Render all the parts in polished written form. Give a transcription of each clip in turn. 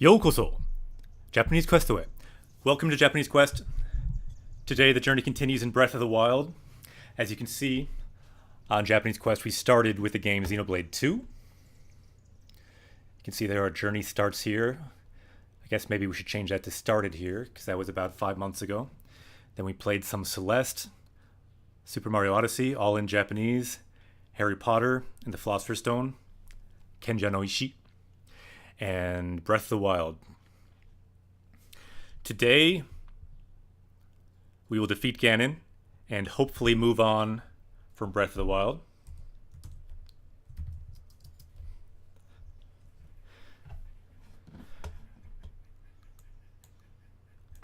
Yokoso! Japanese Quest away. Welcome to Japanese Quest. Today the journey continues in Breath of the Wild. As you can see, on Japanese Quest we started with the game Xenoblade 2. You can see there our journey starts here. I guess maybe we should change that to started here, because that was about 5 months ago. Then we played some Celeste, Super Mario Odyssey, all in Japanese, Harry Potter and the Philosopher's Stone, Kenja no Ishi, and Breath of the Wild. Today, we will defeat Ganon and hopefully move on from Breath of the Wild.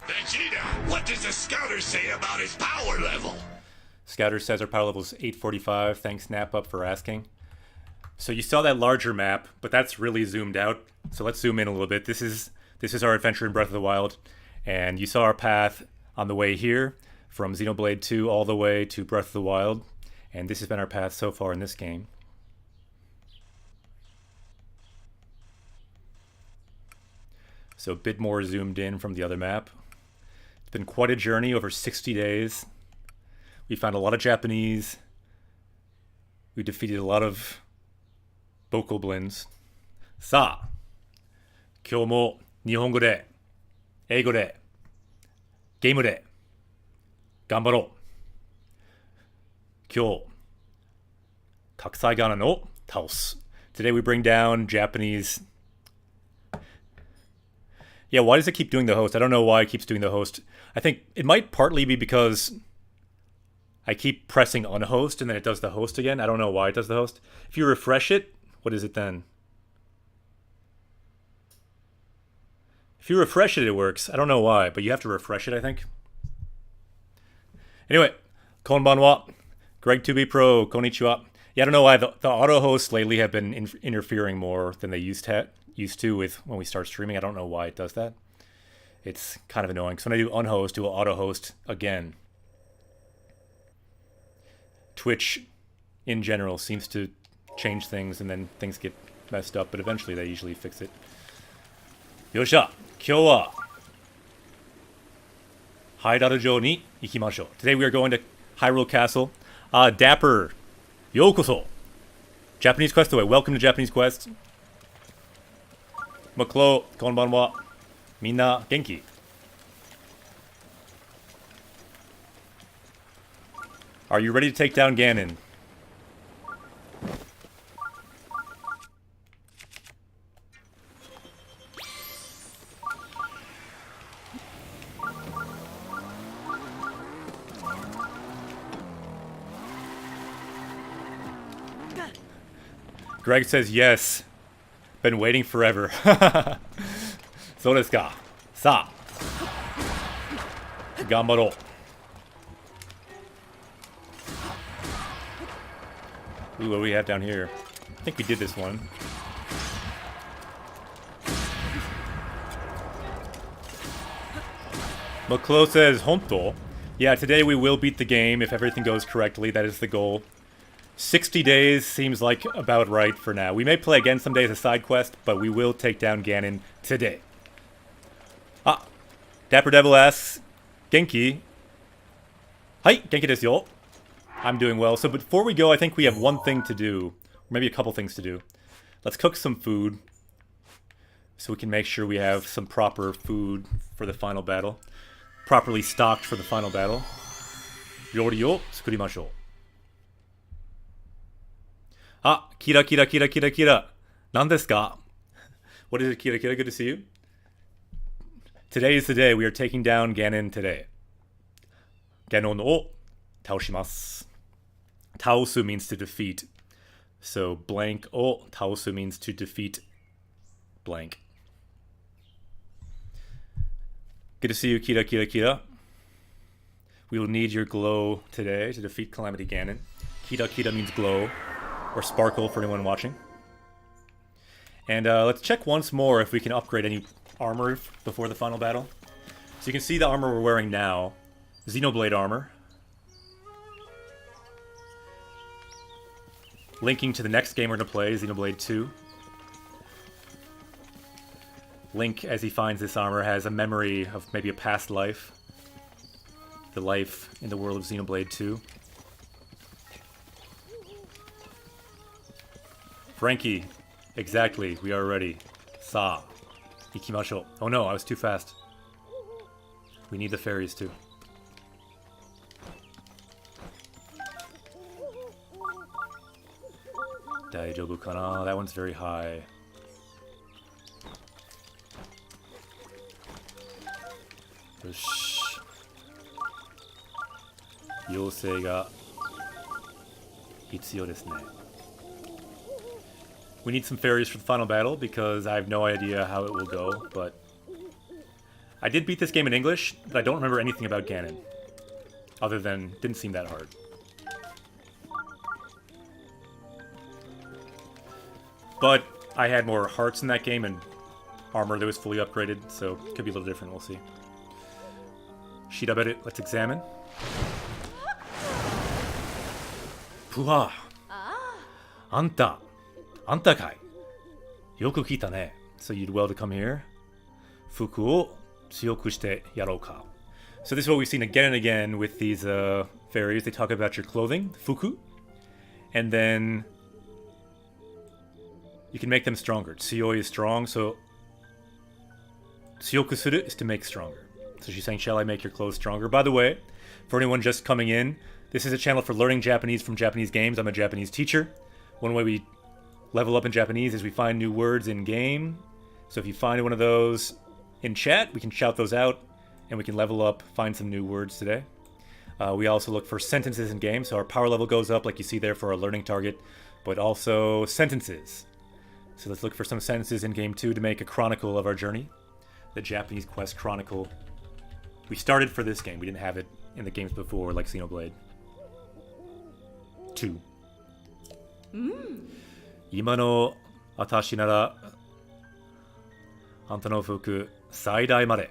Vegeta, what does the scouter say about his power level? Scouter says our power level is 845. Thanks, SnapUp, for asking. So you saw that larger map, but that's really zoomed out. So let's zoom in a little bit. This is our adventure in Breath of the Wild. And you saw our path on the way here, from Xenoblade 2 all the way to Breath of the Wild. And this has been our path so far in this game. So a bit more zoomed in from the other map. It's been quite a journey, over 60 days. We found a lot of Japanese. We defeated a lot of bokoblins. さあ、今日も日本語で、英語で、ゲームで頑張ろう。今日、格差ガナンを倒す。Today we bring down Japanese. Yeah, why does it keep doing the host? I don't know why it keeps doing the host. I think it might partly be because I keep pressing unhost and then it does the host again. I don't know why it does the host. If you refresh it, what is it then? If you refresh it, it works. I don't know why, but you have to refresh it, I think. Anyway, konbanwa, Greg2B Pro, konnichiwa. Yeah, I don't know why the auto hosts lately have been interfering more than they used to with when we start streaming. I don't know why it does that. It's kind of annoying. So when I do unhost, it will auto host again. Twitch, in general, seems to change things and then things get messed up, but eventually they usually fix it. Yosha, kyou wa Hyrule Castle ni ikimashou. Today we are going to Hyrule Castle. Dapper, yokoso. Japanese Quest away. Welcome to Japanese Quest. Maklo, konbanwa. Minna genki. Are you ready to take down Ganon? Greg says yes. Been waiting forever. そうですか。さあ。頑張ろう。Ooh, what do we have down here? I think we did this one. McClo says, Honto? Yeah, today we will beat the game if everything goes correctly. That is the goal. 60 days seems like about right for now. We may play again someday as a side quest, but we will take down Ganon today. Dapper Devil asks, Genki? Hi, Genki desu yo. I'm doing well. So before we go, I think we have one thing to do. Or maybe a couple things to do. Let's cook some food. So we can make sure we have some proper food for the final battle. Properly stocked for the final battle. Ryori o tsukurimashou. Kira, Kira, Kira, Kira, Kira. Nan desu ka? What is it, Kira, Kira? Good to see you. Today is the day. We are taking down Ganon today. Ganon o taoshimasu. Taosu means to defeat. So blank o taosu means to defeat blank. Good to see you, Kira, Kira, Kira. We will need your glow today to defeat Calamity Ganon. Kira, Kira means glow. Or sparkle for anyone watching. And let's check once more if we can upgrade any armor before the final battle. So you can see the armor we're wearing now. Xenoblade armor. Linking to the next game we're going to play, Xenoblade 2. Link, as he finds this armor, has a memory of maybe a past life. The life in the world of Xenoblade 2. Frankie, exactly, we are ready. Sa, ikimashou. Oh no, I was too fast. We need the fairies too. Daijoubu kana? That one's very high. Yosh. Yousei ga hitsuyou desu ne. We need some fairies for the final battle because I have no idea how it will go, but I did beat this game in English, but I don't remember anything about Ganon. Other than, didn't seem that hard. But I had more hearts in that game and armor that was fully upgraded, so it could be a little different, we'll see. Shiraberu, let's examine. Puha! Anta! Anta kai! Yoku kita ne. So you did well to come here. Fuku o tsuyoku shite yarou ka. So this is what we've seen again and again with these fairies. They talk about your clothing, fuku, and then you can make them stronger. Tsuyoi is strong, so tsuyoku suru is to make stronger. So she's saying, shall I make your clothes stronger? By the way, for anyone just coming in, this is a channel for learning Japanese from Japanese games. I'm a Japanese teacher. One way we level up in Japanese is we find new words in game. So if you find one of those in chat, we can shout those out and we can level up, find some new words today. We also look for sentences in game, so our power level goes up like you see there for our learning target, but also sentences. So let's look for some sentences in game 2 to make a chronicle of our journey. The Japanese Quest Chronicle. We started for this game. We didn't have it in the games before, like Xenoblade 2. Ima no atashi nara anta no fuku saidai made.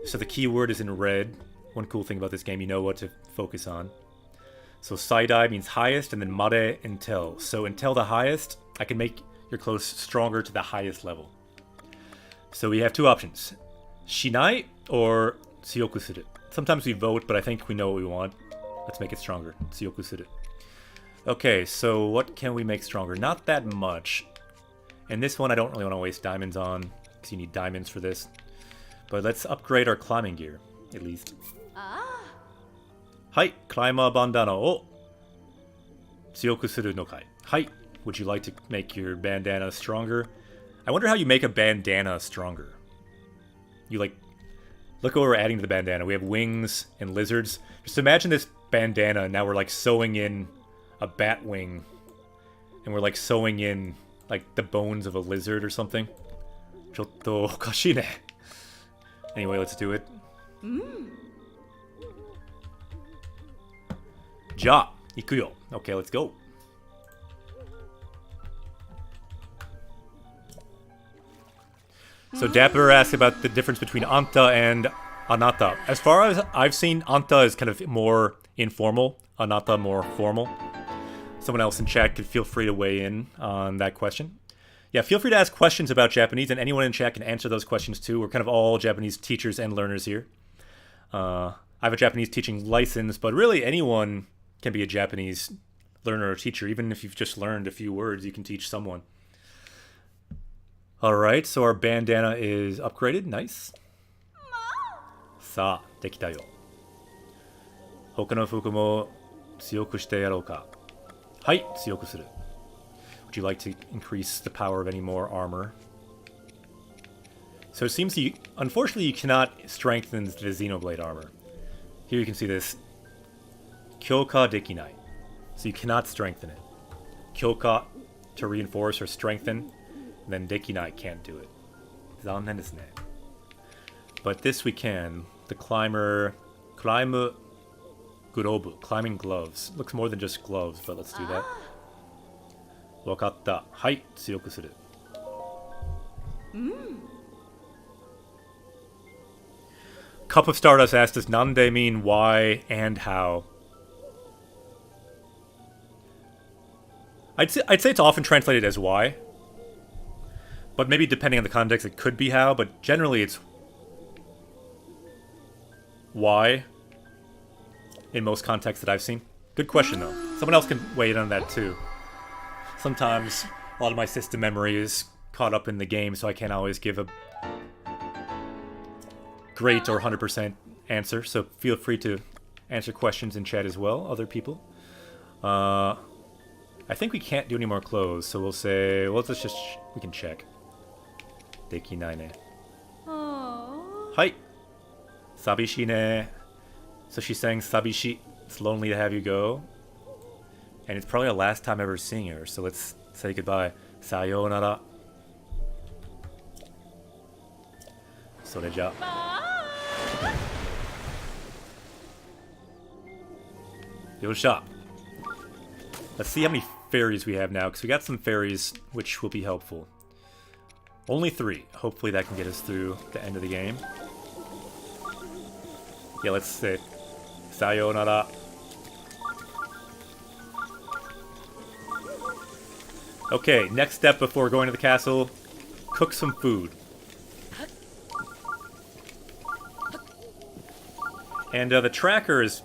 So the key word is in red. One cool thing about this game, you know what to focus on. So saidai means highest, and then made, until. So until the highest, I can make your clothes stronger to the highest level. So we have two options. Shinai or tsuyoku suru. Sometimes we vote, but I think we know what we want. Let's make it stronger. Tsuyoku suru. Okay, so what can we make stronger? Not that much. And this one I don't really want to waste diamonds on, because you need diamonds for this. But let's upgrade our climbing gear, at least. Hai, climber bandana o tsuyoku suru no kai. Hai, would you like to make your bandana stronger? I wonder how you make a bandana stronger. You like, look what we're adding to the bandana. We have wings and lizards. Just imagine this bandana, now we're like sewing in a bat wing. And we're like sewing in like the bones of a lizard or something. Chotto okashi ne. Anyway, let's do it. Ja, ikuyo. Okay, let's go. So Dapper asked about the difference between anta and anata. As far as I've seen, anta is kind of more informal, anata more formal. Someone else in chat could feel free to weigh in on that question. Yeah, feel free to ask questions about Japanese, and anyone in chat can answer those questions too. We're kind of all Japanese teachers and learners here. I have a Japanese teaching license, but really anyone can be a Japanese learner or teacher. Even if you've just learned a few words, you can teach someone. Alright, so our bandana is upgraded. Nice. Sa, dekita yo. Hoka no fuku mo tsuyoku shite yarou ka. Hai, tsuyoku suru. Would you like to increase the power of any more armor? So it seems you, unfortunately, you cannot strengthen the Xenoblade armor. Here you can see this. Kyoka dekinai. So you cannot strengthen it. Kyoka, to reinforce or strengthen. Then dekinai can't do it. Zannen desu ne. But this we can. The climber... Climb... Gurobu. Climbing gloves. Looks more than just gloves, but let's do that. Wakatta. Hai, tsuyoku suru. Cup of Stardust asked, does nande mean why and how? I'd say it's often translated as why. But maybe depending on the context, it could be how, but generally it's why in most contexts that I've seen. Good question, though. Someone else can weigh in on that, too. Sometimes a lot of my system memory is caught up in the game, so I can't always give a great or 100% answer, so feel free to answer questions in chat as well, other people. I think we can't do any more clothes, so we'll say, well, let's just, we can check. Dekinai ne. Hi! Sabishi ne. So she's saying, Sabishi, it's lonely to have you go. And it's probably the last time ever seeing her, so let's say goodbye. Sayonara. Soreja. Yosha. Let's see how many fairies we have now, because we got some fairies, which will be helpful. Only 3. Hopefully that can get us through the end of the game. Yeah, let's say Sayonara. Okay, next step before going to the castle, cook some food. And the tracker is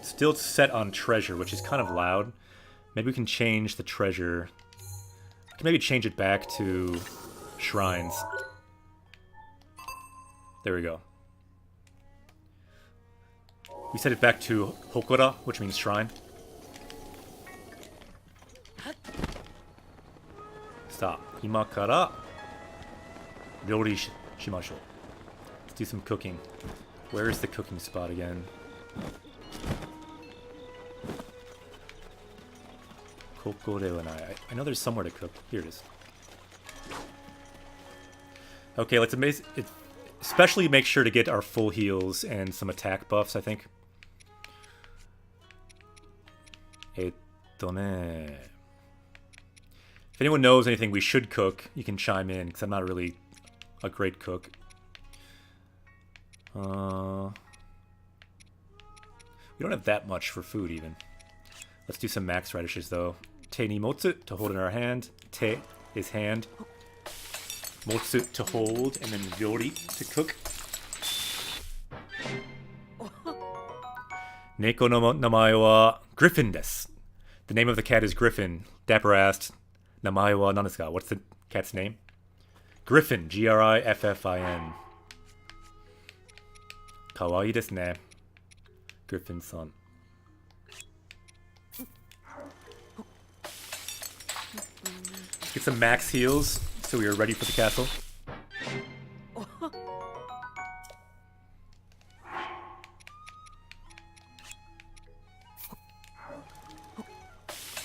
still set on treasure, which is kind of loud. Maybe we can change the treasure. We can maybe change it back to shrines. There we go. We set it back to Hokora, which means shrine. Stop. Imakara ryori shimashou. Let's do some cooking. Where is the cooking spot again? Kokore wa nai. I know there's somewhere to cook. Here it is. Okay, let's especially make sure to get our full heals and some attack buffs, I think. If anyone knows anything we should cook, you can chime in, because I'm not really a great cook. We don't have that much for food, even. Let's do some max radishes, though. Te ni motsu, to hold in our hand. Te is hand. Motsu, to hold, and then ryori, to cook. Neko no namae wa Griffin desu. The name of the cat is Griffin. Dapper asked, namae wa nan desu ka? What's the cat's name? Griffin, Griffin. Kawaii desu ne. Griffin-san. Get some max heals, so we are ready for the castle.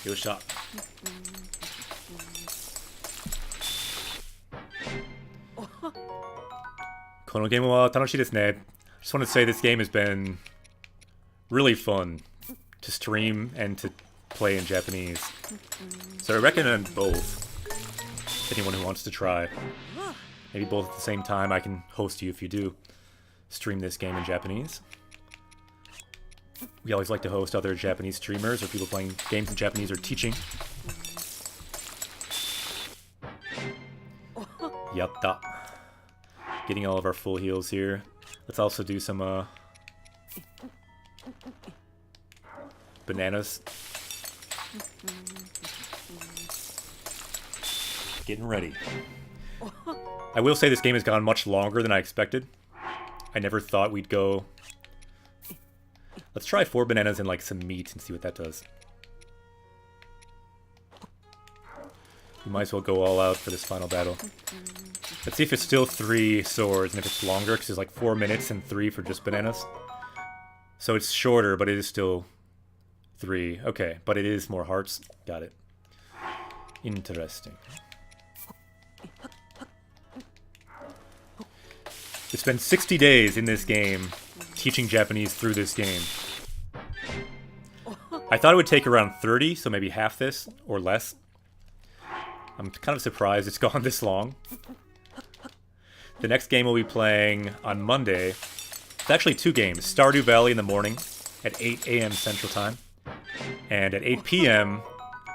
Yosha. Kono game wa tanoshii desu ne. Just want to say this game has been really fun to stream and to play in Japanese. So I recommend both. Anyone who wants to try. Maybe both at the same time. I can host you if you do stream this game in Japanese. We always like to host other Japanese streamers or people playing games in Japanese or teaching. Yatta. Getting all of our full heals here. Let's also do some bananas. Getting ready. I will say this game has gone much longer than I expected. I never thought we'd go... Let's try 4 bananas and like some meat and see what that does. We might as well go all out for this final battle. Let's see if it's still 3 swords and if it's longer, because there's like 4 minutes and 3 for just bananas. So it's shorter, but it is still 3. Okay, but it is more hearts. Got it. Interesting. It's been 60 days in this game, teaching Japanese through this game. I thought it would take around 30, so maybe half this, or less. I'm kind of surprised it's gone this long. The next game we'll be playing on Monday. It's actually 2 games. Stardew Valley in the morning at 8 a.m. Central Time. And at 8 p.m.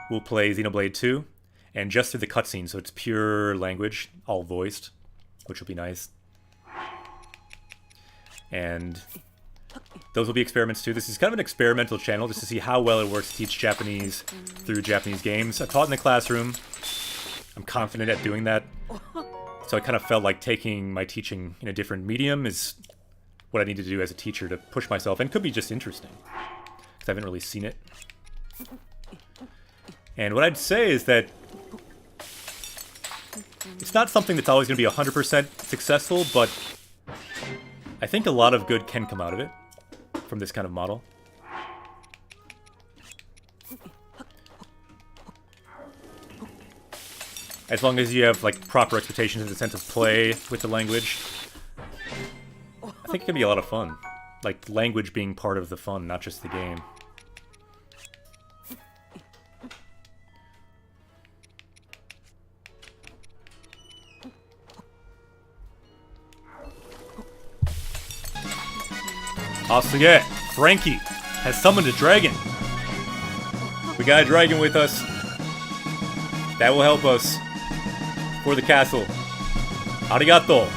we'll play Xenoblade 2. And just through the cutscene, so it's pure language, all voiced, which will be nice. And those will be experiments too. This is kind of an experimental channel just to see how well it works to teach Japanese through Japanese games. I taught in the classroom. I'm confident at doing that. So I kind of felt like taking my teaching in a different medium is what I need to do as a teacher to push myself, and could be just interesting, because I haven't really seen it. And what I'd say is that it's not something that's always going to be 100% successful, but I think a lot of good can come out of it from this kind of model. As long as you have like proper expectations in the sense of play with the language, I think it can be a lot of fun. Like language being part of the fun, not just the game. Asuye, Frankie has summoned a dragon. We got a dragon with us. That will help us for the castle. Arigato.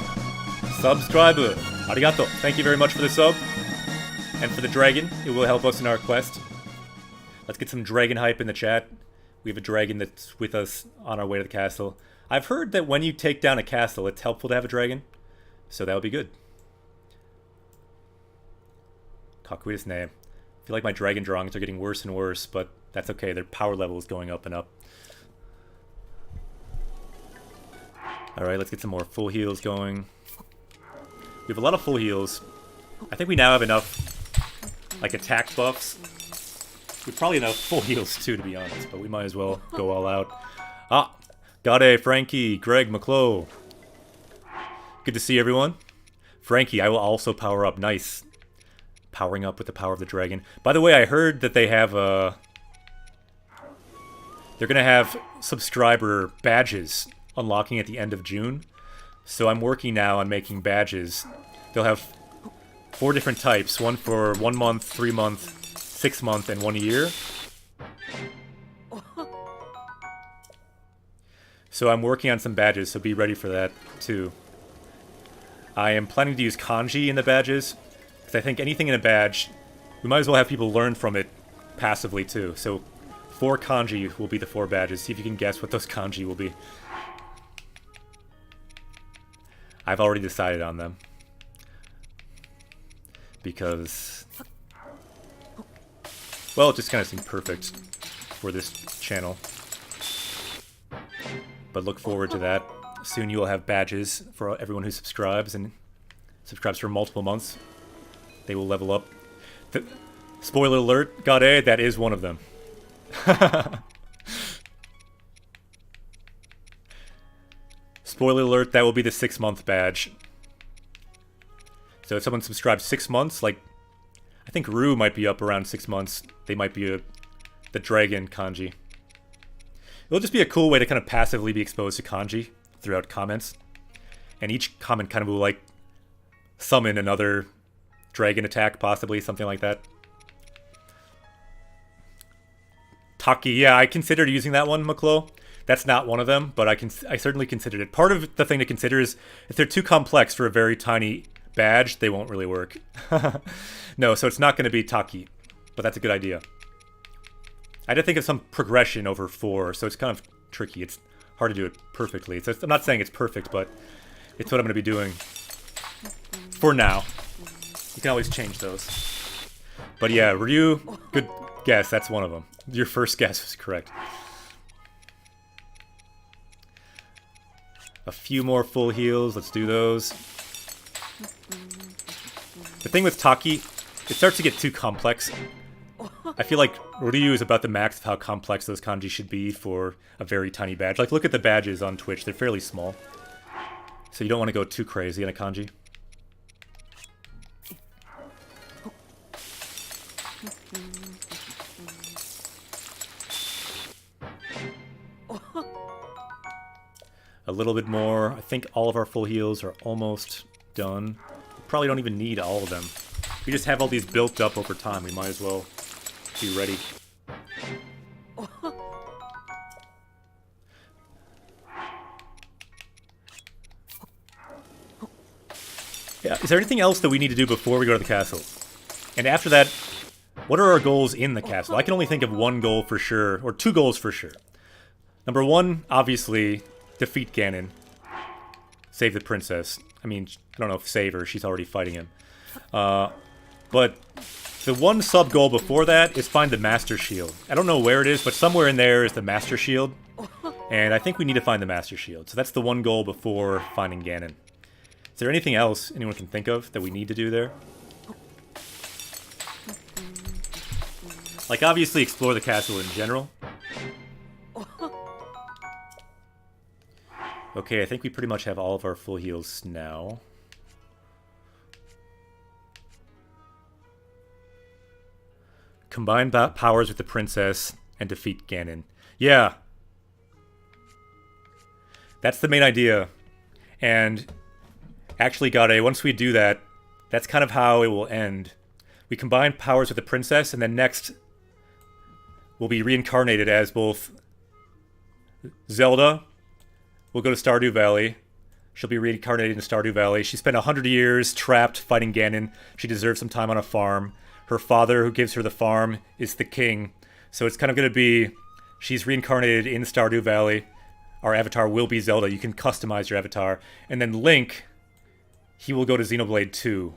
Subscriber. Arigato. Thank you very much for the sub. And for the dragon, it will help us in our quest. Let's get some dragon hype in the chat. We have a dragon that's with us on our way to the castle. I've heard that when you take down a castle, it's helpful to have a dragon. So that would be good. Kakuya's name. I feel like my dragon drawings are getting worse and worse, but that's okay. Their power level is going up and up. Alright, let's get some more full heals going. We have a lot of full heals. I think we now have enough, like, attack buffs. We probably enough full heals, too, to be honest, but we might as well go all out. Ah! Gade, Frankie, Greg, McClo. Good to see everyone. Frankie, I will also power up. Nice. Powering up with the power of the dragon. By the way, I heard that they have they're gonna have subscriber badges unlocking at the end of June. So I'm working now on making badges. They'll have 4 different types. One for 1 month, 3 month, 6 month, and 1 year. So I'm working on some badges, so be ready for that too. I am planning to use kanji in the badges. I think anything in a badge, we might as well have people learn from it passively too. So 4 kanji will be the 4 badges. See if you can guess what those kanji will be. I've already decided on them. Because, well, it just kind of seemed perfect for this channel. But look forward to that. Soon you will have badges for everyone who subscribes, and subscribes for multiple months. They will level up. Spoiler alert, Gade, that is one of them. Spoiler alert, that will be the 6-month badge. So if someone subscribes 6 months, like, I think Rue might be up around 6 months. They might be the dragon kanji. It'll just be a cool way to kind of passively be exposed to kanji throughout comments. And each comment kind of will, like, summon another dragon attack, possibly, something like that. Taki, yeah, I considered using that one, McClo. That's not one of them, but I certainly considered it. Part of the thing to consider is if they're too complex for a very tiny badge, they won't really work. No, so it's not going to be Taki, but that's a good idea. I did think of some progression over 4, so it's kind of tricky. It's hard to do it perfectly. So I'm not saying it's perfect, but it's what I'm going to be doing for now. You can always change those. But yeah, Ryu, good guess. That's one of them. Your first guess was correct. A few more full heals. Let's do those. The thing with Taki, it starts to get too complex. I feel like Ryu is about the max of how complex those kanji should be for a very tiny badge. Like, look at the badges on Twitch. They're fairly small. So you don't want to go too crazy in a kanji. A little bit more. I think all of our full heals are almost done. We probably don't even need all of them. We just have all these built up over time. We might as well be ready. Yeah, is there anything else that we need to do before we go to the castle? And after that, what are our goals in the castle? I can only think of one goal for sure, or two goals for sure. Number one, obviously, defeat Ganon. Save the princess. I mean, I don't know if save her, she's already fighting him. But the one sub-goal before that is find the Master Shield. I don't know where it is, but somewhere in there is the Master Shield. And I think we need to find the Master Shield. So that's the one goal before finding Ganon. Is there anything else anyone can think of that we need to do there? Like, obviously explore the castle in general. Okay, I think we pretty much have all of our full heals now. Combine powers with the princess and defeat Ganon. Yeah. That's the main idea. And actually, Gade, once we do that, that's kind of how it will end. We combine powers with the princess, and then next we'll be reincarnated as both Zelda. We'll go to Stardew Valley. She'll be reincarnated in Stardew Valley. She spent 100 years trapped fighting Ganon. She deserves some time on a farm. Her father, who gives her the farm, is the king. So it's kind of going to be, she's reincarnated in Stardew Valley. Our avatar will be Zelda. You can customize your avatar. And then Link, he will go to Xenoblade 2,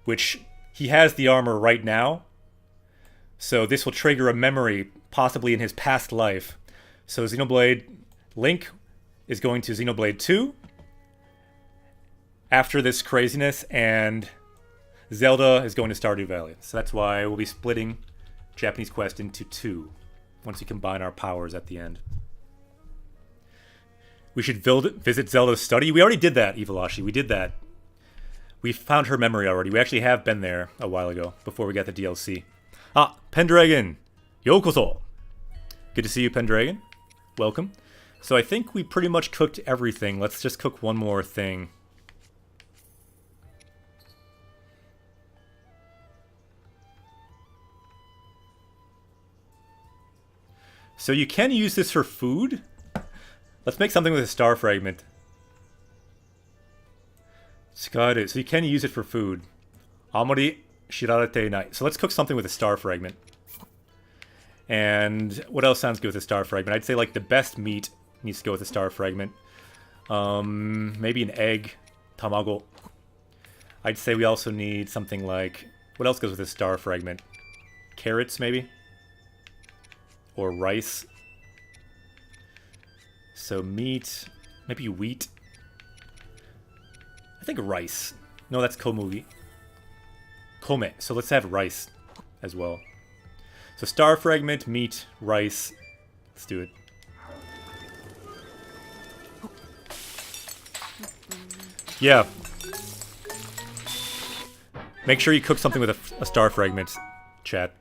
which he has the armor right now. So this will trigger a memory, possibly in his past life. So Link is going to Xenoblade 2 after this craziness, and Zelda is going to Stardew Valley. So that's why we'll be splitting Japanese Quest into two once we combine our powers at the end. We should visit Zelda's study. We already did that, Evalashi. We did that. We found her memory already. We actually have been there a while ago, before we got the DLC. Ah, Pendragon! Yokoso! Good to see you, Pendragon. Welcome. So I think we pretty much cooked everything. Let's just cook one more thing. So you can use this for food? Let's make something with a star fragment. So you can use it for food. Amori shirarete nai. So let's cook something with a star fragment. And what else sounds good with a star fragment? I'd say like the best meat needs to go with a star fragment. Maybe an egg. Tamago. I'd say we also need something like... What else goes with a star fragment? Carrots, maybe? Or rice. So meat, maybe wheat. I think rice. No, that's komugi. Kome. So let's have rice as well. So star fragment, meat, rice. Let's do it. Yeah. Make sure you cook something with a star fragment, chat.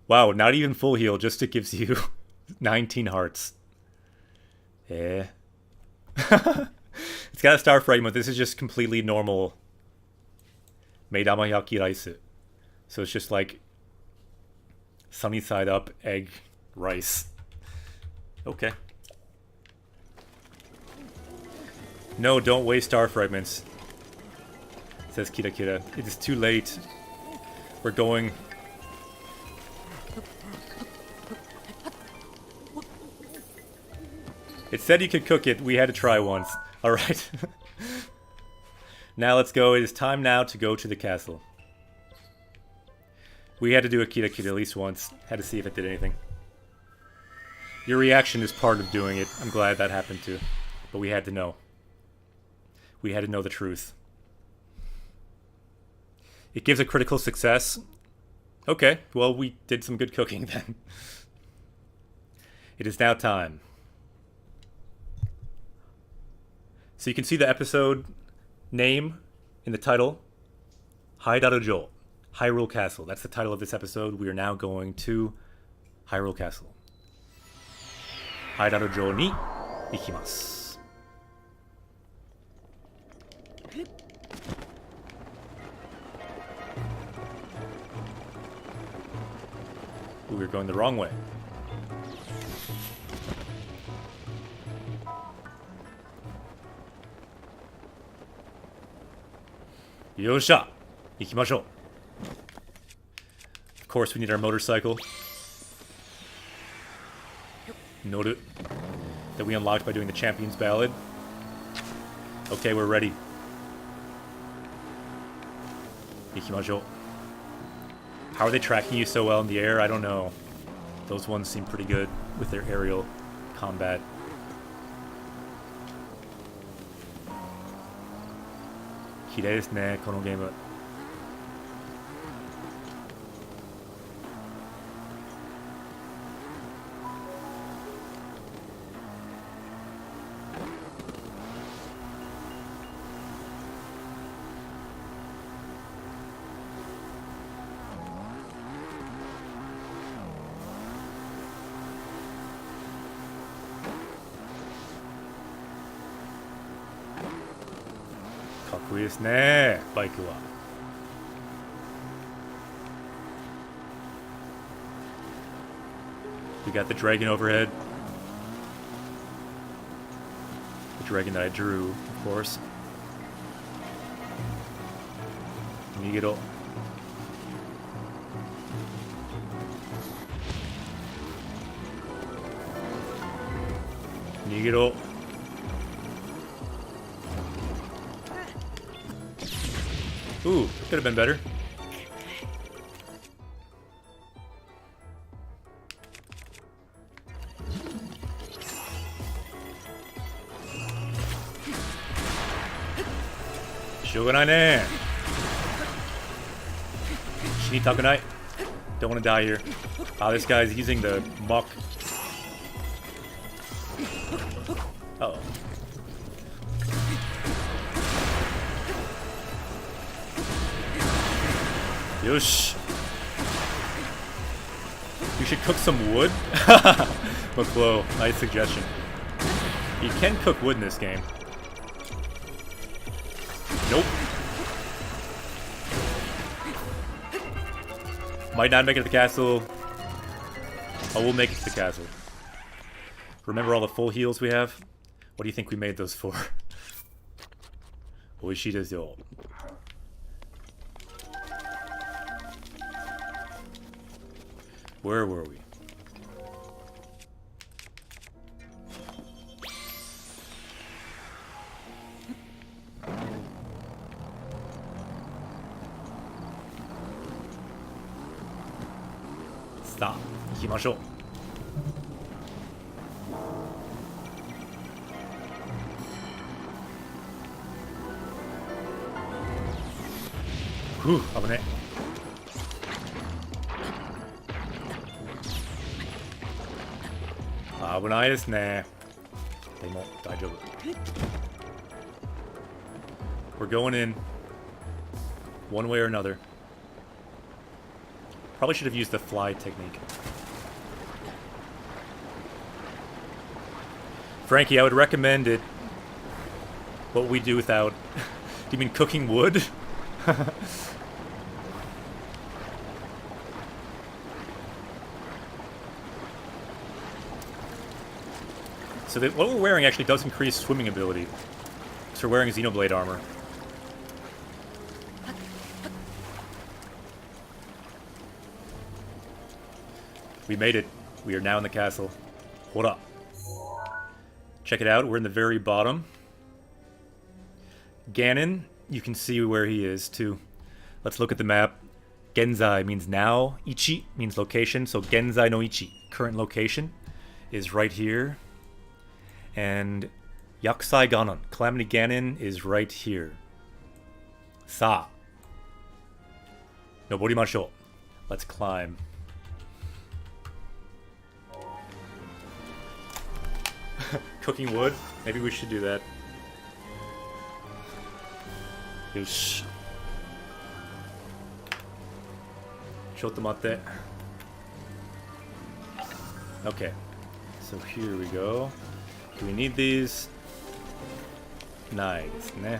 Wow, not even full heal, just it gives you 19 hearts. Yeah. It's got a star fragment. This is just completely normal Meidamayaki rice. So it's just like sunny side up, egg, rice. Okay. No, don't waste star fragments, says Kira Kira. It is too late. We're going... It said you could cook it. We had to try once. Alright. Now let's go. It is time now to go to the castle. We had to do a Kira Kira at least once. Had to see if it did anything. Your reaction is part of doing it. I'm glad that happened too. But we had to know. We had to know the truth. It gives a critical success. Okay, well, we did some good cooking then. It is now time. So you can see the episode name in the title. Hyrule Castle. Hyrule Castle. That's the title of this episode. We are now going to Hyrule Castle. Hyrule Castle ni ikimasu. Ooh, we're going the wrong way. Yosha! Ikimashou. Of course, we need our motorcycle. Noru. That we unlocked by doing the Champion's Ballad. Okay, we're ready. Ikimashou. How are they tracking you so well in the air? I don't know. Those ones seem pretty good with their aerial combat. Kirei desu ne, kono game. We got the dragon overhead. The dragon that I drew, of course. Nigero. Nigero. Ooh, could have been better. Shogunai ne. Shinitakunai. Don't want to die here. Ah, this guy's using the muck. Uh-oh. Yosh. You should cook some wood? McClo, nice suggestion. You can cook wood in this game. Nope. Might not make it to the castle. Oh, we'll make it to the castle. Remember all the full heals we have? What do you think we made those for? Oishii desu yo. Where were we? Stop. 行きましょう。ふう、危ねえ。危ないですね。でも大丈夫。We're going in one way or another. Probably should have used the fly technique. Frankie, I would recommend it. What we do without... Do you mean cooking wood? So what we're wearing actually does increase swimming ability. So we're wearing Xenoblade armor. We made it. We are now in the castle. Hold up. Check it out. We're in the very bottom. Ganon, you can see where he is too. Let's look at the map. Genzai means now. Ichi means location. So Genzai no Ichi, current location, is right here. And Yakusai Ganon, Calamity Ganon, is right here. Sa. Noborimashou. Let's climb. Cooking wood? Maybe we should do that. Yosh. Shotomatte. Okay. So here we go. Do we need these? Nice. Nah.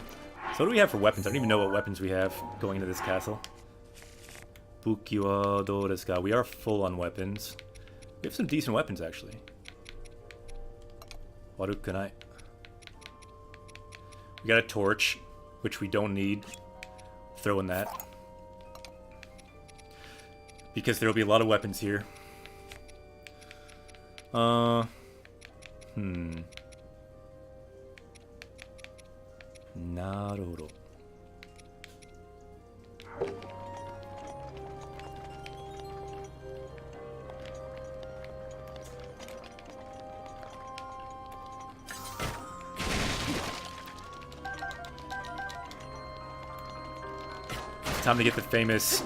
So what do we have for weapons? I don't even know what weapons we have going into this castle. Buki wa dou desu ka? We are full on weapons. We have some decent weapons, actually. Warukunai. We got a torch, which we don't need. throw in that. Because there will be a lot of weapons here. Naruto. Time to get the famous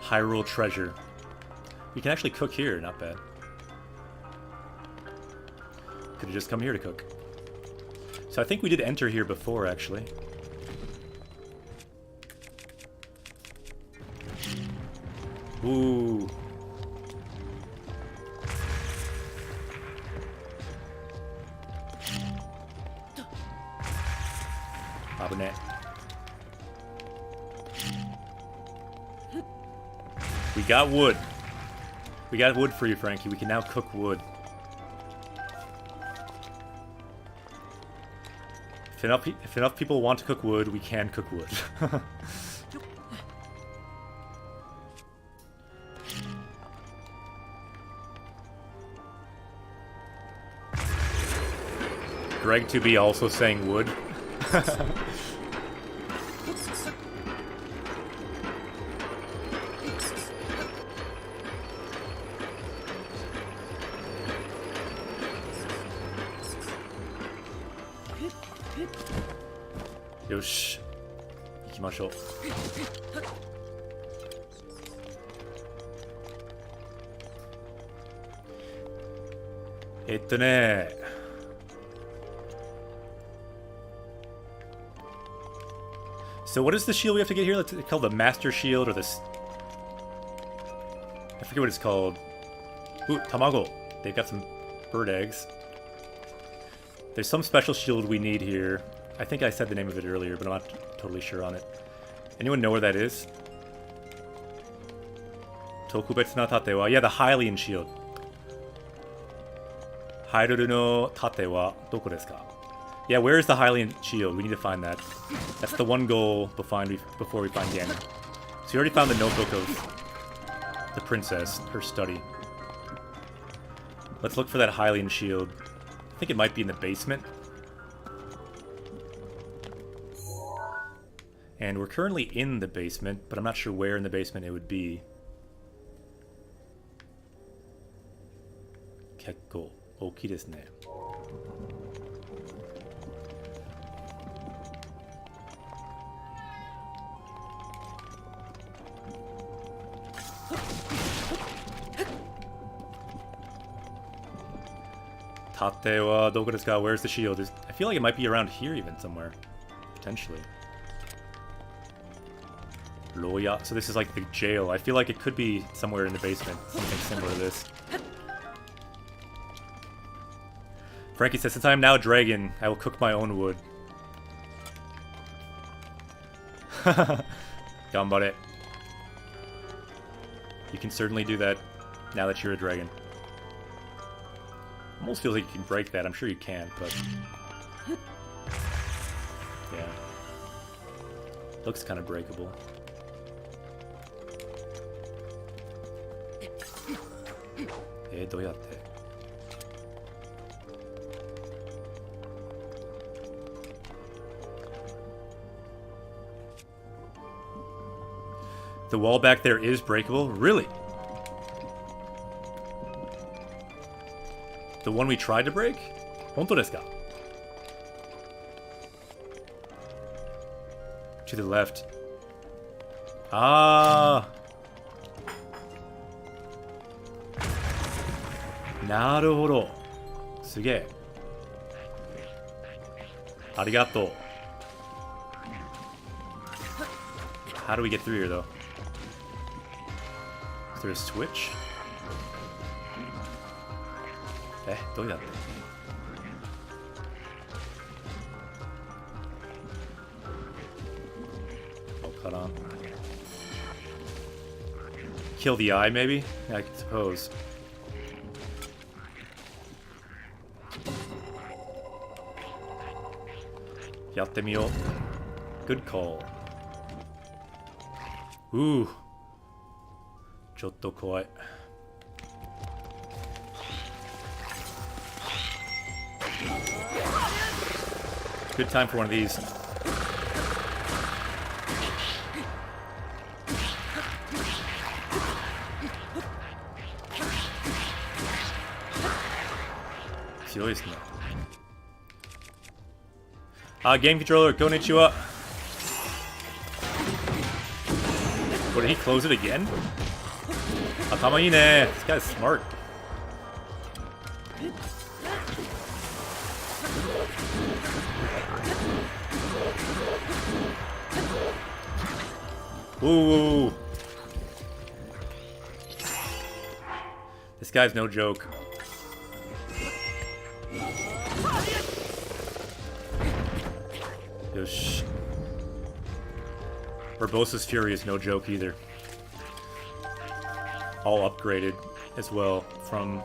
Hyrule treasure. We can actually cook here, not bad. Could have just come here to cook. So I think we did enter here before, actually. Ooh. Abune. We got wood. We got wood for you, Frankie. We can now cook wood. If enough people want to cook wood, we can cook wood. Greg to be also saying wood. Yosh. 行きましょう。So what is the shield we have to get here? It's called the Master Shield or this... I forget what it's called. Ooh, Tamago. They've got some bird eggs. There's some special shield we need here. I think I said the name of it earlier, but I'm not totally sure on it. Anyone know where that is? Tokubetsu no tate wa... Yeah, the Hylian shield. Hyrule no tate wa doko desu ka? Yeah, where is the Hylian shield? We need to find that. That's the one goal before we find Ganon. So we already found the notebook of the princess, her study. Let's look for that Hylian shield. I think it might be in the basement. And we're currently in the basement, but I'm not sure where in the basement it would be. Kekko ookii desu ne. Tate wa doko desu ka? Where's the shield? I feel like it might be around here even somewhere. Potentially. Loya. So this is like the jail. I feel like it could be somewhere in the basement. Something similar to this. Frankie says, since I am now a dragon, I will cook my own wood. Gambare. You can certainly do that now that you're a dragon. Almost feels like you can break that. I'm sure you can, but... yeah. Looks kind of breakable. Doyatte. The wall back there is breakable? Really? The one we tried to break? Honto desu ka? To the left. Ah! Naruhodo. Sugee. Arigato. How do we get through here, though? Is there a switch? Eh, どうやって? Wakaran. Kill the eye, maybe? I suppose. Yatte miyou. Good call. Ooh. ちょっと怖い。Good time for one of these. Game controller, konnichiwa. What, did he close it again? Atama ii ne. This guy's smart. Ooh. This guy's no joke. Yosh. Urbosa's Fury is no joke either. All upgraded as well from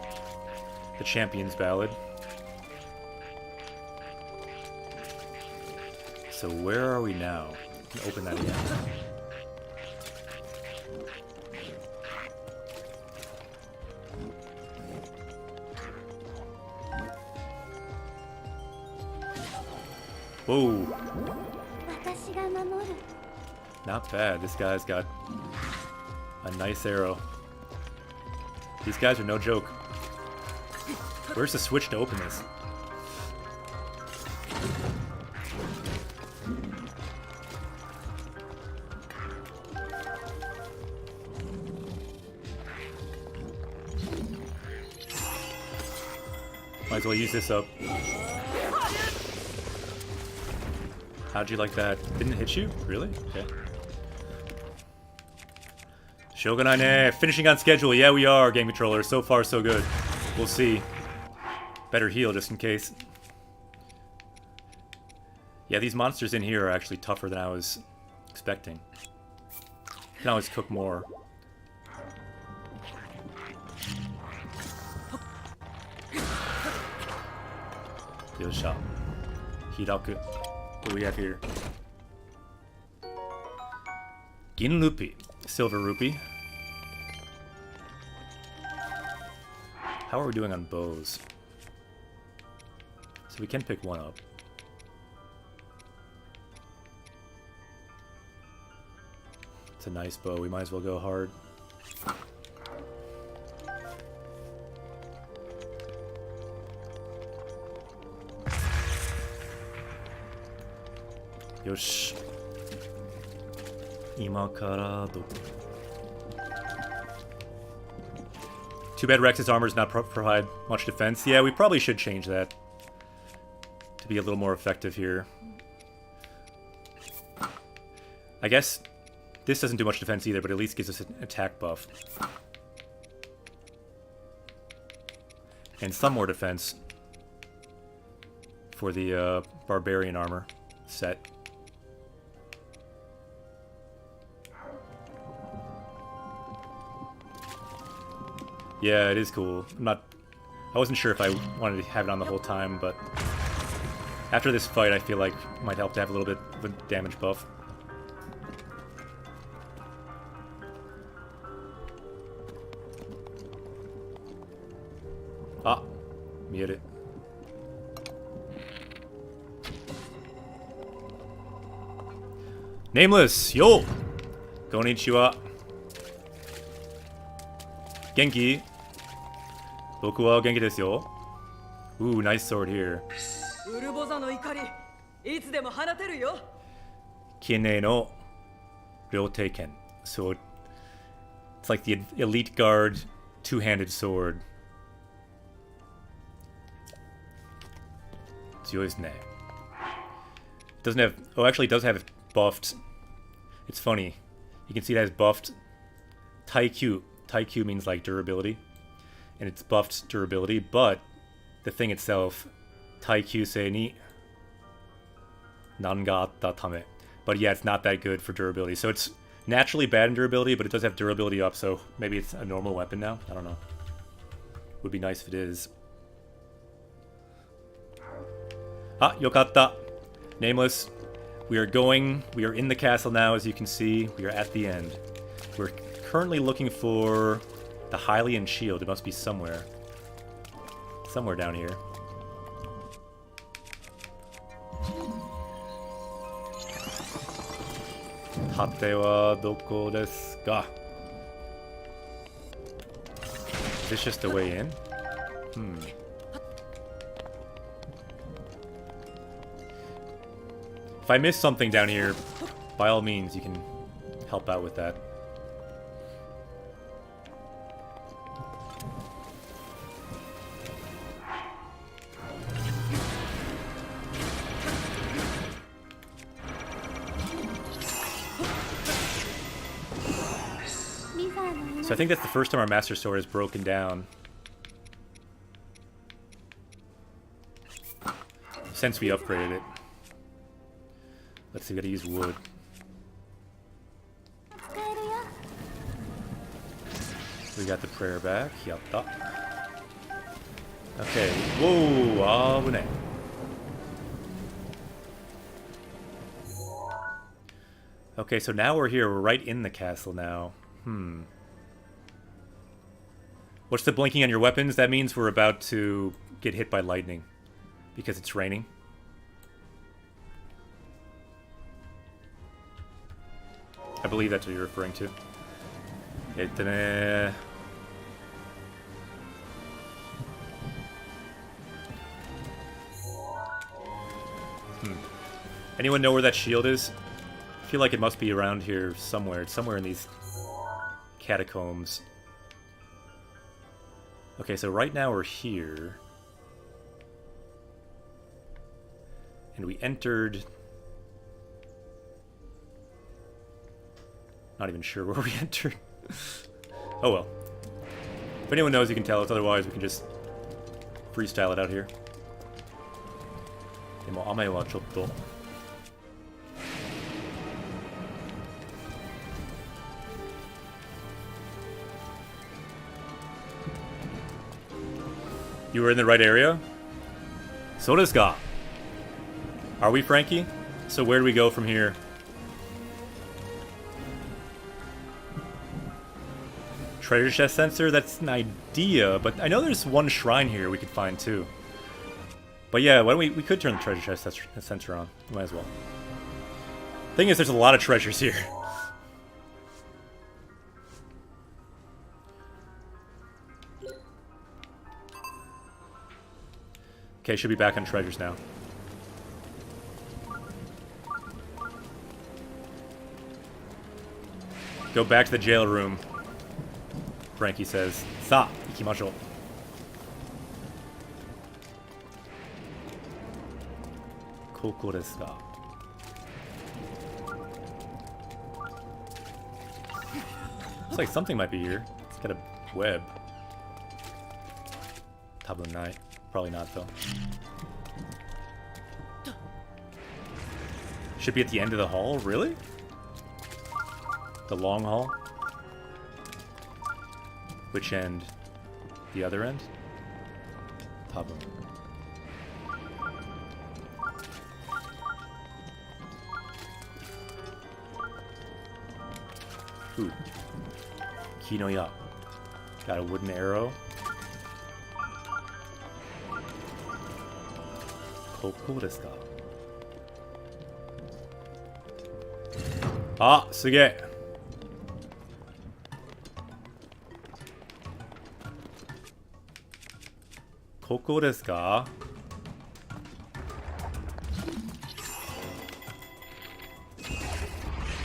the Champion's Ballad. So where are we now? Open that again. Whoa. Not bad. This guy's got a nice arrow. These guys are no joke. Where's the switch to open this? Might as well use this up. How'd you like that? Didn't it hit you? Really? Okay. Shogunai ne. Finishing on schedule. Yeah, we are, game controller. So far, so good. We'll see. Better heal just in case. Yeah, these monsters in here are actually tougher than I was expecting. Can always cook more. Yosha. Hiraku. What do we have here? Gin Rupee. Silver Rupee. How are we doing on bows? So we can pick one up. It's a nice bow. We might as well go hard. Yosh. Imakara do. Too bad Rex's armor does not provide much defense. Yeah, we probably should change that to be a little more effective here. I guess this doesn't do much defense either, but at least gives us an attack buff. And some more defense for the barbarian armor set. Yeah, it is cool. I wasn't sure if I wanted to have it on the whole time, but after this fight, I feel like it might help to have a little bit of a damage buff. Ah, mieru. Nameless, yo! Konnichiwa. Genki. Boku wa genki desu yo. Ooh, nice sword here. Kine no Ryoteiken. So it's like the elite guard two-handed sword. Doesn't have. Oh, actually, it does have it buffed. It's funny. You can see it has buffed Taikyu. Taikyu means like durability, and it's buffed durability. But the thing itself, Taikyu sei ni nan ga atta tame. But yeah, it's not that good for durability. So it's naturally bad in durability, but it does have durability up. So maybe it's a normal weapon now. I don't know. Would be nice if it is. Ah, yokatta. Nameless. We are in the castle now, as you can see. We are at the end. We're currently looking for the Hylian shield. It must be somewhere. Somewhere down here. Hate wa doko desu ka? Is this just the way in? If I miss something down here, by all means, you can help out with that. So I think that's the first time our Master Sword is broken down. Since we upgraded it. Let's see, we gotta use wood. We got the prayer back. Yatta. Okay. Whoa! Abune. Okay, so now we're here. We're right in the castle now. What's the blinking on your weapons? That means we're about to get hit by lightning. Because it's raining. I believe that's what you're referring to. Anyone know where that shield is? I feel like it must be around here somewhere. It's somewhere in these catacombs. Okay, so right now we're here. And we entered... Not even sure where we entered. Oh well. If anyone knows, you can tell us. Otherwise, we can just freestyle it out here. でも雨はちょっと You were in the right area? So does God. Are we, Frankie? So where do we go from here? Treasure chest sensor? That's an idea, but I know there's one shrine here we could find too. But yeah, why don't we could turn the treasure chest sensor on. Might as well. Thing is, there's a lot of treasures here. Okay, should be back on treasures now. Go back to the jail room. Frankie says, "Sa, ikimashou." Koko desu ka? Looks like something might be here. It's got a web. Tabun nai. Probably not though. Should be at the end of the hall, really? The long hall? Which end? The other end? Tabun. Ooh. Kinoya. Got a wooden arrow. Koko desu ka? Ah, suge. Koko desu ka?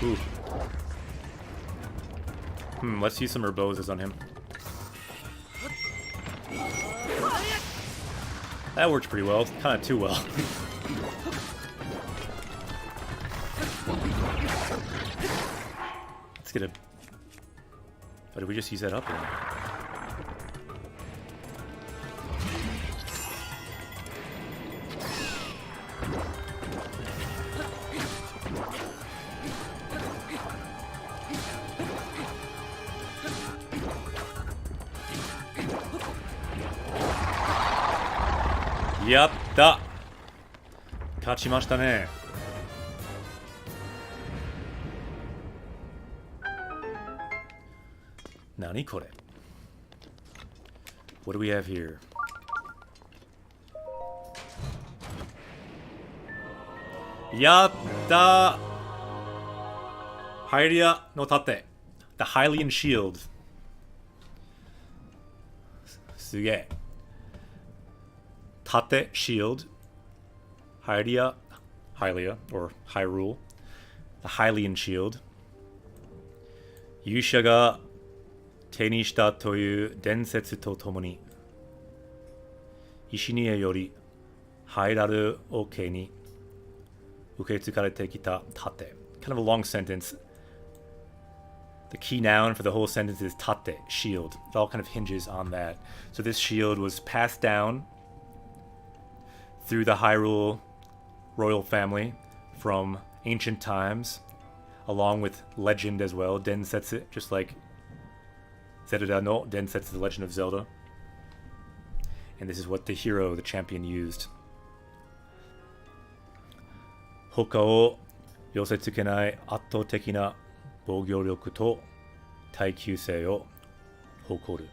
Ooh. Let's use some herboses on him. That worked pretty well. Kind of too well. Let's get a... Oh, did we just use that up? Or... Yatta! Kachimashita ne. Nani kore? What do we have here? Yatta! Hylia no tate. The Hylian shield. Suge. Tate shield. Hylia, or Hyrule. The Hylian shield. Yusha ga te ni shita toyu densetsu to tomo ni Ishinie yori Hyrule oke ni uketsukarete kita tate. Kind of a long sentence. The key noun for the whole sentence is tate, shield. It all kind of hinges on that. So this shield was passed down through the Hyrule royal family from ancient times, along with legend as well, densetsu, just like Zelda no Densetsu, the Legend of Zelda. And this is what the hero, the champion, used. Hoka o yosetsukenai attouteki na bougyoryoku to taikyusei o hokoru.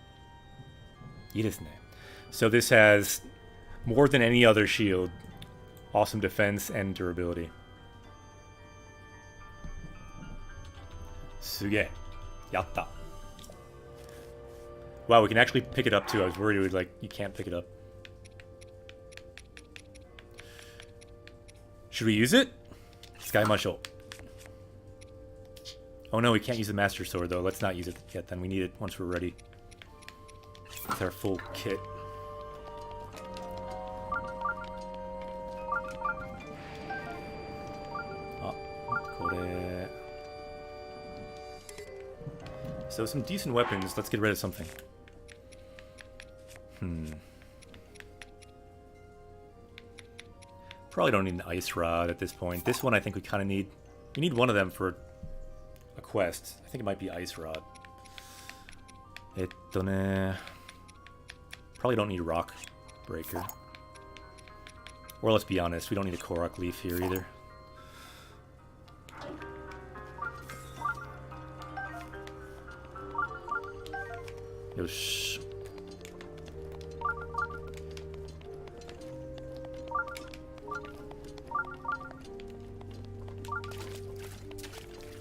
いいですね. So this has more than any other shield, awesome defense and durability. すげえ. Yatta. Wow, we can actually pick it up too. I was worried it would, like, you can't pick it up. Should we use it? Sky Musho. Oh no, we can't use the Master Sword though. Let's not use it yet then. We need it once we're ready. With our full kit. Oh, kore. So some decent weapons. Let's get rid of something. Probably don't need an ice rod at this point. This one I think we kind of need. We need one of them for a quest. I think it might be ice rod. Probably don't need rock breaker. Or let's be honest, we don't need a Korok leaf here either. Yosh.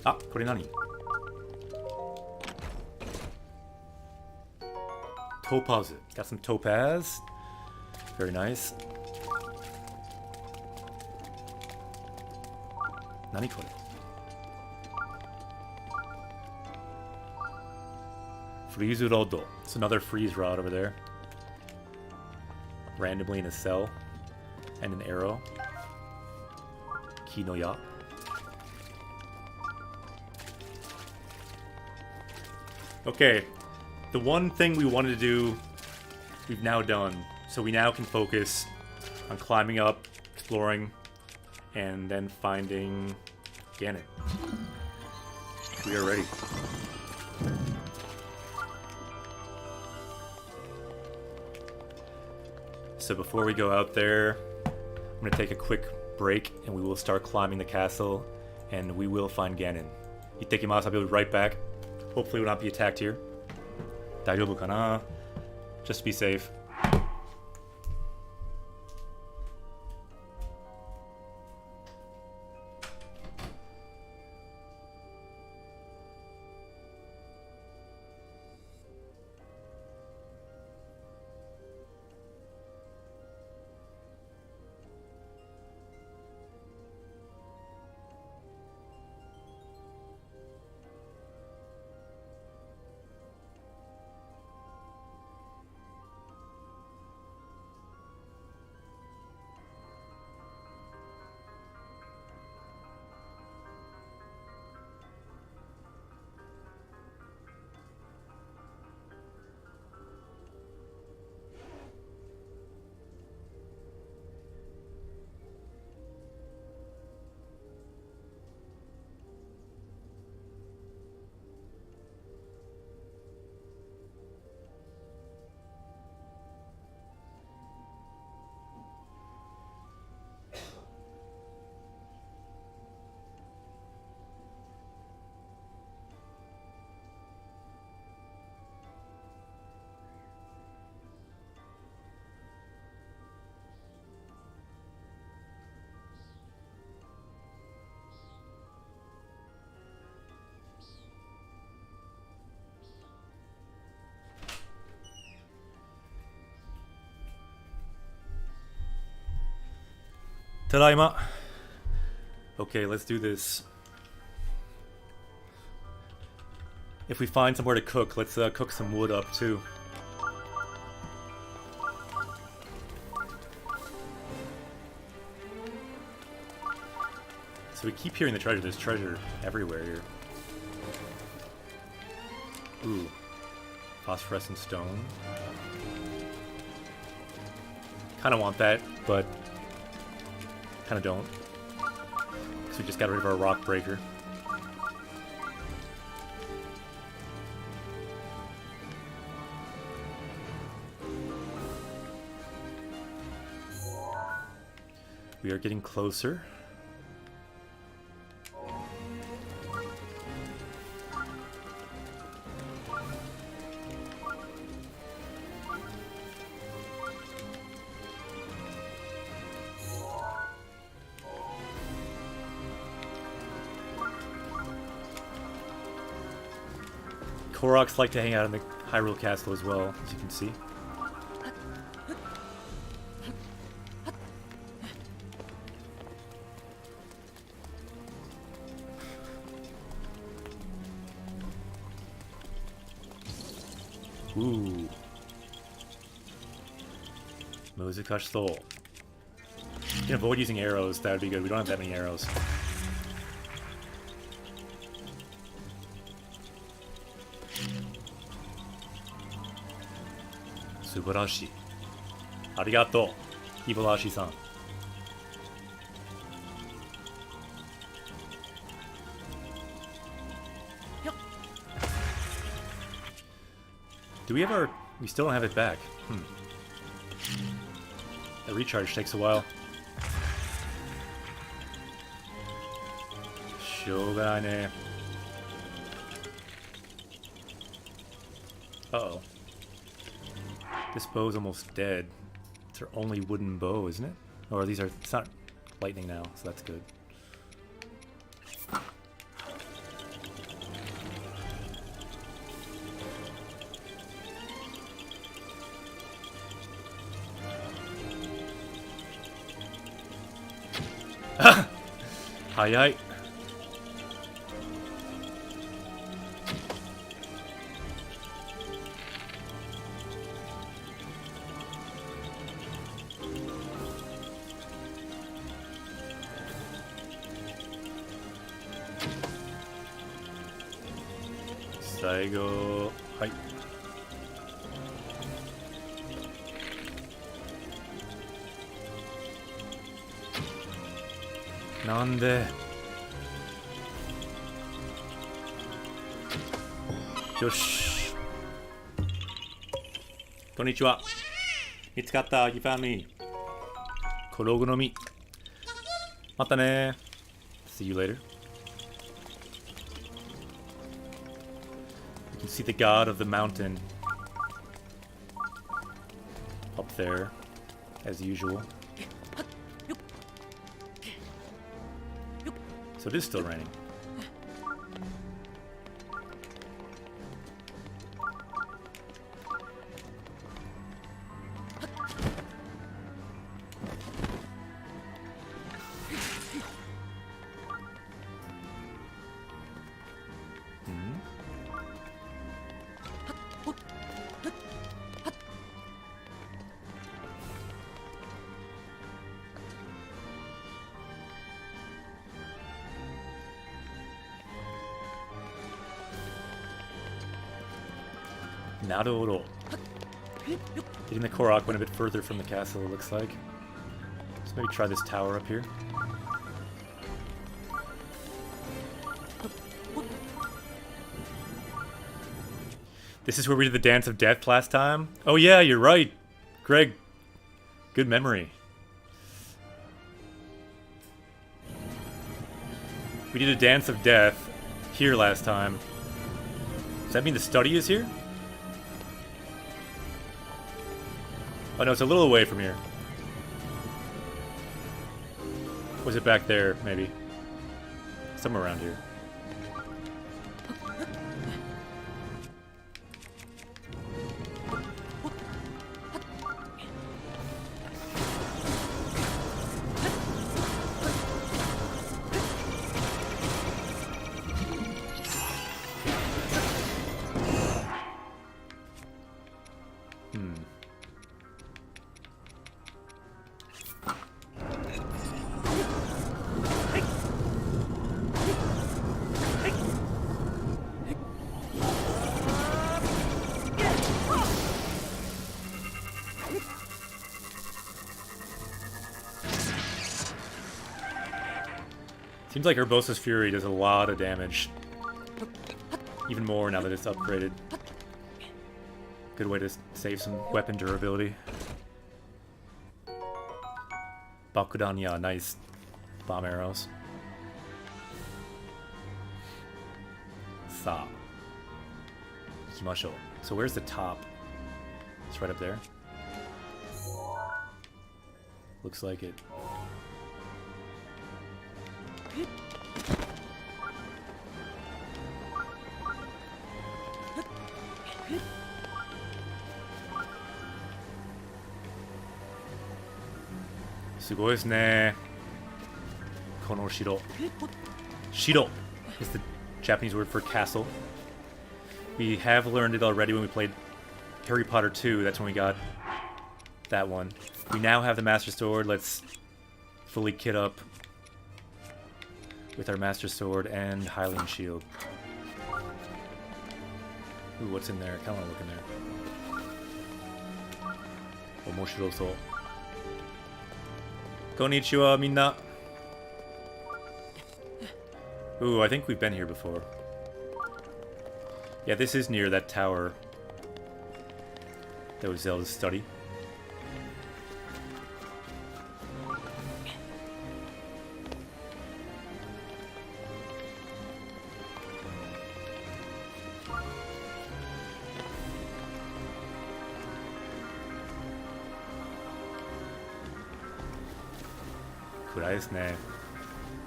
Ah, これ何? Topaz. Got some topaz. Very nice. 何これ? Freeze rod. It's another freeze rod over there. Randomly in a cell. And an arrow. Kinoya. Okay, the one thing we wanted to do, we've now done. So we now can focus on climbing up, exploring, and then finding Ganon. We are ready. So before we go out there, I'm going to take a quick break and we will start climbing the castle and we will find Ganon. Itekimasu, I'll be right back. Hopefully we'll not be attacked here. Daijoubu kana? Just be safe. Tadaima. Okay, let's do this. If we find somewhere to cook, let's cook some wood up too. So we keep hearing the treasure. There's treasure everywhere here. Ooh. Phosphorescent stone. Kind of want that, but kind of don't. Because we just got rid of our rock breaker. We are getting closer. Koroks like to hang out in the Hyrule Castle as well, as you can see. Ooh. Muzikash Soul. You can avoid using arrows, that would be good. We don't have that many arrows. Subarashi. Arigato, Hibarashi-san. Do we have our... We still don't have it back. The recharge takes a while. Shoganai. Uh-oh. This bow's almost dead. It's our only wooden bow, isn't it? Or these are... It's not lightning now, so that's good. Hayai. Saigo. Hai. Nande? Yosh. Konnichiwa. Mitsukatta. You found me. Korogu no mi. Mata ne. See you later. You can see the god of the mountain up there, as usual. So it is still raining. Naruto. Getting the Korok went a bit further from the castle, it looks like. Let's maybe try this tower up here. This is where we did the Dance of Death last time? Oh yeah, you're right. Greg, good memory. We did a Dance of Death here last time. Does that mean the study is here? Oh no, it's a little away from here. Was it back there, maybe? Somewhere around here. Seems like Urbosa's Fury does a lot of damage. Even more now that it's upgraded. Good way to save some weapon durability. Bakudanya, nice bomb arrows. Sa. Ikimashou. So where's the top? It's right up there. Looks like it. Sugoi desu ne. Kono shiro. Shiro is the Japanese word for castle. We have learned it already when we played Harry Potter 2. That's when we got that one. We now have the Master Sword. Let's fully kit up with our Master Sword and Hylian Shield. Ooh, what's in there? I kind of want to look in there. Omoshirosou. Konnichiwa, minna. Ooh, I think we've been here before. Yeah, this is near that tower that was Zelda's study.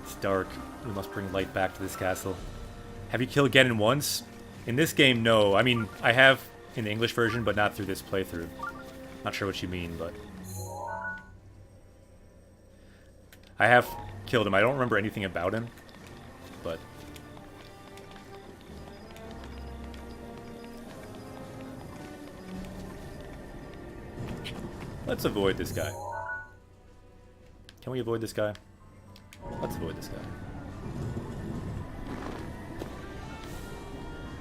It's dark. We must bring light back to this castle. Have you killed Ganon once? In this game, no. I mean, I have in the English version, but not through this playthrough. Not sure what you mean, but... I have killed him. I don't remember anything about him, but... Let's avoid this guy. Can we avoid this guy? Let's avoid this guy.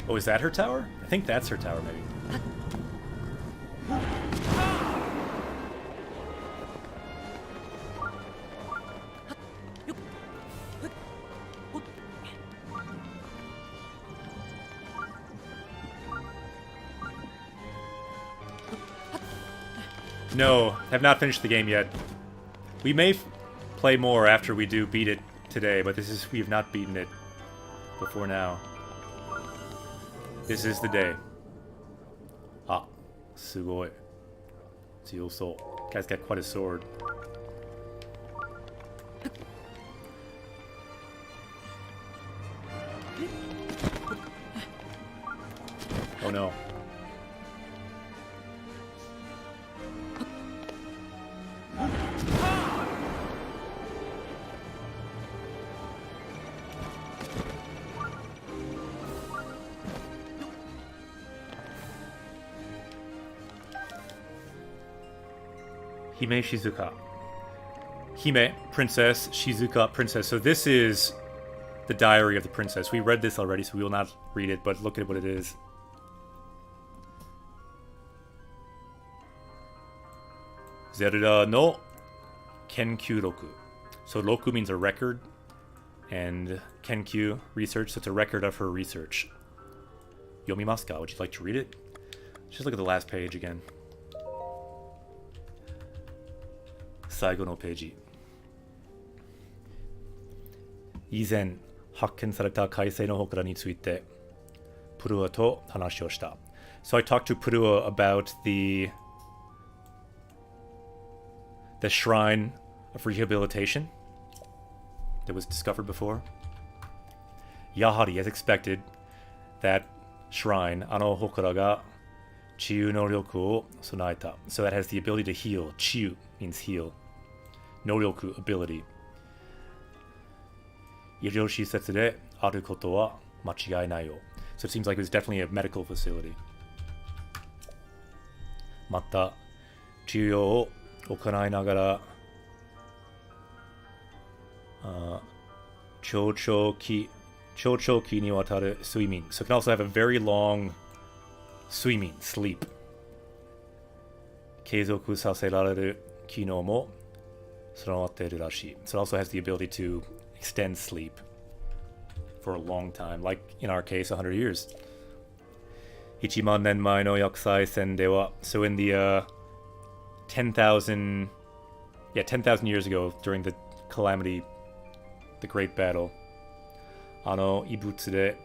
Oh, is that her tower? I think that's her tower, maybe. No, have not finished the game yet. We may play more after we do beat it today, but we have not beaten it before now. This is the day. Ah, sugoi. Tsuyousou. Guy's got quite a sword. Oh no. Hime Shizuka. Hime, princess. Shizuka, princess. So this is the diary of the princess. We read this already, so we will not read it, but look at what it is. Zelda no Kenkyu Roku. So Roku means a record, and Kenkyu, research, so it's a record of her research. Yomimasu ka? Would you like to read it? Just look at the last page again. 最後のページ。以前発見された海星の祠についてプルアと話をした。So I talked to Purua about the shrine of rehabilitation that was discovered before. やはり as expected, that shrine, あの祠が治癒能力を備えた。So that has the ability to heal. 治癒 means heal. 能力 ability. 医療施設であることは間違いないよ。So it seems like it was definitely a medical facility. また、治療を行いながら、長長期にわたる睡眠。So it can also have a very long 睡眠 sleep. 継続させられる機能も備わっているらしい。So it also has the ability to extend sleep for a long time, like in our case, 100 years. 1万年前の薬剤戦では, so in the 10,000 years ago during the calamity, the great battle, あの異物で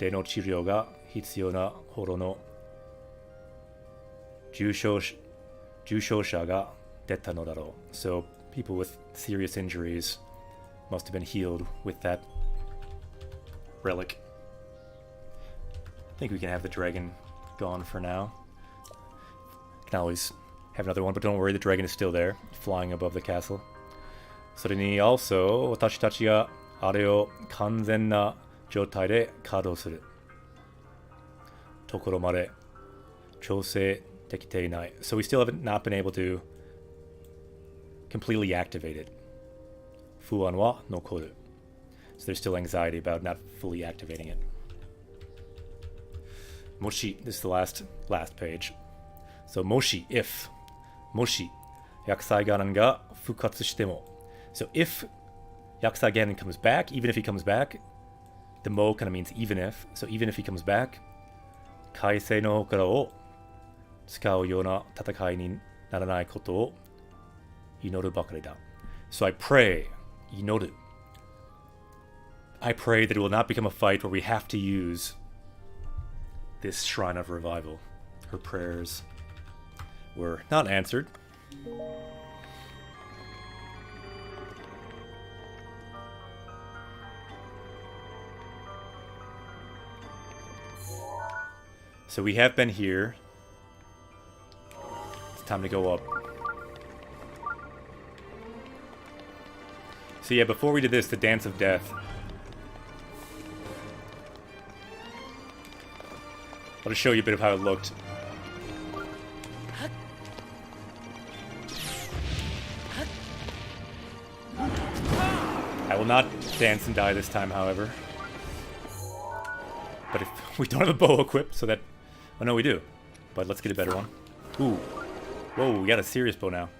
の治療が必要なほどの重傷者が出たのだろう. So people with serious injuries must have been healed with that relic. I think we can have the dragon gone for now. Can always have another one, but don't worry, the dragon is still there, flying above the castle. それに also 私たちがあれを完全な状態で稼働するところまで調整できていない. So we still have not been able to completely activate it. 不安は残る. So there's still anxiety about not fully activating it. もし, this is the last page. So もし, if もし薬剤ガンが復活しても. So if 薬剤ガン comes back, even if he comes back, the mo kind of means even if. So even if he comes back, 改正の力を使うような戦いにならないことを祈るばかりだ. So I pray, 祈る. I pray that it will not become a fight where we have to use this shrine of revival. Her prayers were not answered. So we have been here. It's time to go up. So yeah, before we did this, the Dance of Death. I'll just show you a bit of how it looked. I will not dance and die this time, however. But if we don't have a bow equipped, so that... Oh, no, we do. But let's get a better one. Ooh. Whoa, we got a serious bow now.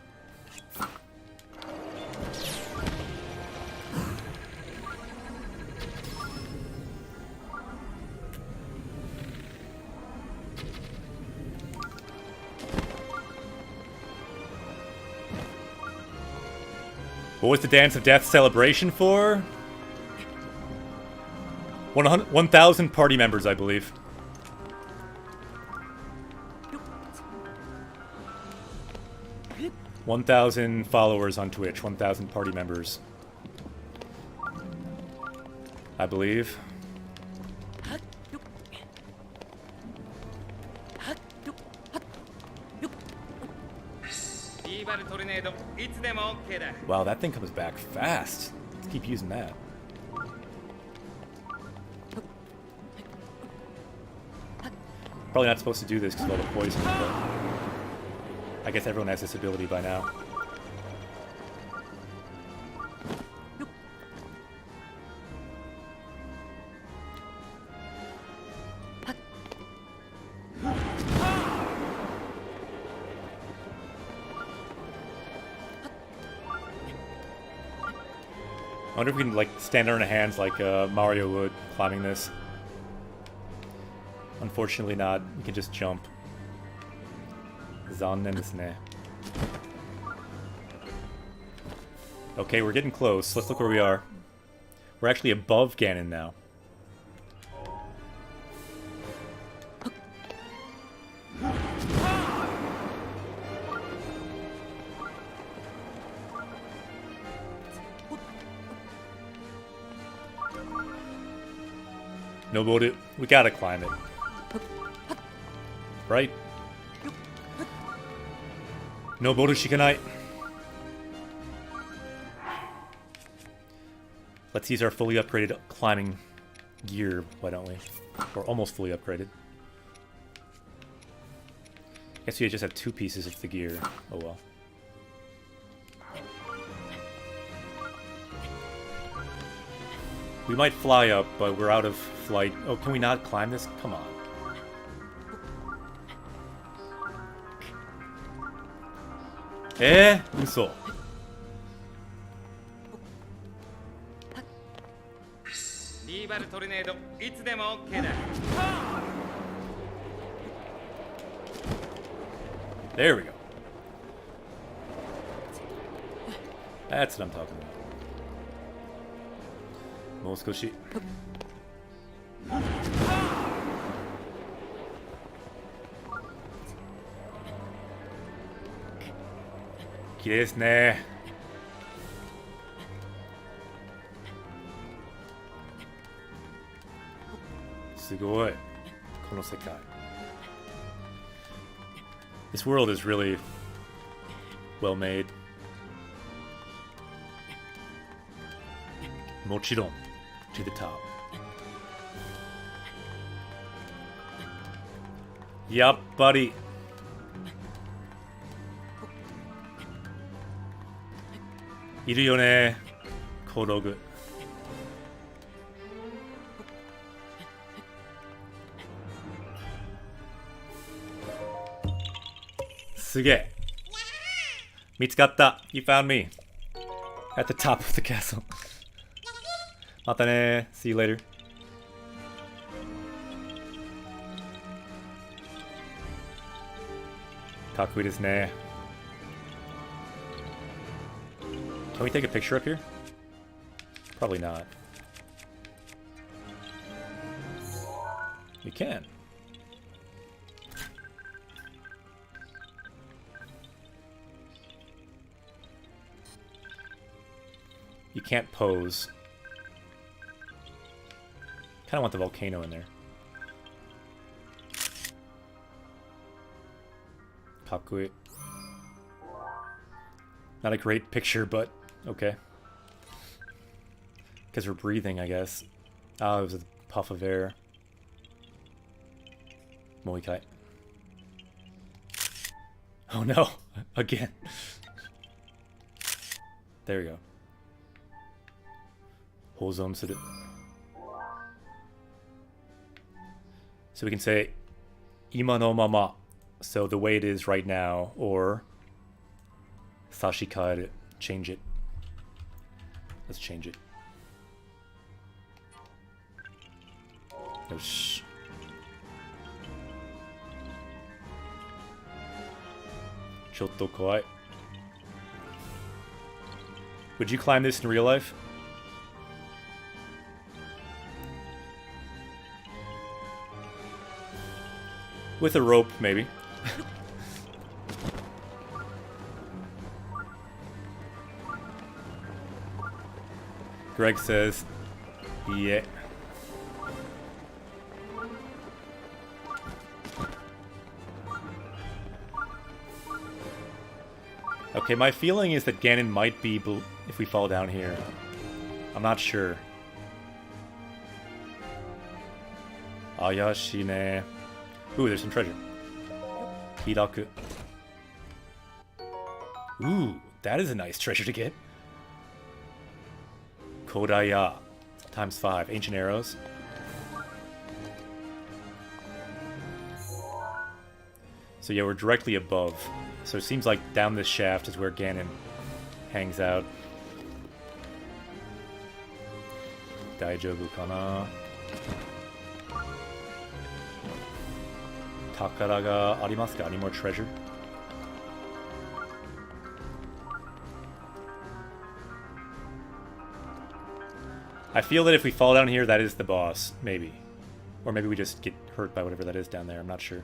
What was the Dance of Death celebration for? 1,000 party members, I believe. $1,000 followers on Twitch, 1,000 party members, I believe. Wow, that thing comes back fast. Let's keep using that. Probably not supposed to do this because of all the poison, but I guess everyone has this ability by now. I wonder if we can, like, stand on our hands like Mario would, climbing this. Unfortunately not. We can just jump. Zannen desu ne. Okay, we're getting close. Let's look where we are. We're actually above Ganon now. Noboru, we gotta climb it. Right? Noboru shikanai. Let's use our fully upgraded climbing gear, why don't we? Or almost fully upgraded. Guess we just have 2 pieces of the gear. Oh well. We might fly up, but we're out of flight. Oh, can we not climb this? Come on. Uso. ルトルネードいつでも OK だ。 There we go. That's what I'm talking about. もう少し。綺麗ですね。すごい。この世界。This world is really well made. もちろん to the top. やっぱりいるよね、小道具。すげえ。見つかった。You found me. At the top of the castle. またね。See you later. かっこいいですね。Can we take a picture up here? Probably not. We can. You can't pose. Kind of want the volcano in there. Kakui. Not a great picture, but okay. Because we're breathing, I guess. Oh, it was a puff of air. Moikai. Oh no! Again. There we go. Hozon suru. So we can say ima no mama. So the way it is right now, or sashikaeru, change it. Let's change it. Yosh. Chotto kawaii. Would you climb this in real life? With a rope, maybe. Greg says, yeah. Okay, my feeling is that Ganon might be if we fall down here. I'm not sure. Ayashi ne. Ooh, there's some treasure. Hiraku. Ooh, that is a nice treasure to get. Kodaya. Times 5. Ancient arrows. So yeah, we're directly above. So it seems like down this shaft is where Ganon hangs out. Daijoubu kana? Takara ga arimasu ka? Any more treasure? I feel that if we fall down here, that is the boss. Maybe. Or maybe we just get hurt by whatever that is down there. I'm not sure.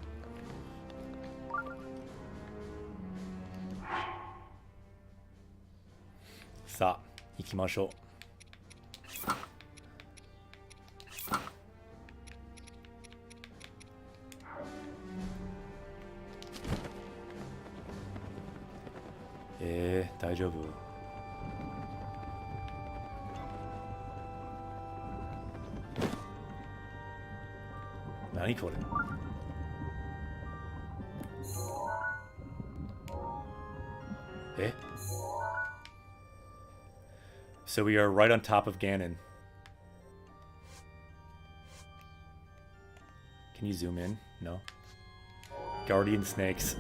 Sa, ikimashou. Daijoubu? 何これ? So we are right on top of Ganon. Can you zoom in? No. Guardian snakes.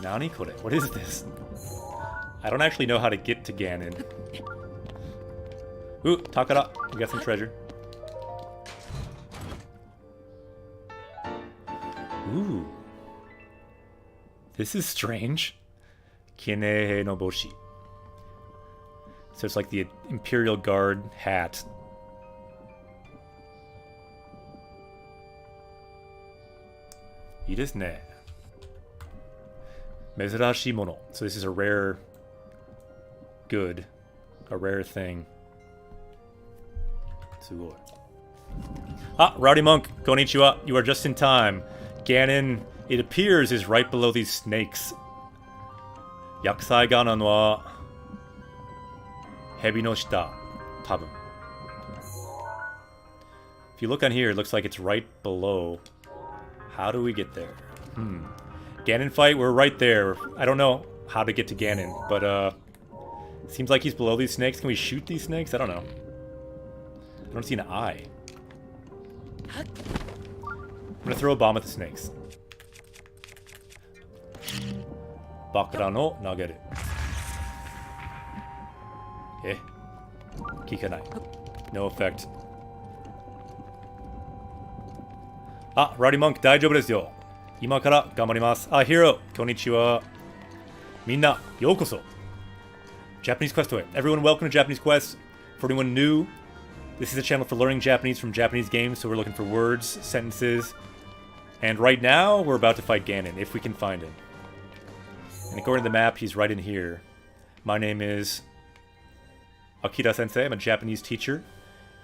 Nani kore? What is this? I don't actually know how to get to Ganon. Ooh, Takara. We got some treasure. Ooh. This is strange. Kinehe no boshi. So it's like the Imperial Guard hat. Ii desu ne. Mezurashi mono. So this is a rare good. A rare thing. Sugoi. Ah, Rowdy Monk. Konnichiwa. You are just in time. Ganon, it appears, is right below these snakes. Yakusai Ganon wa Hebi no shita. Tabun. If you look on here, it looks like it's right below. How do we get there? Ganon fight, we're right there. I don't know how to get to Ganon, but seems like he's below these snakes. Can we shoot these snakes? I don't know. I don't see an eye. I'm gonna throw a bomb at the snakes. Bakura no nageru. Eh. Kikanai. No effect. Ah, Rowdy Monk, daijoubu desu yo. Ima kara ganbarimasu. Ah, Hero, konnichiwa. Minna, yokoso. Japanese Quest Toy. Everyone, welcome to Japanese Quest. For anyone new, this is a channel for learning Japanese from Japanese games, so we're looking for words, sentences, and right now, we're about to fight Ganon, if we can find him. And according to the map, he's right in here. My name is Akira Sensei. I'm a Japanese teacher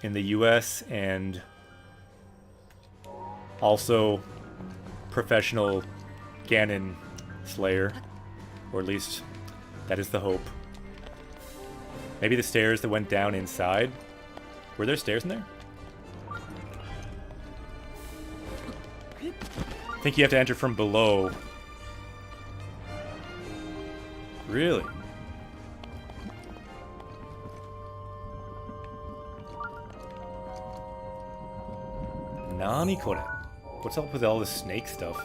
in the US and also professional Ganon slayer. Or at least, that is the hope. Maybe the stairs that went down inside? Were there stairs in there? I think you have to enter from below. Really? Nani kore? What's up with all this snake stuff?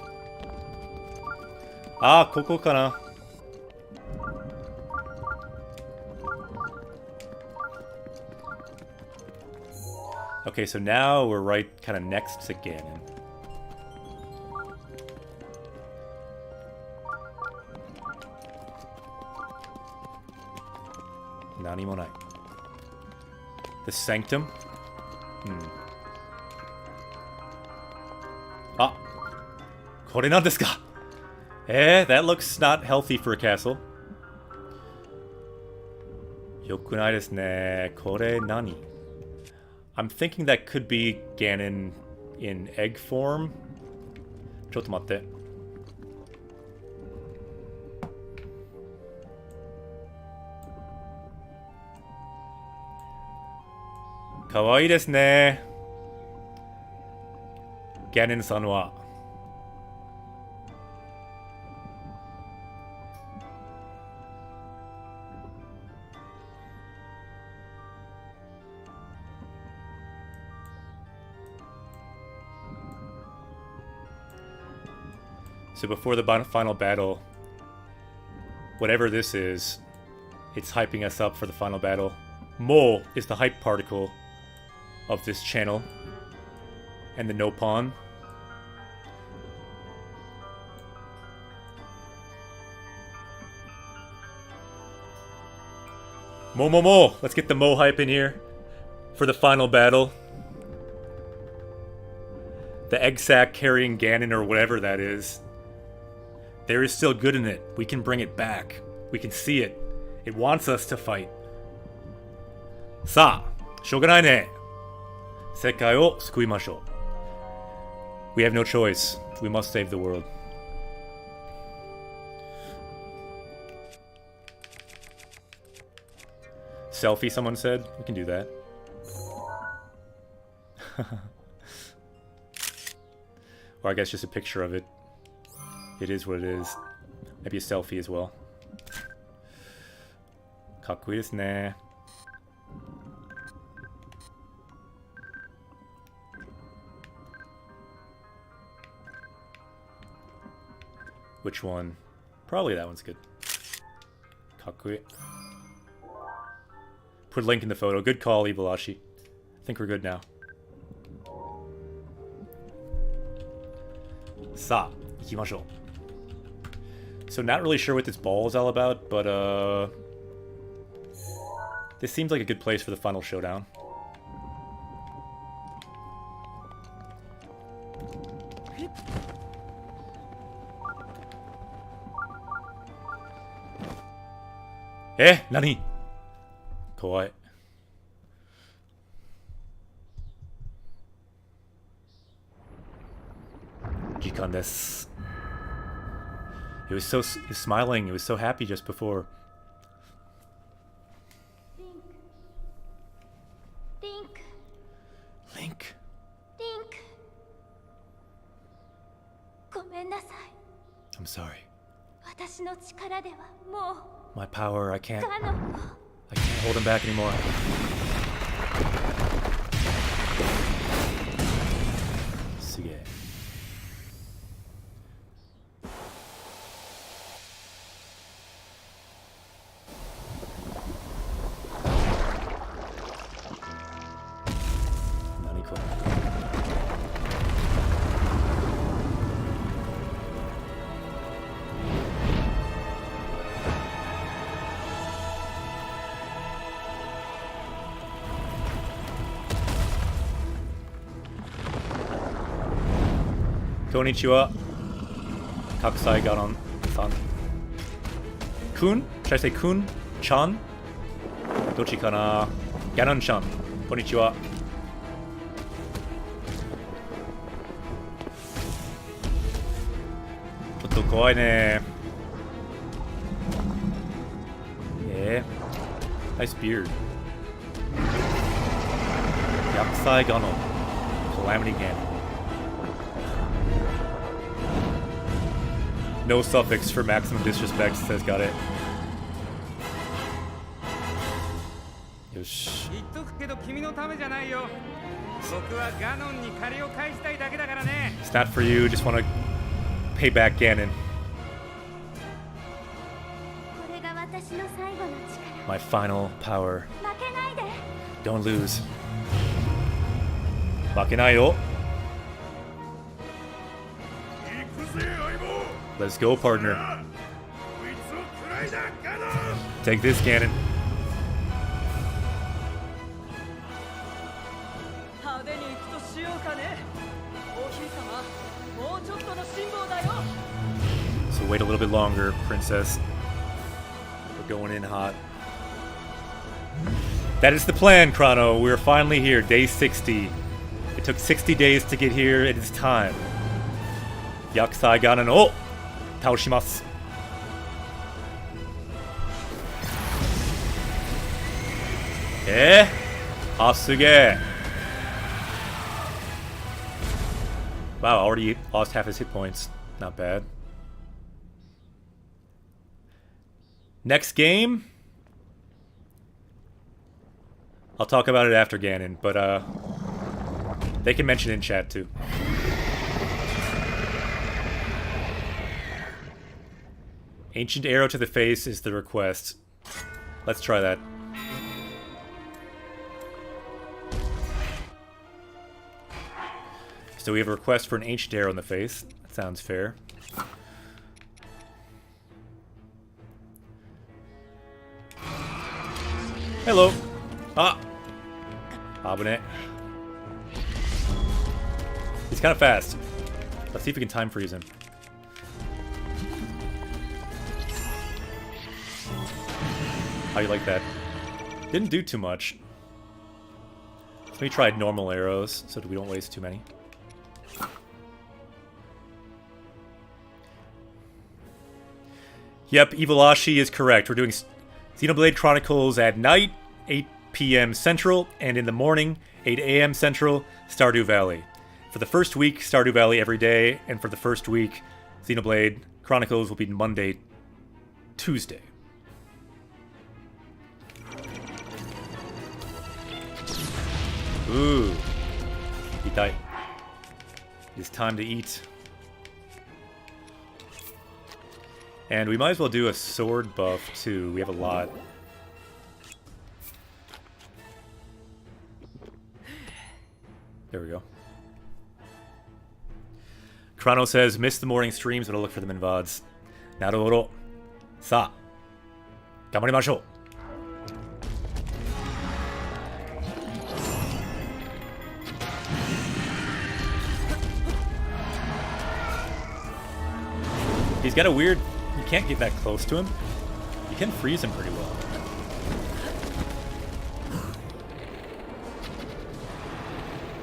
Ah, koko kana. Okay, so now we're right kind of next to Ganon. Nani mo nai. The Sanctum? Ah! Kore nan desu ka? That looks not healthy for a castle. Yokunai desu ne. Kore nani? I'm thinking that could be Ganon in egg form. Chotto matte. Kawaii desu ne. Ganon-san wa. So before the final battle, whatever this is, it's hyping us up for the final battle. Mo is the hype particle of this channel, and the no pawn. Mo! Let's get the Mo hype in here for the final battle. The egg sack carrying Ganon or whatever that is. There is still good in it. We can bring it back. We can see it. It wants us to fight. Sa, shogunai ne. Sekai o sukuimashou. We have no choice. We must save the world. Selfie, someone said. We can do that. Or I guess just a picture of it. It is what it is. Maybe a selfie as well. Kakkoi desu ne. Which one? Probably that one's good. Kakui. Put a link in the photo. Good call, Ibulashi. I think we're good now. Sa, ikimashou. So not really sure what this ball is all about, but this seems like a good place for the final showdown. Eh, nani? Kawaii. Jikan desu. It was so smiling. It was so happy just before. Link. I'm sorry. My power, I can't hold him back anymore. Suge. Nani ko? Konnichiwa. Kakusai Ganon-san. Kun? Should I say Kun? Chan? Dochi kana? Ganon-chan. Konnichiwa. Chotto kawaii ne. Yeah. Nice beard. Yakusai Ganon. Calamity Ganon. No suffix for maximum disrespect, says got it. Yosh. It's not for you, just want to pay back Ganon. My final power. Don't lose. Makenai yo. Let's go, partner. Take this, Ganon. So wait a little bit longer, princess. We're going in hot. That is the plan, Chrono. We're finally here, day 60. It took 60 days to get here. It is time. Yakusai Ganon. Oh! Taoshimasu. Eh? Ah, suge. Wow, already lost half his hit points. Not bad. Next game? I'll talk about it after Ganon, but they can mention it in chat too. Ancient arrow to the face is the request. Let's try that. So we have a request for an ancient arrow in the face. That sounds fair. Hello. Ah. Abune. He's kind of fast. Let's see if we can time freeze him. How you like that? Didn't do too much. Let me try normal arrows so that we don't waste too many. Yep, Evil-Ashi is correct. We're doing Xenoblade Chronicles at night, 8 p.m. Central, and in the morning, 8 a.m. Central, Stardew Valley. For the first week, Stardew Valley every day, and for the first week, Xenoblade Chronicles will be Monday, Tuesday. Ooh. Itai. It's time to eat. And we might as well do a sword buff too. We have a lot. There we go. Chrono says, missed the morning streams, but I'll look for them in VODs. Naruhodo. Sa. Gamarimashou. He's got a weird... You can't get that close to him. You can freeze him pretty well.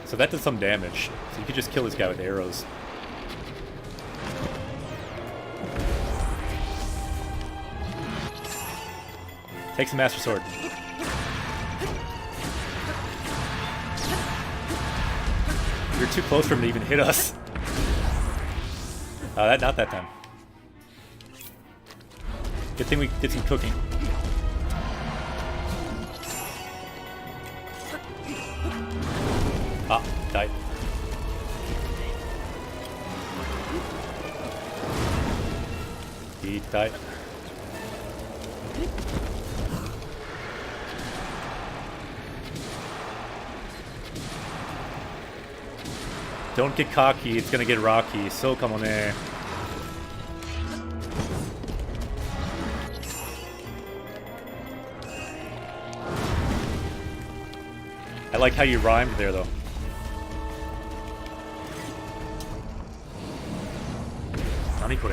So that does some damage. So you could just kill this guy with arrows. Takes the Master Sword. You're too close for him to even hit us. Not that time. Good thing we did some cooking. Ah, died. He died. Don't get cocky, it's gonna get rocky. So come on there. I like how you rhymed there, though. Nani kore?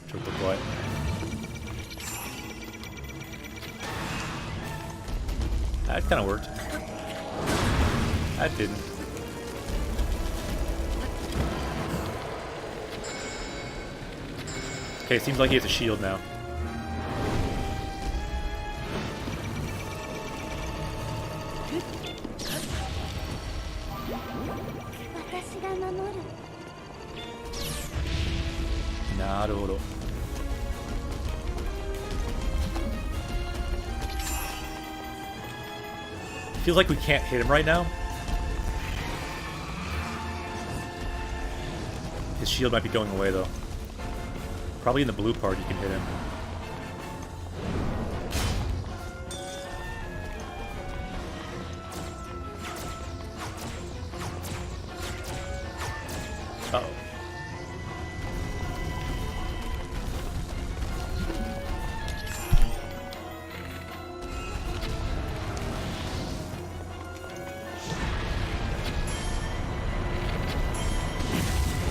Chotto kowai. That kind of worked. That didn't. Okay, seems like he has a shield now. Naruhodo. Feels like we can't hit him right now. His shield might be going away though. Probably in the blue part you can hit him. Uh-oh.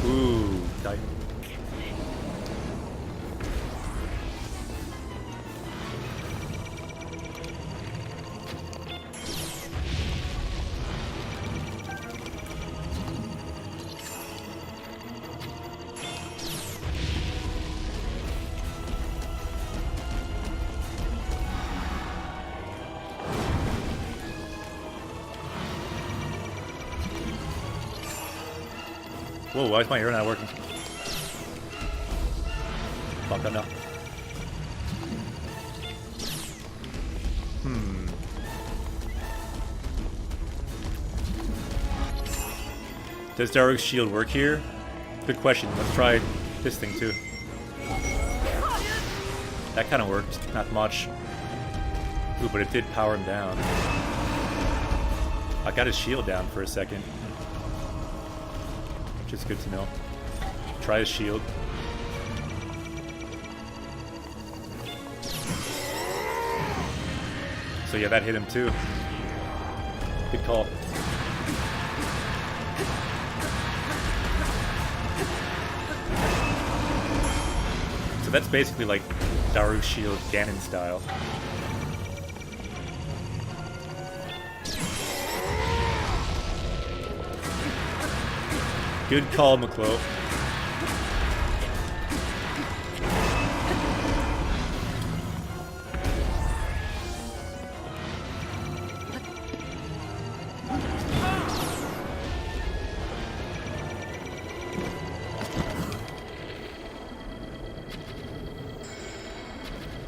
Ooh, died. Whoa, why is my arrow not working? Fuck, no. Does Daruk's shield work here? Good question. Let's try this thing too. That kind of worked. Not much. Ooh, but it did power him down. I got his shield down for a second. Which is good to know. Try his shield. So yeah, that hit him too. Good call. So that's basically like Daru's shield Ganon style. Good call, McClo.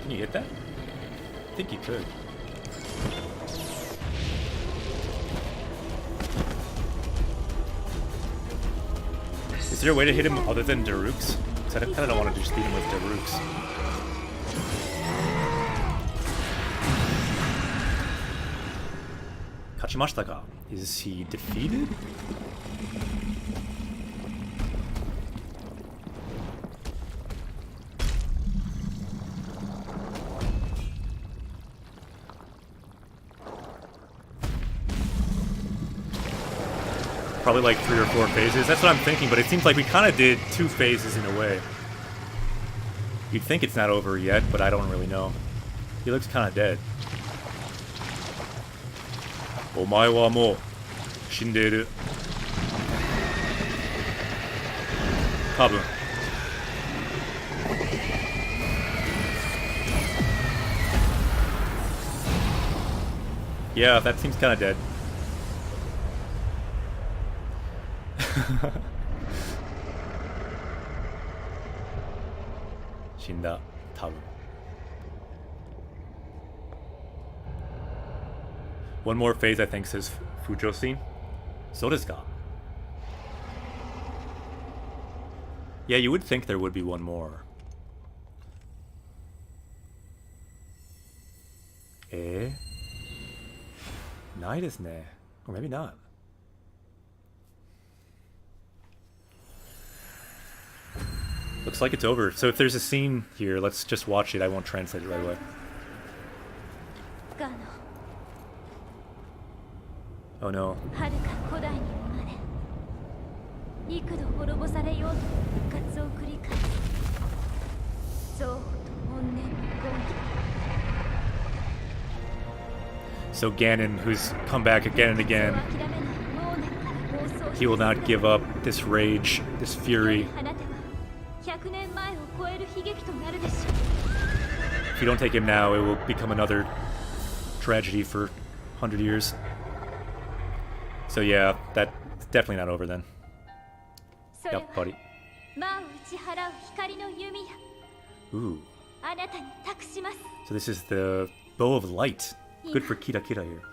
Can you hit that? I think you could. Is there a way to hit him other than Daruk's? Because I kind of don't want to just beat him with Daruk's. Kachimashita ka? Is he defeated? Probably like 3 or 4 phases. That's what I'm thinking, but it seems like we kind of did 2 phases in a way. You'd think it's not over yet, but I don't really know. He looks kind of dead. Omae wa mou shindeiru. Tabun. Yeah, that seems kind of dead. Shinda, tabun. One more phase, I think, says Fujoshi. So desu ka? Yeah, you would think there would be one more. Eh? Nai desu ne. Or maybe not. Looks like it's over. So if there's a scene here, let's just watch it. I won't translate it right away. Oh no. So Ganon, who's come back again and again, he will not give up this rage, this fury. If you don't take him now, it will become another tragedy for 100 years. So yeah, that's definitely not over then. Yep, buddy. Ooh. So this is the Bow of Light. Good for Kira Kira here.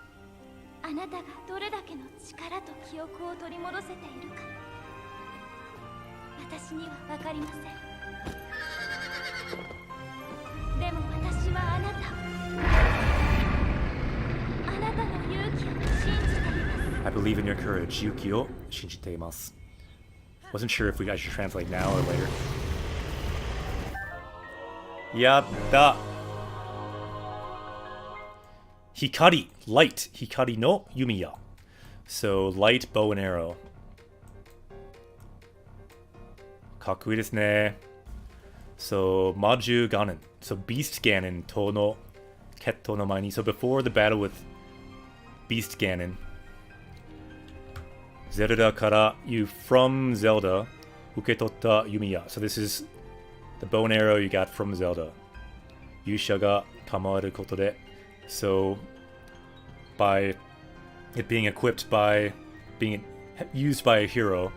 I believe in your courage. Yuki o shinjite imasu. Wasn't sure if I should translate now or later. Yatta. Hikari, light. Hikari no yumiya. So light bow and arrow. Kakui desu ne. So Maju Ganon. So Beast Ganon to no Ketto no mai ni. So before the battle with Beast Ganon, Zelda kara you from Zelda uketotta yumiya. So this is the bow and arrow you got from Zelda. Yusha ga kamaru koto de. So by it being equipped by being used by a hero,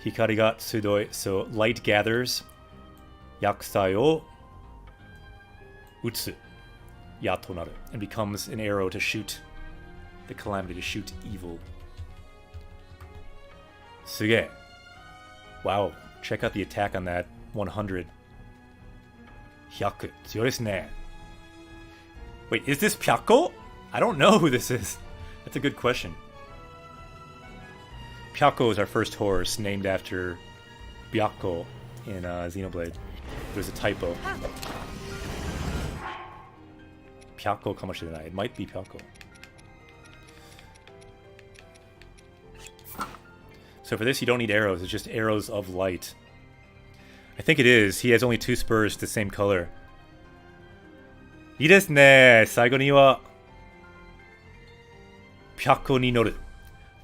Hikari ga tsudoi, so light gathers, yakusai o utsu, ya tonaru, and becomes an arrow to shoot the calamity, to shoot evil. Suge. Wow, check out the attack on that 100. Hyaku, tsuyou desu ne. Wait, is this Pyako? I don't know who this is. That's a good question. Pyako is our first horse, named after Byakko in Xenoblade. There's a typo. Pyako kamoshirenai. It might be Pyako. So for this, you don't need arrows. It's just arrows of light. I think it is. He has only 2 spurs the same color. Ii desu ne. Saigo ni wa Pyako ni noru.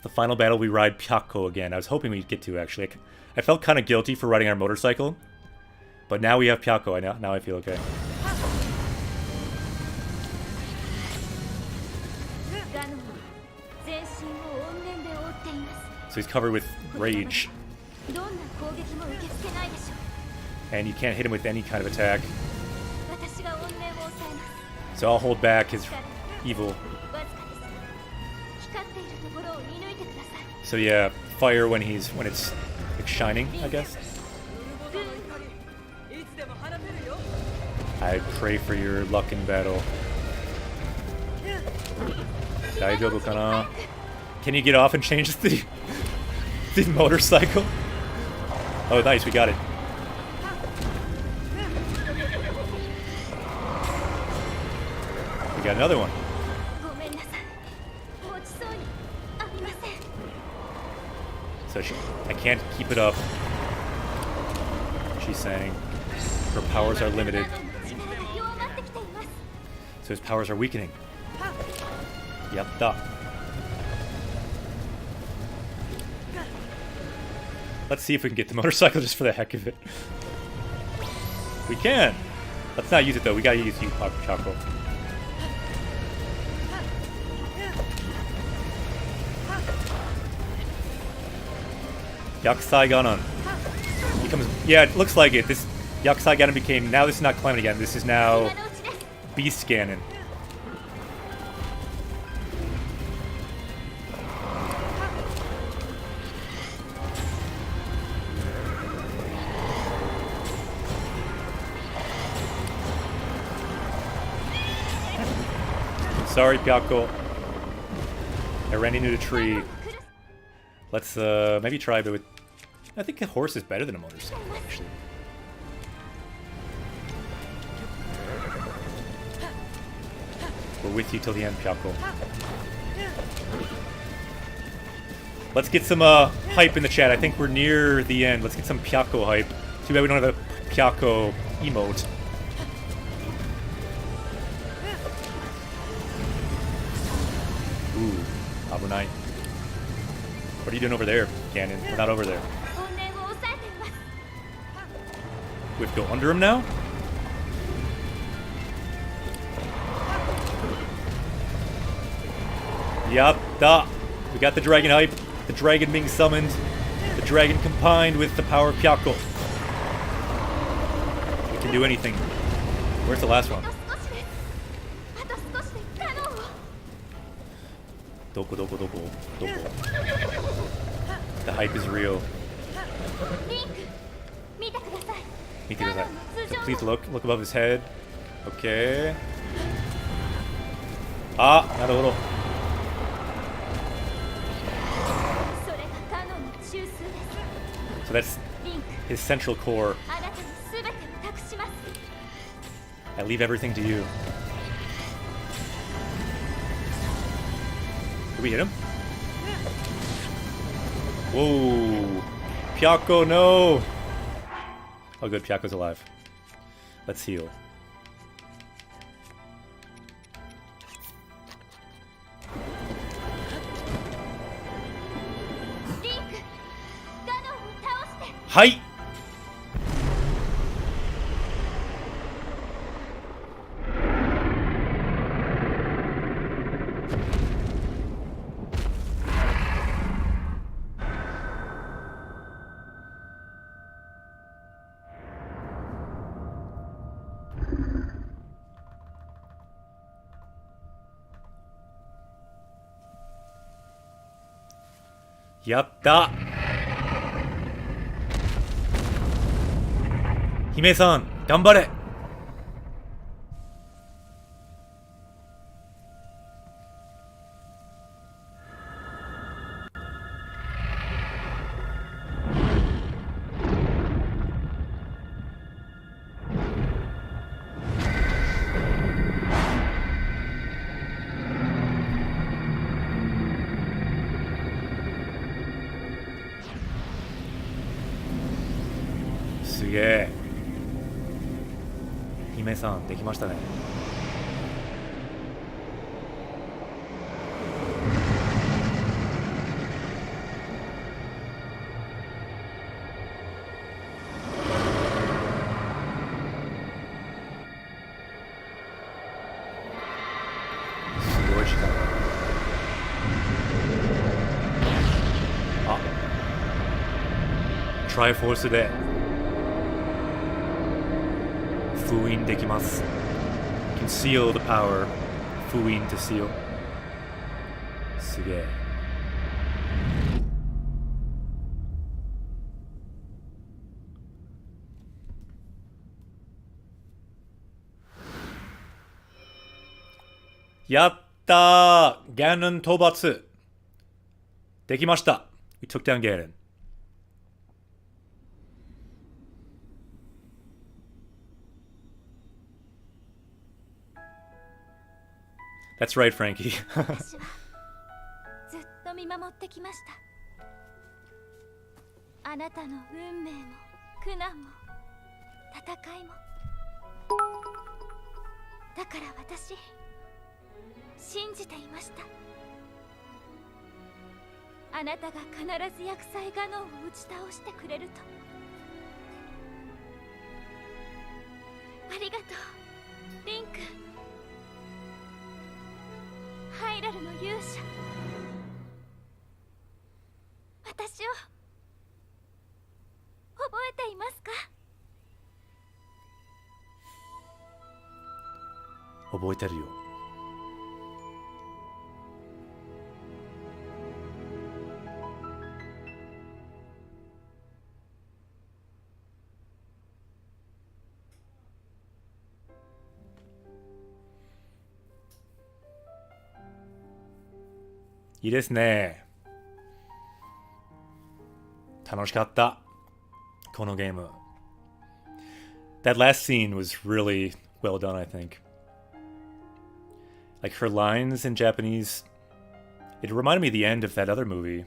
The final battle, we ride Pyako again. I was hoping we'd get to, actually. I felt kind of guilty for riding our motorcycle. But now we have Pyako. Now I feel okay. So he's covered with rage. And you can't hit him with any kind of attack. So I'll hold back his evil. So yeah, fire when it's like shining, I guess. I pray for your luck in battle. Daijoubu kana? Can you get off and change the motorcycle? Oh, nice, we got it. We got another one. So I can't keep it up. She's saying her powers are limited. So his powers are weakening. Yatta. Let's see if we can get the motorcycle just for the heck of it. We can! Let's not use it though, we gotta use you, Choco. Yakusai Ganon. Becomes, yeah, it looks like it. This Yakusai Ganon became, now this is not Clement again, this is now Beast Ganon. Sorry, Pyako. I ran into the tree. Let's maybe try, but with... I think a horse is better than a motorcycle, actually. We're with you till the end, Pyako. Let's get some hype in the chat. I think we're near the end. Let's get some Pyako hype. Too bad we don't have a Pyako emote. Ooh, Abunai. What are you doing over there, Ganon? We're not over there. We have to go under him now? Yatta! We got the dragon hype. The dragon being summoned. The dragon combined with the power of Pyako. We can do anything. Where's the last one? Doko, doko, doko, doko. The hype is real. So please look above his head. Okay. Ah, naruhodo. So that's his central core. I leave everything to you. Did we hit him? Whoa. Pyako, no! Oh good, Pyako's alive. Let's heal. Hi! Yatta! Hime-san, ganbare! Sugee. 姫さんできましたね。すごい時間。あ、トライフォースで封印できます。You can seal the power. 封印 to seal. すげえ。やったー、ガノン討伐できました。 We took down Ganon. That's right, Frankie. 私はずっと見守ってきました。あなたの運命も苦難も戦いも。だから私信じていました。あなたが必ず厄災ガノンを打ち倒してくれると。ありがとうリンク。ハイラルの勇者、私を覚えていますか？覚えてるよ。いいですね。楽しかった。このゲーム。That last scene was really well done, I think. Like her lines in Japanese, it reminded me of the end of that other movie.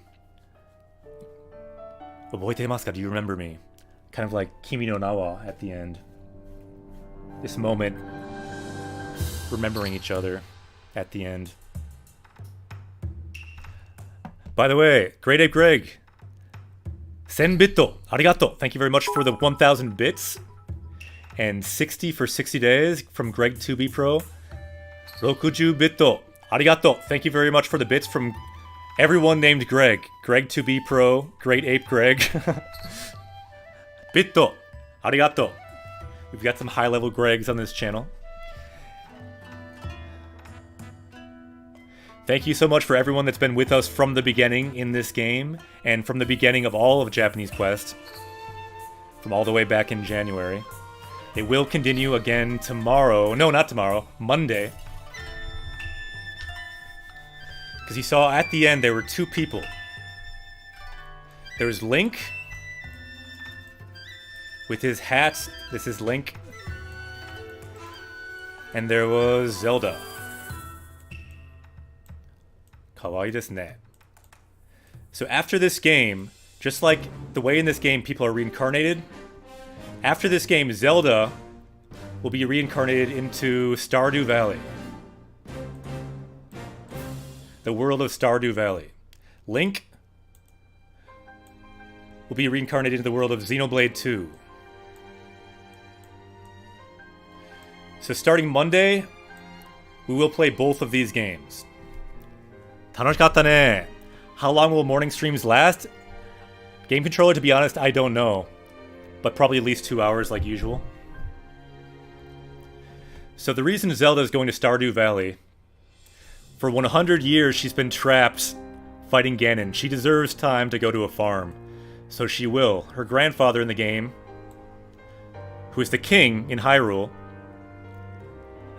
覚えてますか? Do you remember me? Kind of like Kimi no Nawa at the end. This moment, remembering each other at the end. By the way, Great Ape Greg, 1000 bitto, arigato. Thank you very much for the 1000 bits. And 60 for 60 days from Greg2B Pro. 60 bitto, arigato. Thank you very much for the bits from everyone named Greg. Greg2B Pro, Great Ape Greg. Bitto, arigato. We've got some high-level Gregs on this channel. Thank you so much for everyone that's been with us from the beginning in this game, and from the beginning of all of Japanese Quest, from all the way back in January. It will continue again tomorrow. No, not tomorrow. Monday. Because you saw at the end there were two people. There was Link with his hat. This is Link. And there was Zelda. Kawaii desu ne. So after this game, just like the way in this game people are reincarnated, after this game Zelda will be reincarnated into Stardew Valley. The world of Stardew Valley. Link will be reincarnated into the world of Xenoblade 2. So starting Monday, we will play both of these games. 楽しかったね. How long will morning streams last? Game controller, to be honest, I don't know. But probably at least 2 hours like usual. So the reason Zelda is going to Stardew Valley, for 100 years she's been trapped fighting Ganon. She deserves time to go to a farm. So she will. Her grandfather in the game, who is the king in Hyrule,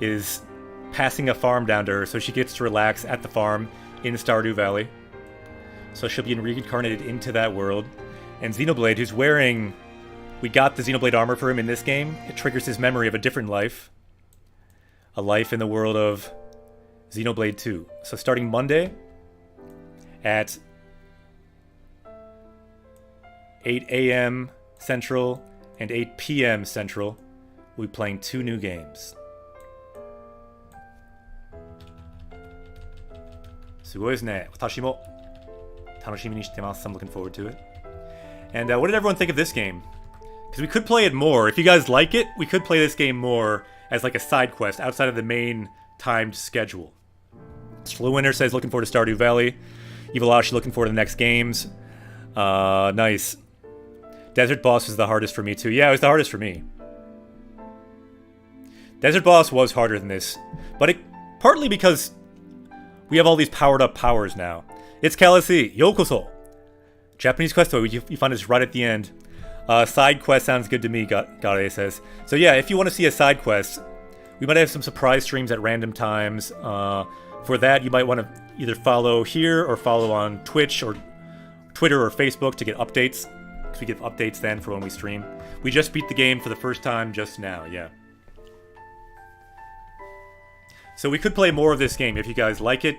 is passing a farm down to her so she gets to relax at the farm in Stardew Valley. So she'll be reincarnated into that world. And Xenoblade, who's wearing... We got the Xenoblade armor for him in this game. It triggers his memory of a different life. A life in the world of Xenoblade 2. So starting Monday at 8 a.m. Central and 8 p.m. Central, we'll be playing 2 new games. すごいですね。私も楽しみにしてます。I'm looking forward to it. And what did everyone think of this game? Because we could play it more. If you guys like it, we could play this game more as like a side quest outside of the main timed schedule. Slow Winter says looking forward to Stardew Valley. Evil Ashi looking forward to the next games. Nice. Desert Boss was the hardest for me too. Yeah, it was the hardest for me. Desert Boss was harder than this. But it partly because We have all these powered up powers now. It's Kalasi, yokoso. Japanese quest, though, you find us right at the end. Side quest sounds good to me, Gare says. So yeah, if you want to see a side quest, we might have some surprise streams at random times. For that, you might want to either follow here or follow on Twitch or Twitter or Facebook to get updates. Because we give updates then for when we stream. We just beat the game for the first time just now, yeah. So we could play more of this game if you guys like it,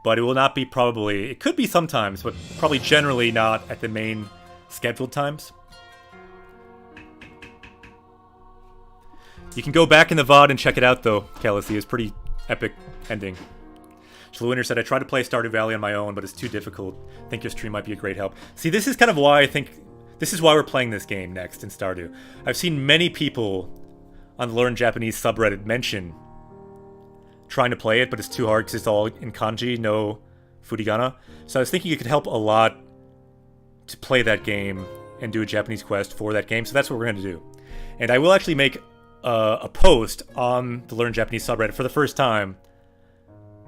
but it will not be probably... It could be sometimes, but probably generally not at the main scheduled times. You can go back in the VOD and check it out, though, Kalasi. It's pretty epic ending. Winter said, I tried to play Stardew Valley on my own, but it's too difficult. I think your stream might be a great help. See, this is kind of why I think... This is why we're playing this game next in Stardew. I've seen many people on the Learn Japanese subreddit mention trying to play it, but it's too hard because it's all in kanji, no furigana. So I was thinking it could help a lot to play that game and do a Japanese quest for that game. So that's what we're going to do. And I will actually make a post on the Learn Japanese subreddit for the first time.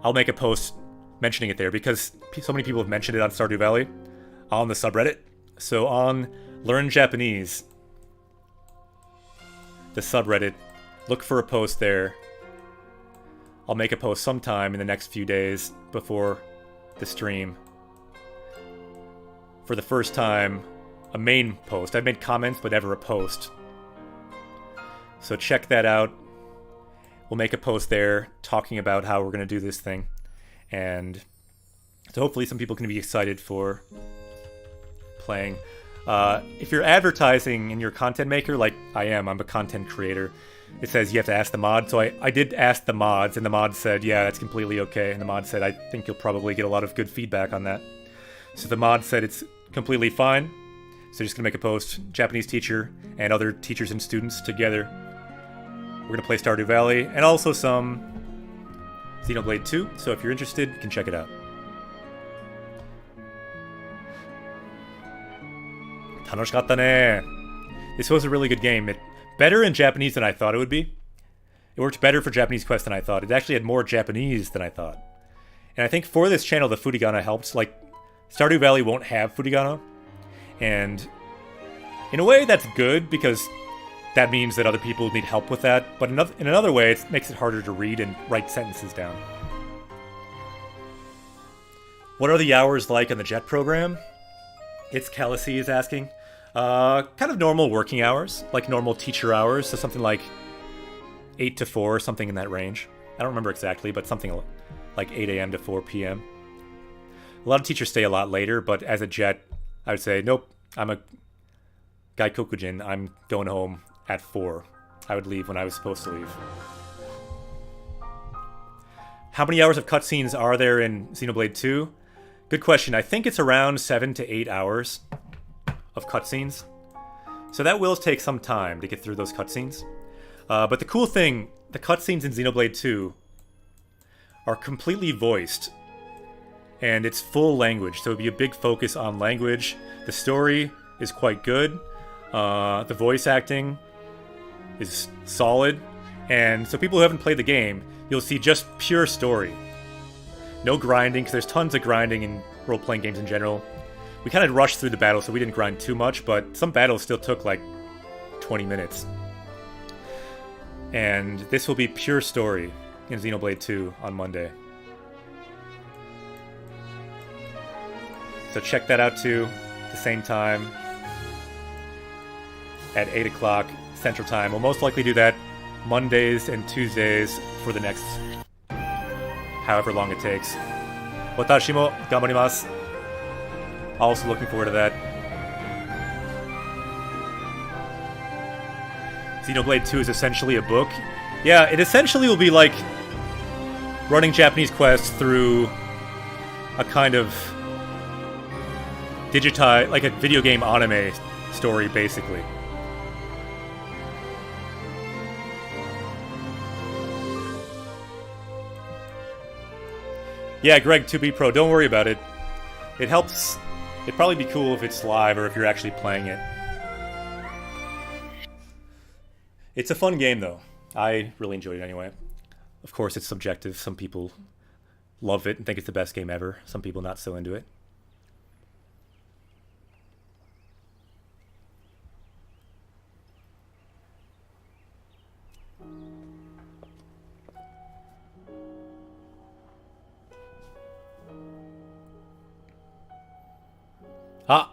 I'll make a post mentioning it there because so many people have mentioned it on Stardew Valley on the subreddit. So on Learn Japanese, the subreddit, look for a post there. I'll make a post sometime in the next few days before the stream. For the first time, a main post. I've made comments, but never a post. So check that out. We'll make a post there talking about how we're going to do this thing. And so hopefully some people can be excited for playing. If you're advertising in your content maker, like I am, I'm a content creator, it says you have to ask the mod. So I did ask the mods, and the mod said, yeah, that's completely okay. And the mod said, I think you'll probably get a lot of good feedback on that. So the mod said it's completely fine. So just going to make a post, Japanese teacher and other teachers and students together. We're going to play Stardew Valley, and also some Xenoblade 2, so if you're interested, you can check it out. Tanoshikatta ne. This was a really good game. Better in Japanese than I thought it would be. It worked better for Japanese Quest than I thought. It actually had more Japanese than I thought. And I think for this channel, the furigana helps. Like, Stardew Valley won't have furigana. And in a way, that's good, because that means that other people need help with that. But in another way, it makes it harder to read and write sentences down. What are the hours like on the JET program? It's Kalasi is asking. Kind of normal working hours, like normal teacher hours, so something like 8 to 4, something in that range. I don't remember exactly, but something like 8 a.m. to 4 p.m. A lot of teachers stay a lot later, but as a JET, I would say, nope, I'm a Gaikokujin, I'm going home at 4. I would leave when I was supposed to leave. How many hours of cutscenes are there in Xenoblade 2? Good question. I think it's around 7 to 8 hours of cutscenes. So that will take some time to get through those cutscenes. But the cool thing, the cutscenes in Xenoblade 2 are completely voiced. And it's full language, so it'll be a big focus on language. The story is quite good. The voice acting is solid. And so people who haven't played the game, you'll see just pure story. No grinding, because there's tons of grinding in role-playing games in general. We kind of rushed through the battle, so we didn't grind too much, but some battles still took like 20 minutes. And this will be pure story in Xenoblade 2 on Monday. So check that out too, at the same time, at 8 o'clock Central Time. We'll most likely do that Mondays and Tuesdays for the next however long it takes. Watashi mo ganbarimasu. Also looking forward to that. Xenoblade 2 is essentially a book. Yeah, it essentially will be like running Japanese quests through a kind of digitized, like a video game anime story, basically. Yeah, Greg, 2B Pro, don't worry about it. It helps. It'd probably be cool if it's live or if you're actually playing it. It's a fun game, though. I really enjoyed it anyway. Of course, it's subjective. Some people love it and think it's the best game ever. Some people not so into it. Ah!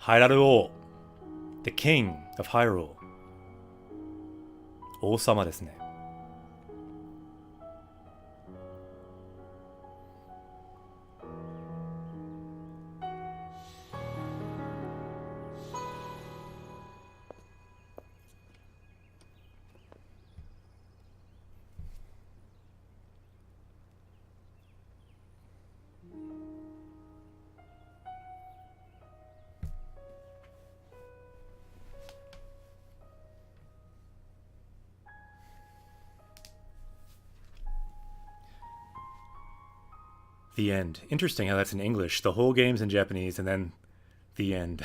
Hyrule, the king of Hyrule. 王様ですね。The end. Interesting how that's in English. The whole game's in Japanese, and then the end.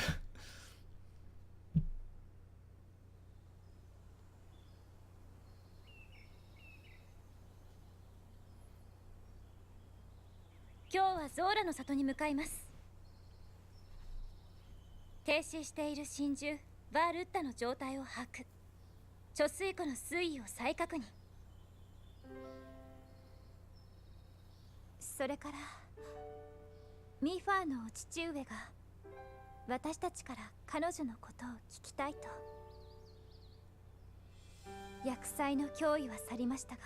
今日はゾーラの里に向かいます。停止している真珠バールッタの状態を把握。貯水湖の水位を再確認。それからミーファーのお父上が私たちから彼女のことを聞きたいと。厄災の脅威は去りましたが、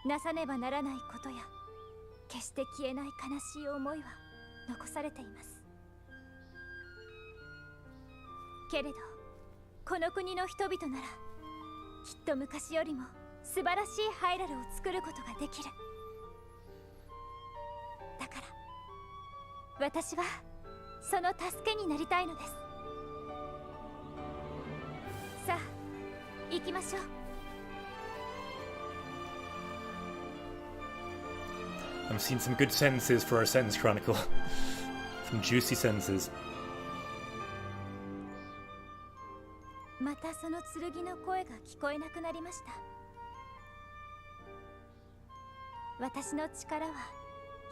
なさねばならないことや決して消えない悲しい思いは残されています。けれどこの国の人々ならきっと昔よりも素晴らしいハイラルを作ることができる。だから私はその助けになりたいのです。さあ行きましょう。I'm seeing some good sentences for our sentence chronicle. Some juicy sentences. またその剣の声が聞こえなくなりました。私の力は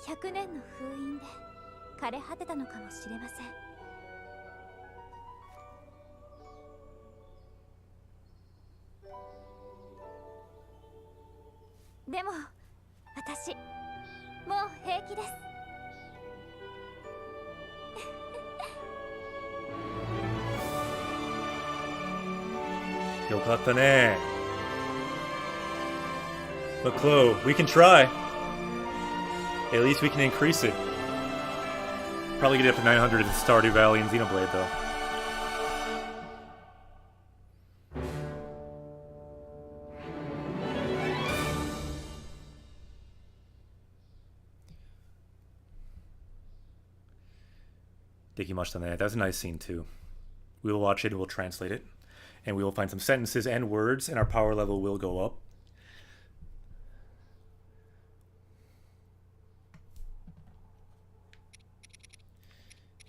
100年の封印で枯れ果てたのかもしれません。でも私もう平気です。よかったね。But Chloe, we can try. At least we can increase it. Probably get it up to 900 in Stardew Valley and Xenoblade, though. Dekimashita ne. That was a nice scene, too. We will watch it and we'll translate it. And we will find some sentences and words, and our power level will go up.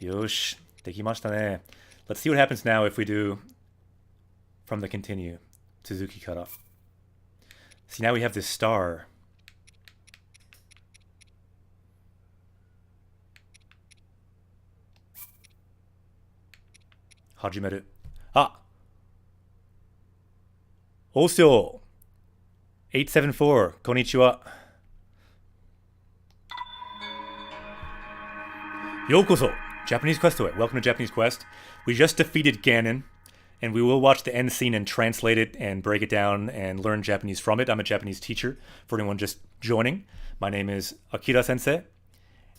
Yosh, dekimashita ne. Let's see what happens now if we do from the continue. Suzuki cut off. See, now we have this star. Hajimeru. Ah! Osyo 874, konnichiwa. Yokoso, Japanese Quest away. Welcome to Japanese Quest. We just defeated Ganon, and we will watch the end scene and translate it and break it down and learn Japanese from it. I'm a Japanese teacher for anyone just joining. My name is Akira Sensei,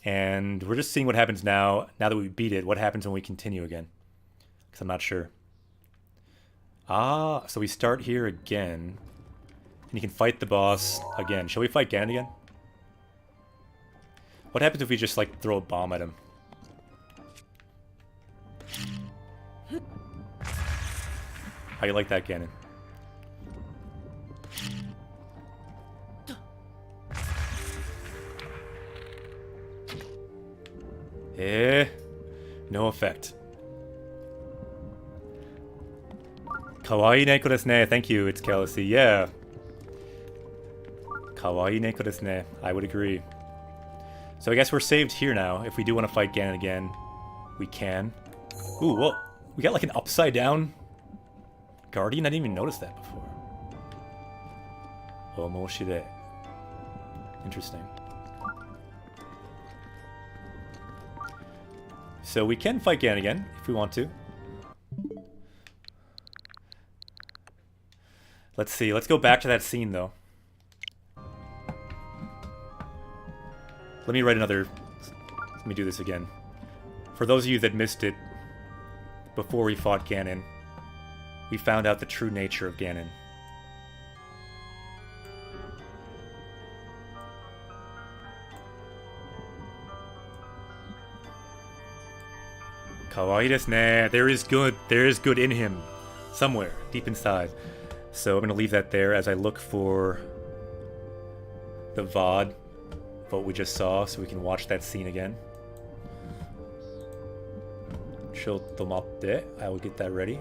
and we're just seeing what happens now that we beat it. What happens when we continue again? Because I'm not sure. Ah, so we start here again. And you can fight the boss again. Shall we fight Ganon again? What happens if we just, like, throw a bomb at him? How you like that, Ganon? No effect. Kawaii neko desu ne. Thank you, it's Kelsey. Yeah. Kawaii neko desu ne. I would agree. So I guess we're saved here now. If we do want to fight Ganon again, we can. Ooh, whoa. We got like an upside down guardian? I didn't even notice that before. Omoshire. Interesting. So we can fight Ganon again, if we want to. Let's see. Let's go back to that scene, though. Let me write another... Let me do this again. For those of you that missed it, before we fought Ganon, we found out the true nature of Ganon. Kawaii desu ne. There is good in him. Somewhere, deep inside. So I'm going to leave that there as I look for the VOD of what we just saw so we can watch that scene again. Chotto matte. I will get that ready.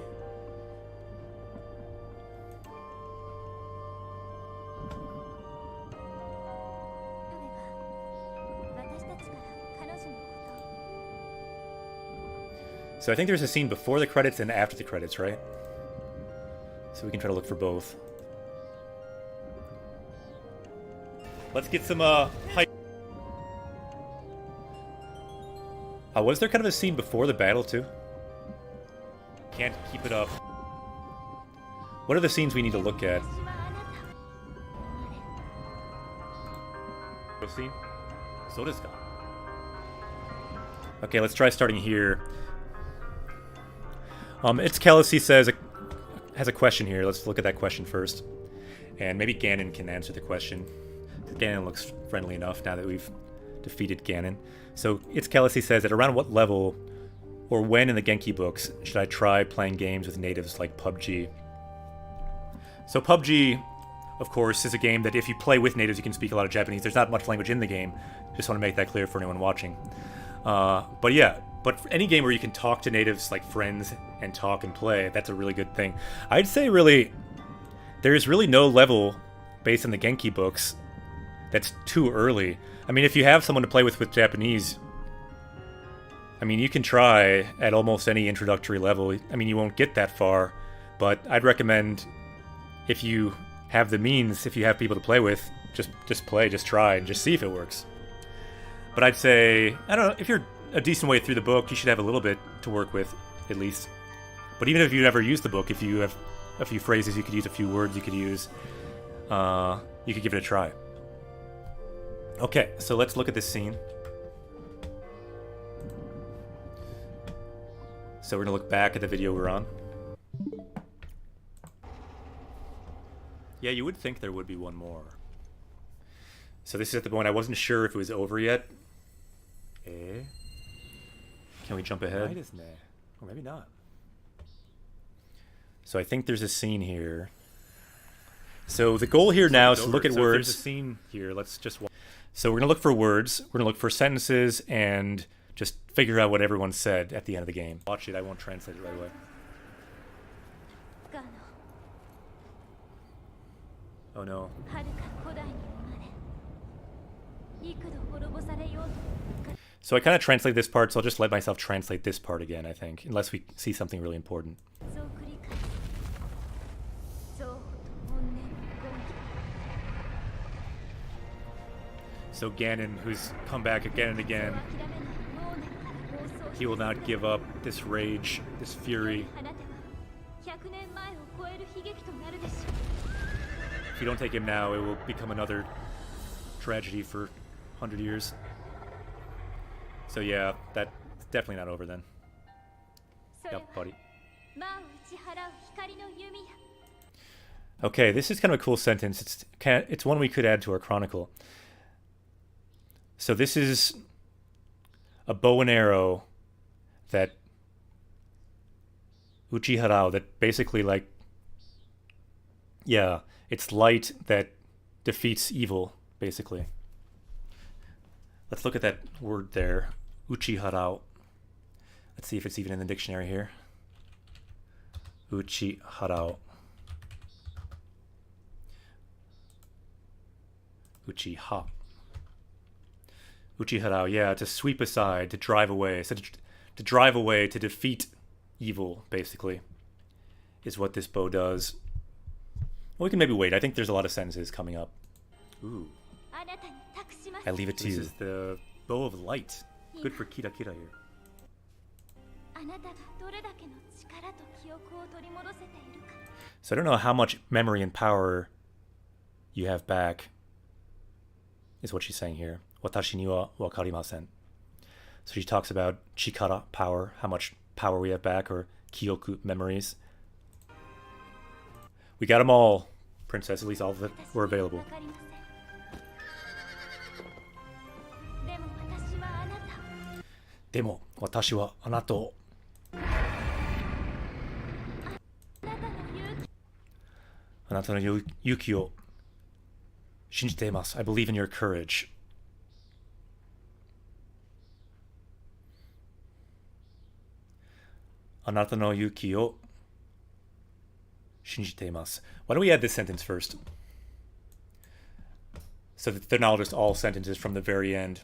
So I think there's a scene before the credits and after the credits, right? So we can try to look for both. Let's get some hype. Was there kind of a scene before the battle too? Can't keep it up. What are the scenes we need to look at? Scene? So desu ka? Okay, let's try starting here. It's Kelsey has a question here. Let's look at that question first. And maybe Ganon can answer the question. Ganon looks friendly enough now that we've defeated Ganon. So it's Kelsey says that around what level or when in the Genki books should I try playing games with natives like PUBG? So PUBG, of course, is a game that if you play with natives, you can speak a lot of Japanese. There's not much language in the game. Just want to make that clear for anyone watching. But yeah, but for any game where you can talk to natives like friends and talk and play, that's a really good thing. I'd say really, there's really no level based on the Genki books that's too early. I mean, if you have someone to play with Japanese, I mean, you can try at almost any introductory level. I mean, you won't get that far, but I'd recommend if you have the means, if you have people to play with, just play, just try, and just see if it works. But I'd say, I don't know, if you're a decent way through the book, you should have a little bit to work with, at least. But even if you never use the book, if you have a few phrases you could use, a few words you could use, you could give it a try. Okay, so let's look at this scene. So we're going to look back at the video we're on. Yeah, you would think there would be one more. So this is at the point I wasn't sure if it was over yet. Can we jump ahead? Or maybe not. So I think there's a scene here. So the goal here now is to look at words. There's a scene here. Let's just watch. So we're going to look for words. We're going to look for sentences and just figure out what everyone said at the end of the game. Watch it. I won't translate it right away. Oh no. So I kind of translate this part, so I'll just let myself translate this part again, I think, unless we see something really important. So Ganon, who's come back again and again, he will not give up this rage, this fury. If you don't take him now, it will become another tragedy for 100 years. So yeah, that's definitely not over then. Yep, buddy. Okay, this is kind of a cool sentence. It's one we could add to our chronicle. So this is a bow and arrow that Uchiharao, that basically like, yeah, it's light that defeats evil, basically. Let's look at that word there, Uchiharao. Let's see if it's even in the dictionary here. Uchiharao. Uchiha. Uchiharao, yeah, to sweep aside, to drive away. So to drive away, to defeat evil, basically, is what this bow does. Well, we can maybe wait. I think there's a lot of sentences coming up. Ooh. I leave it to you. This is the bow of light. Good for Kira Kira here. So I don't know how much memory and power you have back, is what she's saying here. Watashi ni wa wakarimasen. So she talks about chikara, power, how much power we have back, or kyoku, memories. We got them all, princess, at least all of it were available. Demo, watashi wa anata o. Anata no yuki o shinjite imasu. I believe in your courage. Anata no yuki o shinjite imasu. Why don't we add this sentence first? So that they're not just all sentences from the very end.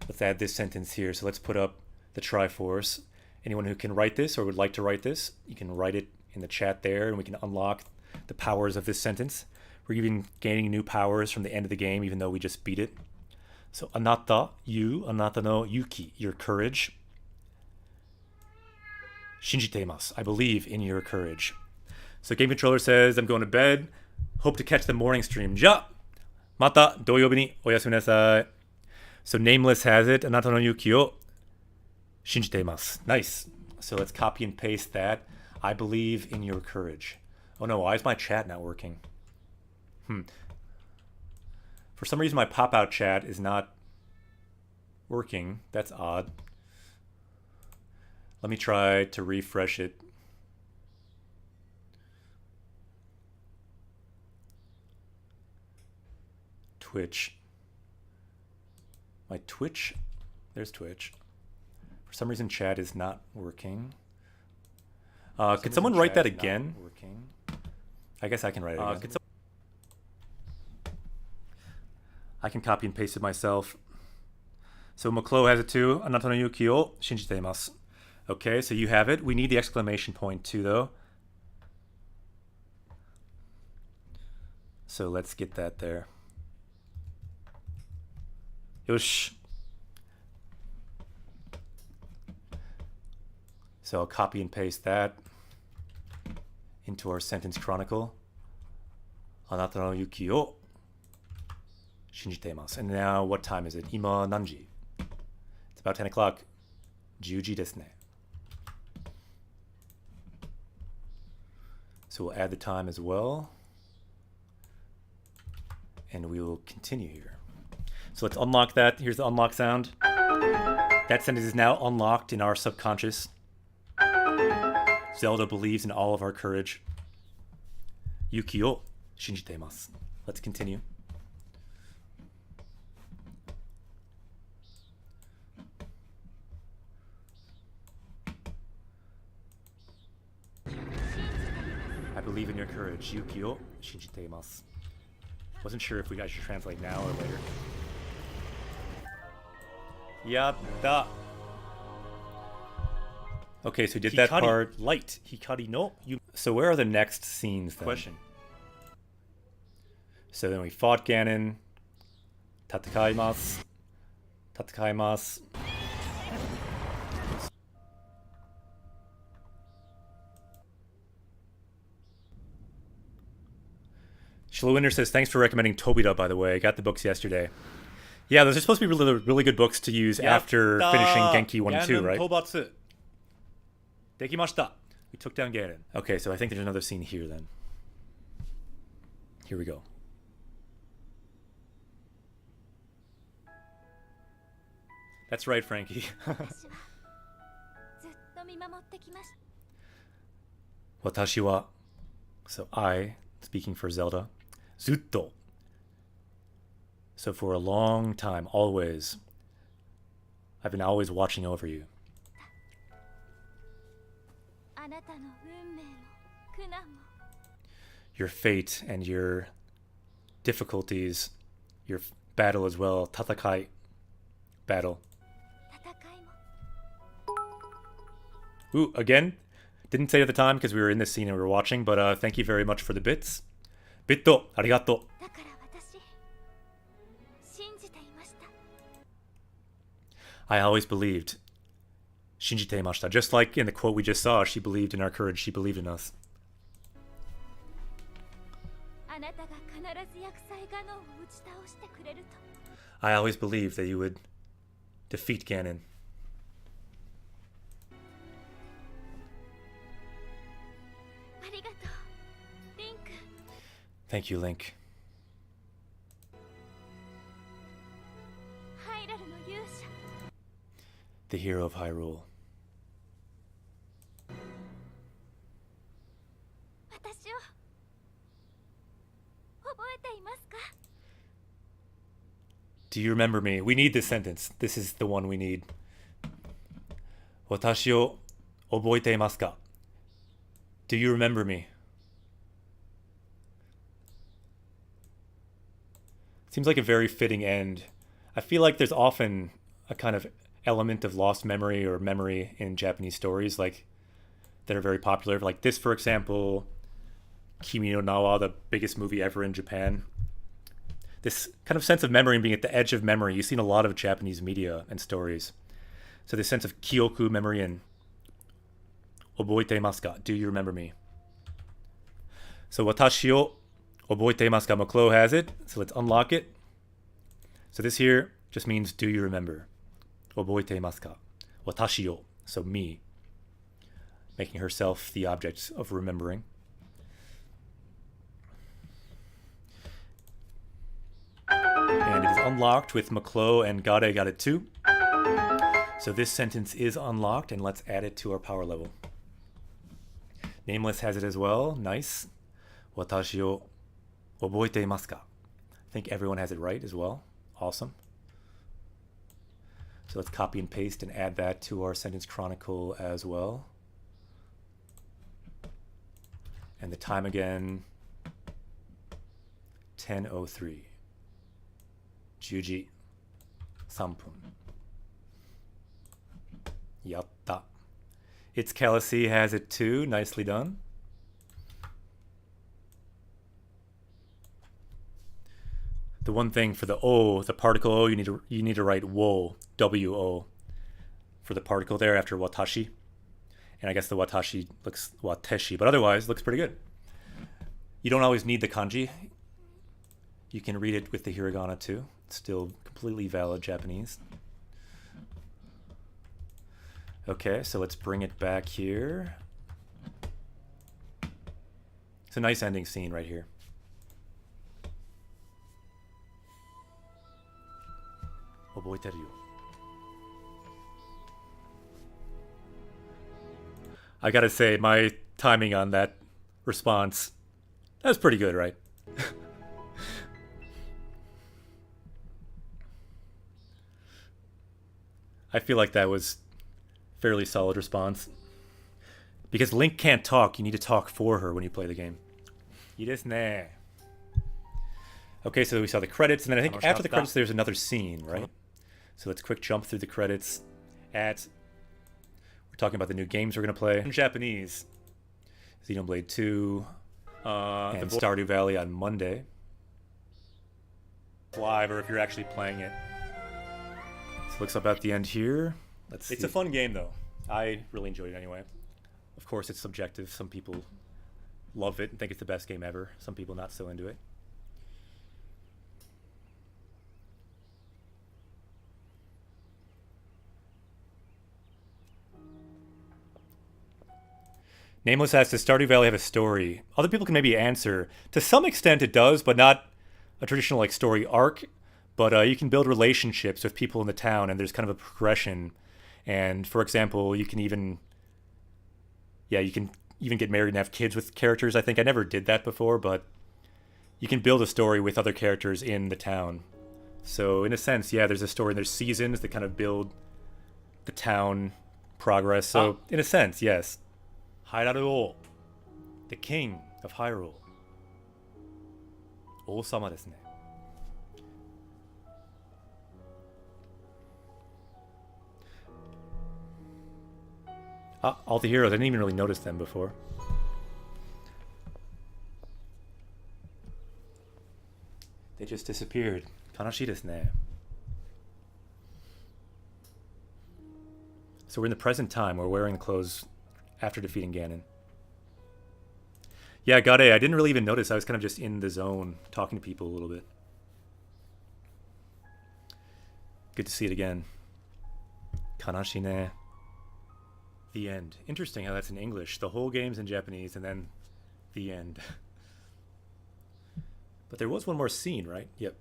Let's add this sentence here. So let's put up the Triforce. Anyone who can write this or would like to write this, you can write it in the chat there, and we can unlock the powers of this sentence. We're even gaining new powers from the end of the game, even though we just beat it. So anata, you, anata no yuki, your courage. Shinjite imasu, I believe in your courage. So Game Controller says, I'm going to bed. Hope to catch the morning stream. Ja! Mata, doyobi ni oyasumi nasai. So Nameless has it. Anata no yuki o shinjite imasu. Nice. So let's copy and paste that. I believe in your courage. Oh no, why is my chat not working? For some reason my pop-out chat is not working. That's odd. Let me try to refresh it. Twitch. My Twitch? There's Twitch. For some reason chat is not working. Could someone write that again? I guess I can write it again. I can copy and paste it myself. So Maklo has it too. Anata no yuki o shinjite imasu. Okay, so you have it. We need the exclamation point too, though. So let's get that there. Yosh. So I'll copy and paste that into our sentence chronicle. Anata no yuki o shinjite imasu. And now what time is it? Ima nanji. It's about 10 o'clock. 10時ですね. So we'll add the time as well. And we will continue here. So let's unlock that. Here's the unlock sound. That sentence is now unlocked in our subconscious. Zelda believes in all of our courage. Yuki o shinjite imasu. Let's continue. I believe in your courage. Yuki o shinjite imasu. Wasn't sure if I should translate now or later. Yatta. Okay, so we did that part. Light. Hikari no. So where are the next scenes then? Question. So then we fought Ganon. Tatakaimasu. Tatakaimasu. Shlowinder says, thanks for recommending Tobita, by the way. I got the books yesterday. Yeah, those are supposed to be really good books to use after finishing Genki 1 and 2, right? Tobatsu. Dekimashita. We took down Ganon. Okay, so I think there's another scene here then. Here we go. That's right, Frankie. Watashi wa. So I, speaking for Zelda. Zutto. So for a long time, always, I've been always watching over you. Your fate and your difficulties, your battle as well. Tatakai, battle. 戦いも Ooh, again, didn't say it at the time because we were in this scene and we were watching, but thank you very much for the bits. Bitto, arigato. だから私信じていました I always believed. Shinjite imashita. Just like in the quote we just saw, she believed in our courage, she believed in us. あなたが必ず薬剤ガノンを打ち倒してくれると I always believed that you would defeat Ganon. ありがとうリンク Thank you, Link. ハイラルの勇者 The hero of Hyrule. 私を覚えていますか Do you remember me? We need this sentence. This is the one we need. 私を覚えていますか? Do you remember me? Seems like a very fitting end. I feel like there's often a kind of element of lost memory or memory in Japanese stories, like that are very popular. Like this, for example, Kimi no Nawa, the biggest movie ever in Japan. This kind of sense of memory and being at the edge of memory, you see in a lot of Japanese media and stories. So this sense of kyoku, memory, and oboite imasu ka? Do you remember me? So watashi o oboite imasu ka? Moklo has it, so let's unlock it. So this here just means do you remember? Oboite imasu ka? Watashi o, so me. Making herself the object of remembering. And it is unlocked with Maklo and Gade got it too. So this sentence is unlocked, and let's add it to our power level. Nameless has it as well. Nice. Watashi o oboite imasu ka? I think everyone has it right as well. Awesome. So let's copy and paste and add that to our sentence chronicle as well. And the time again, 10:03. Juji 3分. Yatta. It's Kelsey has it too. Nicely done. The one thing for the O, the particle O, you need to write wo, W-O, for the particle there after watashi. And I guess the watashi looks wateshi, but otherwise looks pretty good. You don't always need the kanji. You can read it with the hiragana too. It's still completely valid Japanese. Okay, so let's bring it back here. It's a nice ending scene right here. Oboiteru yo. I gotta say, my timing on that response, that was pretty good, right? I feel like that was fairly solid response. Because Link can't talk, you need to talk for her when you play the game. Ii desu ne. Okay, so we saw the credits, and then I think after the credits there's another scene, right? So let's quick jump through the credits we're talking about the new games we're going to play. In Japanese, Xenoblade 2, and Stardew Valley on Monday. Live, or if you're actually playing it. So looks up at the end here. Let's see. It's a fun game, though. I really enjoyed it anyway. Of course, it's subjective. Some people love it and think it's the best game ever. Some people not so into it. Nameless asks, does Stardew Valley have a story? Other people can maybe answer. To some extent it does, but not a traditional like story arc. But you can build relationships with people in the town, and there's kind of a progression. And for example, you can even get married and have kids with characters. I think I never did that before, but you can build a story with other characters in the town. So in a sense, yeah, there's a story and there's seasons that kind of build the town progress. So in a sense, yes. Hyrule, the king of Hyrule. 王様ですね。Ah, all the heroes. I didn't even really notice them before. They just disappeared. 悲しいですね. So we're in the present time. We're wearing the clothes after defeating Ganon. Yeah, got A. I didn't really even notice. I was kind of just in the zone, talking to people a little bit. Good to see it again. Kanashine. The end. Interesting how that's in English. The whole game's in Japanese, and then the end. But there was one more scene, right? Yep.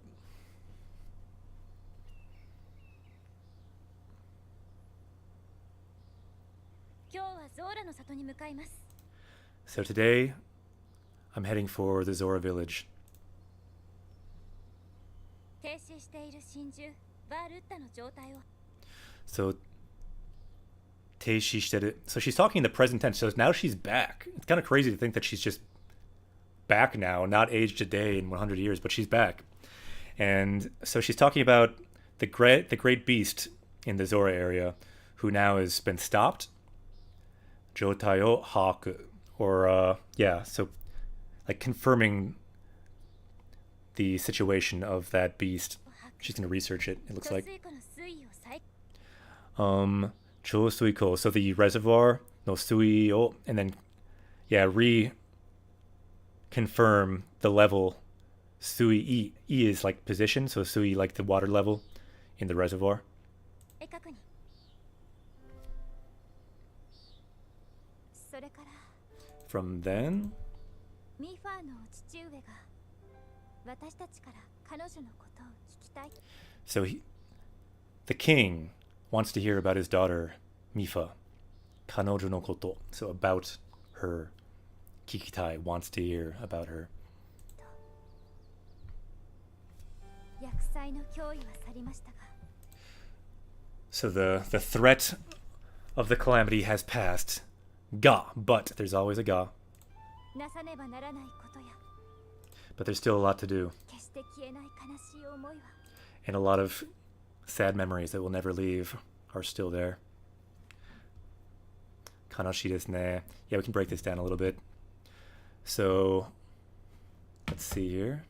So today, I'm heading for the Zora village. So, so she's talking in the present tense. So now she's back. It's kind of crazy to think that she's just back now, not aged a day in 100 years, but she's back. And so she's talking about the great beast in the Zora area, who now has been stopped. Jotai o haku, or so like confirming the situation of that beast. She's going to research it, it looks like. Chosuiko, so the reservoir, no sui o, and then, confirm the level. Sui e. E is like position, so sui like the water level in the reservoir. From then, so the king wants to hear about his daughter, Mifa. Kanojo no koto. So about her. Kikitai wants to hear about her. So the threat of the calamity has passed. Ga, but there's always a ga. But there's still a lot to do. And a lot of sad memories that will never leave are still there. Kanashi desu ne. Yeah, we can break this down a little bit. So, let's see here.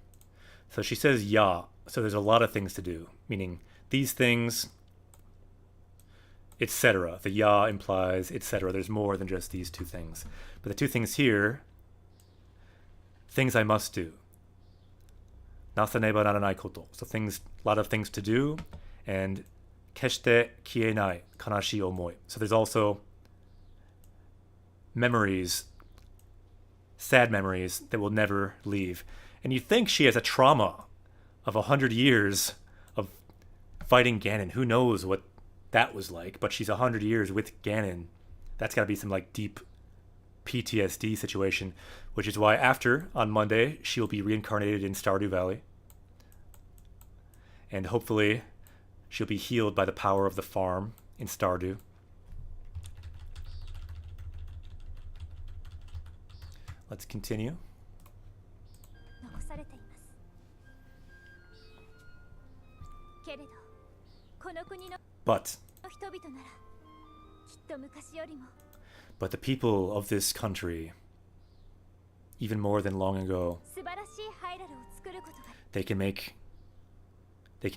So she says ya. So there's a lot of things to do. Meaning, these things, etc. The ya implies, etc. There's more than just these two things. But the two things here, things I must do. Nasaneba naranai koto. So things, a lot of things to do. And keshite kienai, kanashi omoi. So there's also memories, sad memories that will never leave. And you think she has a trauma of 100 years of fighting Ganon. Who knows what that was like, but she's 100 years with Ganon. That's got to be some like deep PTSD situation, which is why after, on Monday, she will be reincarnated in Stardew Valley. And hopefully she'll be healed by the power of the farm in Stardew. Let's continue. But the people of this country, even more than long ago, they can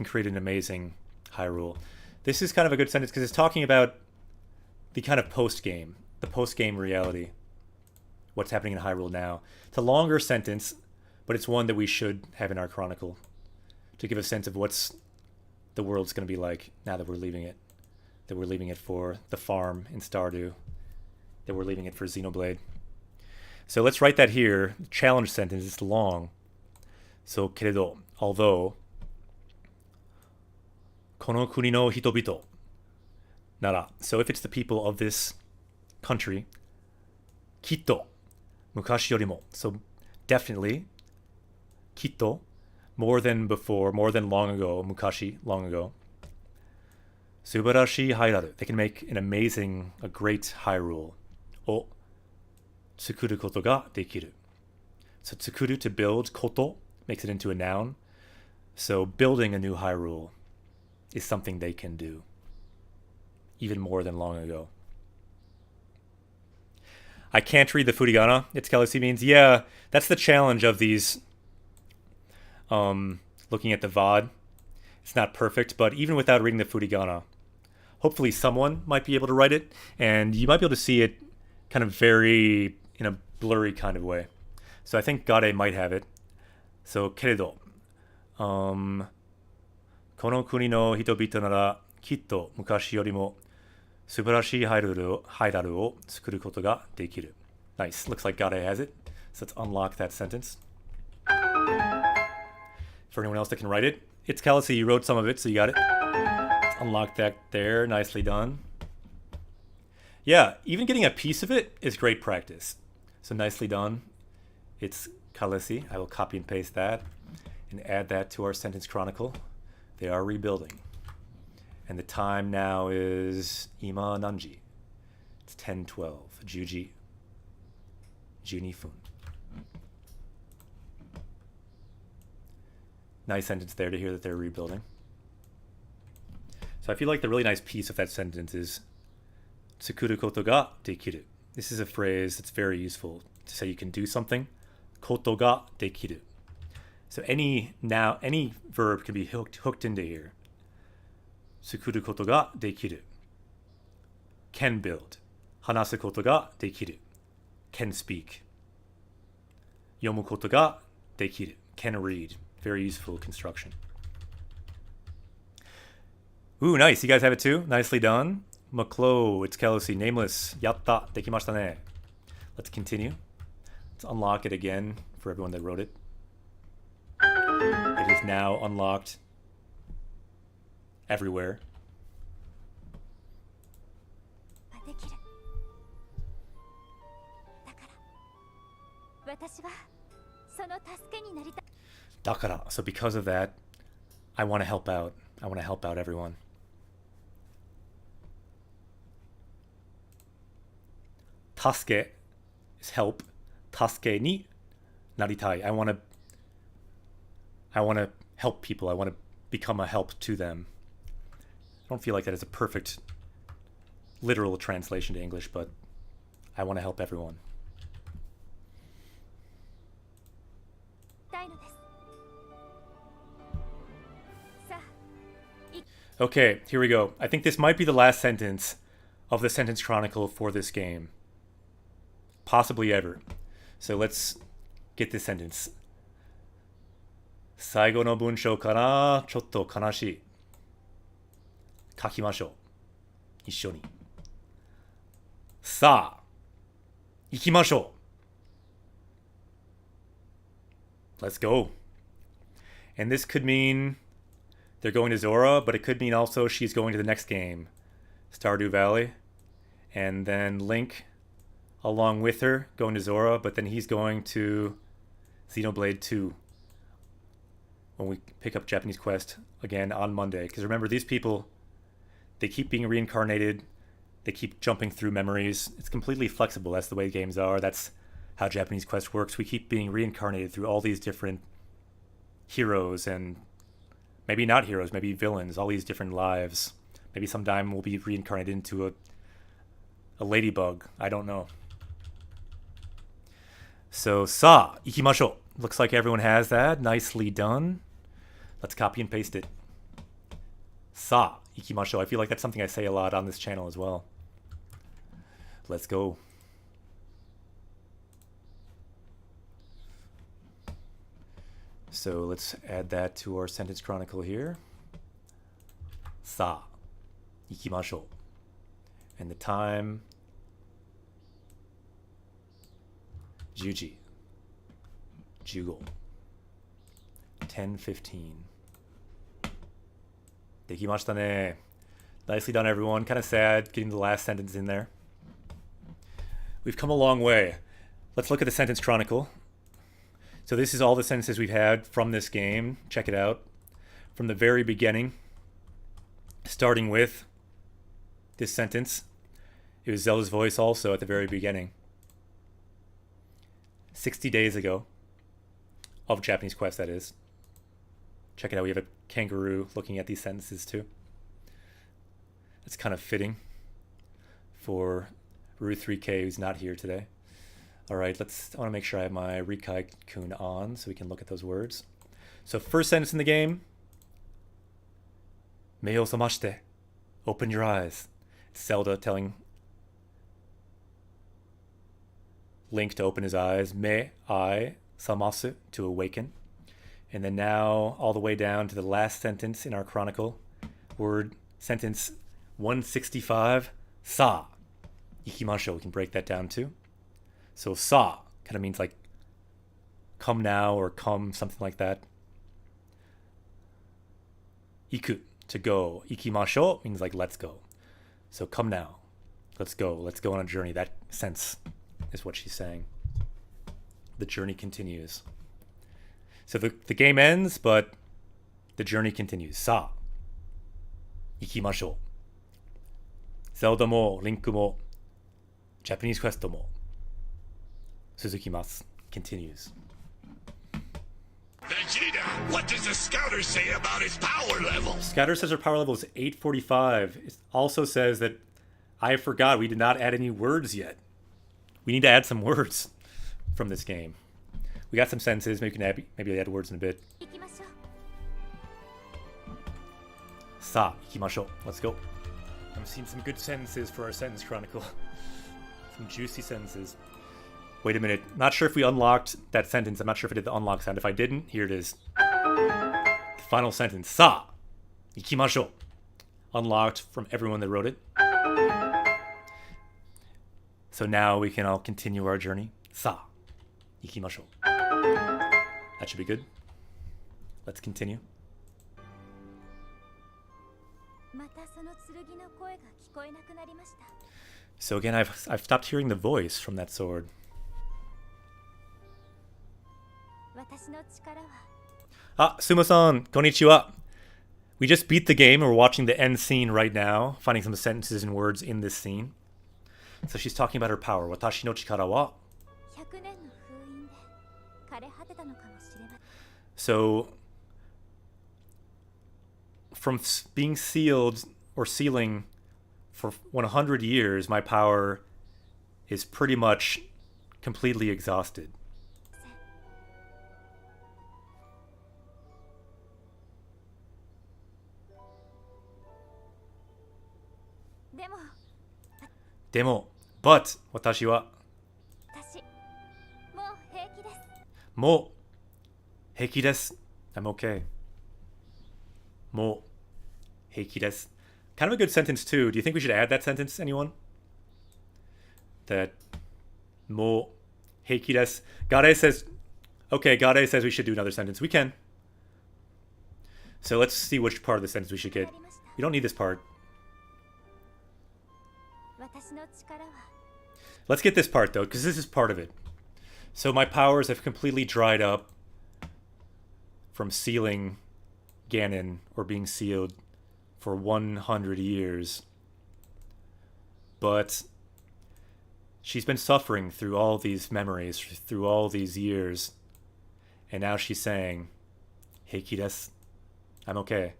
create an amazing Hyrule. This is kind of a good sentence because it's talking about the kind of post-game, the post-game reality, what's happening in Hyrule now. It's a longer sentence, but it's one that we should have in our chronicle to give a sense of what's the world's going to be like now that we're leaving it. That we're leaving it for the farm in Stardew. That we're leaving it for Xenoblade. So let's write that here. Challenge sentence, it's long. So, keredo, although, kono kuni no hitobito nara. So if it's the people of this country, kitto, mukashi yorimo. So definitely, kitto, more than before, more than long ago, mukashi, long ago. Subarashi Hyrule. They can make an amazing, a great Hyrule. O tsukuru koto ga dekiru. So tsukuru, to build, koto, makes it into a noun. So building a new Hyrule is something they can do, even more than long ago. I can't read the furigana. Its Kelsey means, yeah, that's the challenge of these looking at the VOD. It's not perfect, but even without reading the furigana, hopefully someone might be able to write it, and you might be able to see it kind of very in a blurry kind of way. So I think Gade might have it. So, けれど、この国の人々ならきっと昔よりも素晴らしいハイラルを作ることができる. Nice. Looks like Gade has it. So let's unlock that sentence. For anyone else that can write it, it's Kelsey. You wrote some of it, so you got it. Let's unlock that there. Nicely done. Yeah, even getting a piece of it is great practice. So nicely done. It's Kelsey. I will copy and paste that and add that to our sentence chronicle. They are rebuilding. And the time now is Ima Nanji. It's 10:12. Juji. Junifun. Nice sentence there to hear that they're rebuilding. So I feel like the really nice piece of that sentence is tsukuru koto ga dekiru. This is a phrase that's very useful to say you can do something. Koto ga dekiru. So any verb can be hooked into here. Tsukuru koto ga dekiru. Can build. Hanasu koto ga dekiru. Can speak. Yomu koto ga dekiru. Can read. Very useful construction. Ooh, nice. You guys have it too? Nicely done. Maklo, it's Kelsey. Nameless. Yatta. Dekimashita ne. Let's continue. Let's unlock it again for everyone that wrote it. It is now unlocked everywhere. Dakara. So because of that, I want to help out. I want to help out everyone. Tasuke is help. Tasuke ni naritai. I want to help people. I want to become a help to them. I don't feel like that is a perfect literal translation to English, but I want to help everyone. Okay, here we go. I think this might be the last sentence of the sentence chronicle for this game. Possibly ever. So let's get this sentence. 最後の文章からちょっと悲しい。書きましょう。一緒に。さあ、行きましょう。Let's go. And this could mean they're going to Zora, but it could mean also she's going to the next game, Stardew Valley. And then Link, along with her, going to Zora, but then he's going to Xenoblade 2 when we pick up Japanese Quest again on Monday. Because remember, these people, they keep being reincarnated. They keep jumping through memories. It's completely flexible. That's the way games are. That's how Japanese Quest works. We keep being reincarnated through all these different heroes and maybe not heroes, maybe villains, all these different lives. Maybe sometime we'll be reincarnated into a ladybug. I don't know. So, sa, ikimashou. Looks like everyone has that. Nicely done. Let's copy and paste it. Sa, ikimashou. I feel like that's something I say a lot on this channel as well. Let's go. So let's add that to our sentence chronicle here. Sa, ikimashou. And the time, Juji, Jugo, 10:15. Dekimashita ne. Nicely done, everyone. Kind of sad getting the last sentence in there. We've come a long way. Let's look at the sentence chronicle. So this is all the sentences we've had from this game. Check it out. From the very beginning, starting with this sentence. It was Zelda's voice also at the very beginning. 60 days ago, Of Japanese Quest, that is. Check it out. We have a kangaroo looking at these sentences too. That's kind of fitting for Rue 3K, who's not here today. All right, I want to make sure I have my Rikai-kun on so we can look at those words. So first sentence in the game. Mei o samashite. Open your eyes. It's Zelda telling Link to open his eyes. Me, I, samasu, to awaken. And then now all the way down to the last sentence in our chronicle. Sentence 165. Sa. Ikimashou. We can break that down too. So sa kind of means like come now or come, something like that. Iku, to go. Ikimashou means like let's go. So come now. Let's go. Let's go on a journey. That sense is what she's saying. The journey continues. So the game ends, but the journey continues. Sa. Ikimashou. Zelda mo, Link mo, Japanese Quest mo. Suzukimasu continues. Vegeta, what does the scouter say about his power level? Scouter says her power level is 845. It also says that I forgot we did not add any words yet. We need to add some words from this game. We got some sentences. Maybe we can add words in a bit. Sa, ikimashou. Let's go. I'm seeing some good sentences for our sentence chronicle. Some juicy sentences. Wait a minute. Not sure if we unlocked that sentence. I'm not sure if I did the unlock sound. If I didn't, here it is. The final sentence. Sa, ikimashou. Unlocked from everyone that wrote it. So now we can all continue our journey. Sa, ikimashou. That should be good. Let's continue. So again, I've stopped hearing the voice from that sword. Ah, Sumo-san, konnichiwa. We just beat the game and we're watching the end scene right now, finding some sentences and words in this scene. So she's talking about her power. Watashi no chikara wa. So from being sealed or sealing for 100 years, my power is pretty much completely exhausted. Demo, but watashi wa mo heiki desu. I'm okay. Mo heiki desu. Kind of a good sentence too. Do you think we should add that sentence, anyone? That mo heiki desu. Gade says, okay, Gade says we should do another sentence. We can. So let's see which part of the sentence we should get. You don't need this part. Let's get this part though, because this is part of it. So my powers have completely dried up from sealing Ganon or being sealed for 100 years. But she's been suffering through all these memories, through all these years. And now she's saying, Heiki desu. I'm okay.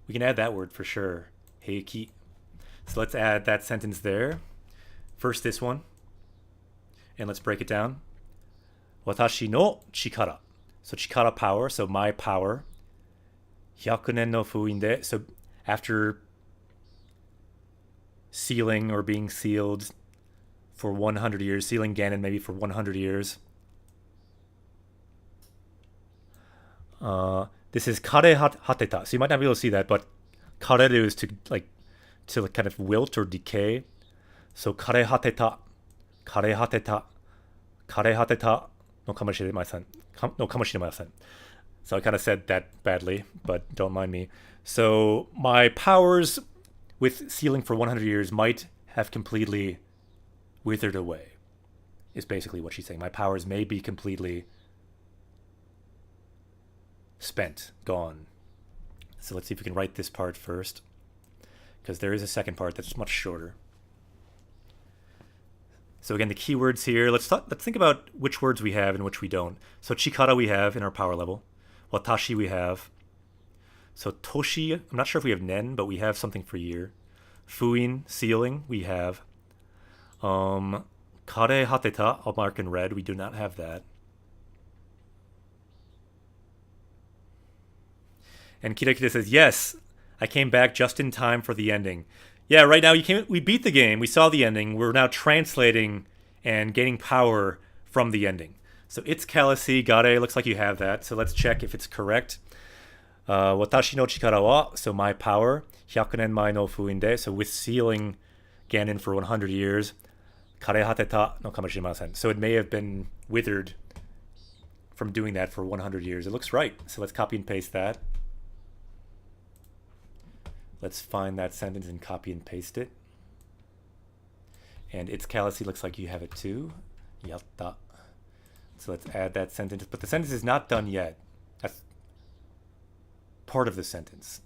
We can add that word for sure. Heiki. So let's add that sentence there. First this one. And let's break it down. Watashi no chikara. So chikara, power. So my power. Hyakunen no fuin de. So after sealing or being sealed for 100 years, sealing Ganon maybe for 100 years. This is kare hateta. So you might not be able to see that, but kareru is to kind of wilt or decay. So kare hateta, kare hateta, kare hateta no kamoshimasen. No kamoshimasen. So I kind of said that badly, but don't mind me. So my powers with sealing for 100 years might have completely withered away, is basically what she's saying. My powers may be completely spent, gone. So let's see if we can write this part first, because there is a second part that's much shorter. So again, the keywords here, let's think about which words we have and which we don't. So chikara we have in our power level. Watashi we have. So toshi, I'm not sure if we have nen, but we have something for year. Fuin, ceiling, we have. Kare hateta, I'll mark in red, we do not have that. And Kirakita says, yes, I came back just in time for the ending. Yeah, right now we beat the game, we saw the ending, we're now translating and gaining power from the ending. So it's Calacy, Gare, looks like you have that, so let's check if it's correct. Watashi no chikara wa, so my power, 100 nen mai no fuin de, so with sealing Ganon for 100 years, kare hateta no kamoshimasen. So it may have been withered from doing that for 100 years. It looks right, so let's copy and paste that. Let's find that sentence and copy and paste it. And it's Calacy, looks like you have it too. Yatta. So let's add that sentence, but the sentence is not done yet. That's part of the sentence.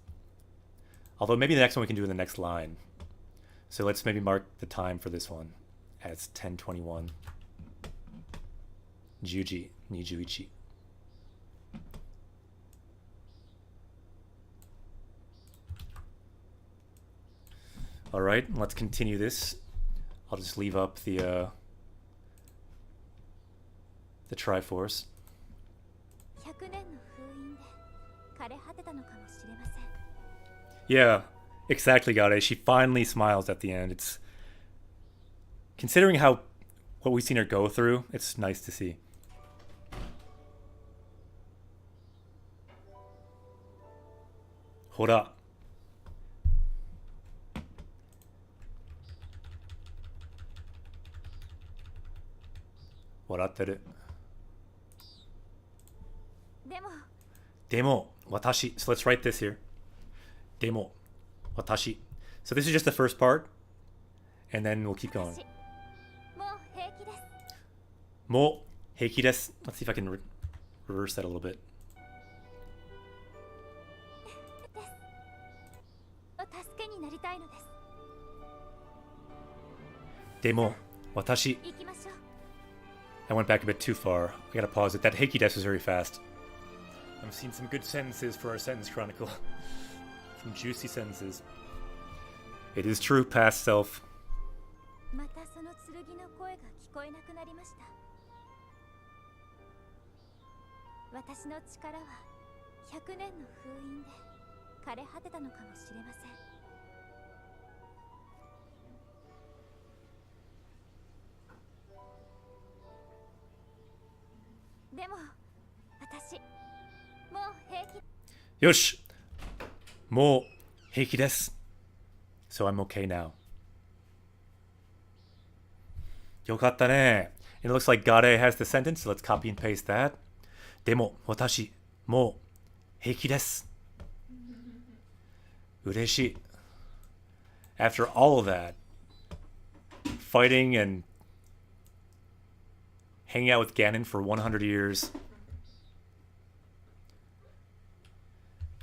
Although maybe the next one we can do in the next line. So let's maybe mark the time for this one as 10:21. Juji, nijuichi. All right, let's continue this. I'll just leave up the Triforce. Yeah, exactly, Gare. She finally smiles at the end. It's considering what we've seen her go through, it's nice to see. Hora. Waratte. Demo, watashi. So let's write this here. Demo, watashi. So this is just the first part, and then we'll keep going. Mo heiki desu. Let's see if I can reverse that a little bit. Demo, watashi. I went back a bit too far. I gotta pause it. That heiki desu is very fast. I'm seeing some good sentences for our sentence chronicle. Some juicy sentences. It is true, past self. Yosh! Mo heiki desu. So I'm okay now. Yokatta ne. It looks like Gare has the sentence, so let's copy and paste that. Demo, watashi, mo heiki desu. Ureshi. After all of that, fighting and hanging out with Ganon for 100 years,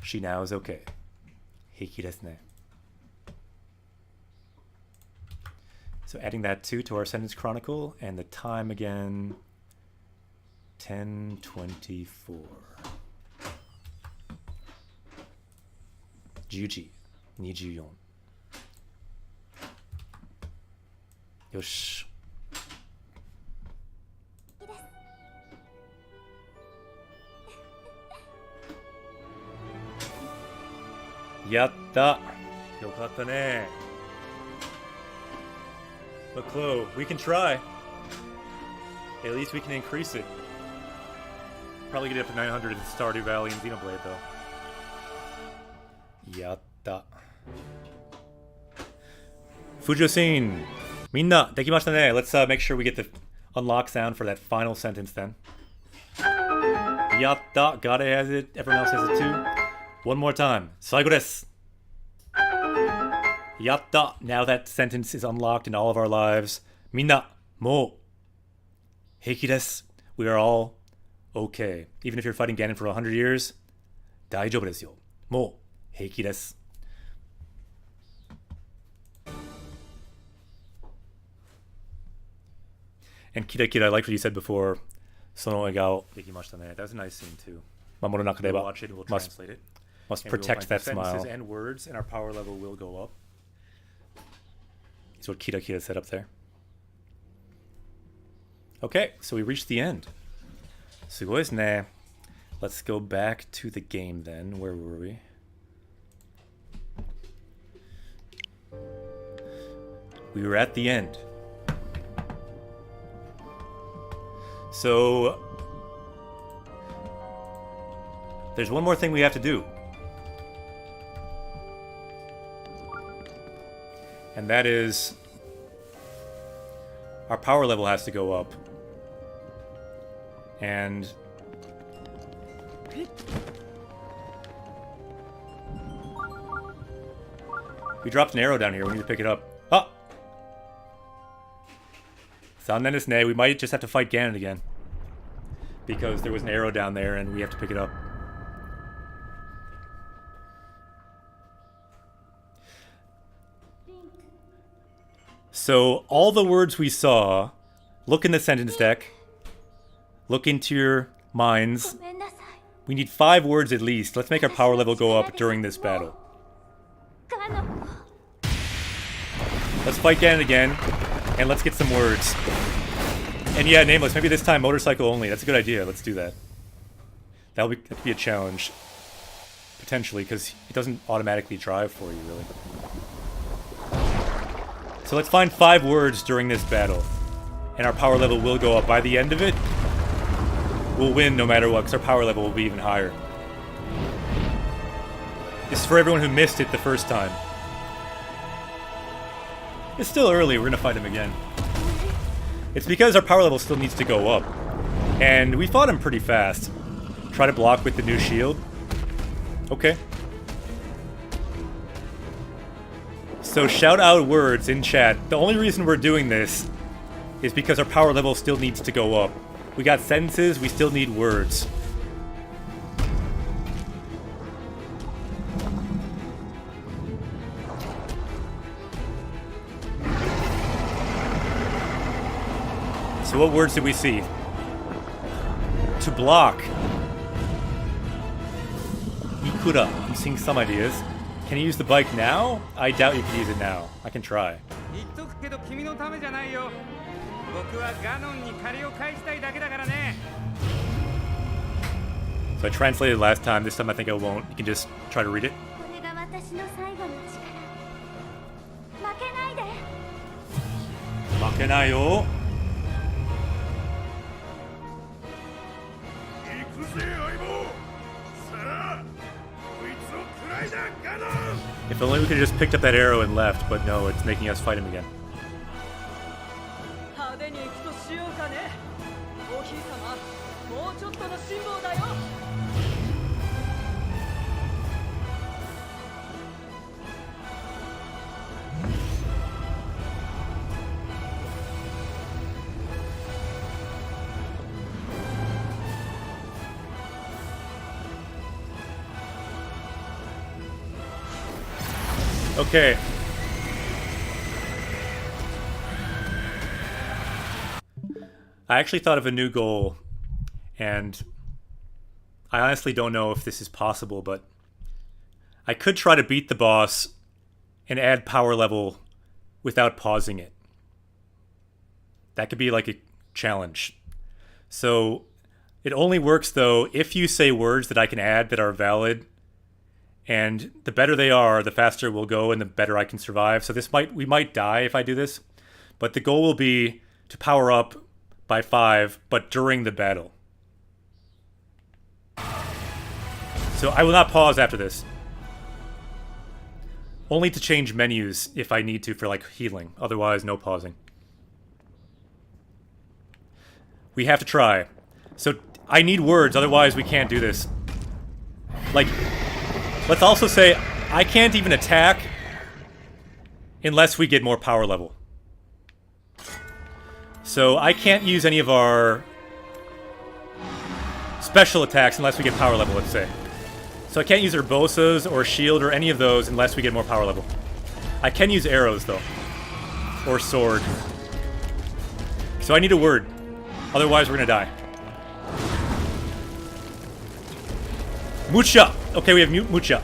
she now is okay. Heiki desu ne. So adding that too to our sentence chronicle, and the time again, 10:24. Juji, 24. Yosh. Yatta. Yokatta ne. But Chloe, we can try. At least we can increase it. Probably get it up to 900 in Stardew Valley and Xenoblade though. Yatta. Fujosin. Minna, dekimashita ne. Let's make sure we get the unlock sound for that final sentence then. Yatta. Gare has it. Everyone else has it too. One more time. Saigo desu. Yatta. Now that sentence is unlocked in all of our lives. Minna, mo heiki desu. We are all okay. Even if you're fighting Ganon for 100 years, daijoubu desu yo. Mo heiki desu. And Kira Kira, I liked what you said before. Sono egao dekimashita ne. That was a nice scene too. Mamoru We'll nakareba. watch it, we'll translate it. Must And we will protect find that sentences smile. and words, and our power level will go up. That's what Kira Kira said up there. Okay, so we reached the end. Sugoi desu ne. Let's go back to the game then. Where were we? We were at the end. So there's one more thing we have to do. And that is our power level has to go up. And we dropped an arrow down here. We need to pick it up. Oh! Sanren desu ne. We might just have to fight Ganon again. Because there was an arrow down there and we have to pick it up. So, all the words we saw, look in the sentence deck. Look into your minds. ごめんなさい We need 5 words at least. Let's make our power level go up during this battle. ガノンを Let's fight Ganon again, and let's get some words. And yeah, Nameless, maybe this time motorcycle only. That's a good idea. Let's do that. That could be a challenge. Potentially, because it doesn't automatically drive for you, really. So let's find 5 words during this battle. And our power level will go up. By the end of it, we'll win no matter what, because our power level will be even higher. This is for everyone who missed it the first time. It's still early, we're gonna fight him again. It's because our power level still needs to go up. And we fought him pretty fast. Try to block with the new shield. Okay. So shout out words in chat. The only reason we're doing this is because our power level still needs to go up. We got sentences, we still need words. So what words did we see? To block. Ikura. I'm seeing some ideas. Can you use the bike now? I doubt you can use it now. I can try. 言っとくけど君のためじゃないよ。僕はガノンに借りを返したいだけだからね。 So I translated last time. This time I think I won't. You can just try to read it. これが私の最後の力負けないで Makenayo. 行くぜ相棒さあこいつを食らいだガノン If only we could have just picked up that arrow and left, but no, it's making us fight him again. 派手に行くとしようかね。お姫様、もうちょっとの辛抱だよ。 Okay. I actually thought of a new goal, and I honestly don't know if this is possible, but I could try to beat the boss and add power level without pausing it. That could be like a challenge. So it only works, though, if you say words that I can add that are valid. And the better they are, the faster we'll go and the better I can survive. So we might die if I do this. But the goal will be to power up by 5, but during the battle. So I will not pause after this. Only to change menus if I need to for like healing. Otherwise, no pausing. We have to try. So I need words, otherwise we can't do this. Like... Let's also say, I can't even attack unless we get more power level. So I can't use any of our special attacks unless we get power level, let's say. So I can't use Urbosas or shield or any of those unless we get more power level. I can use arrows though. Or sword. So I need a word. Otherwise, we're gonna die. Mucha! Okay, we have Mucha.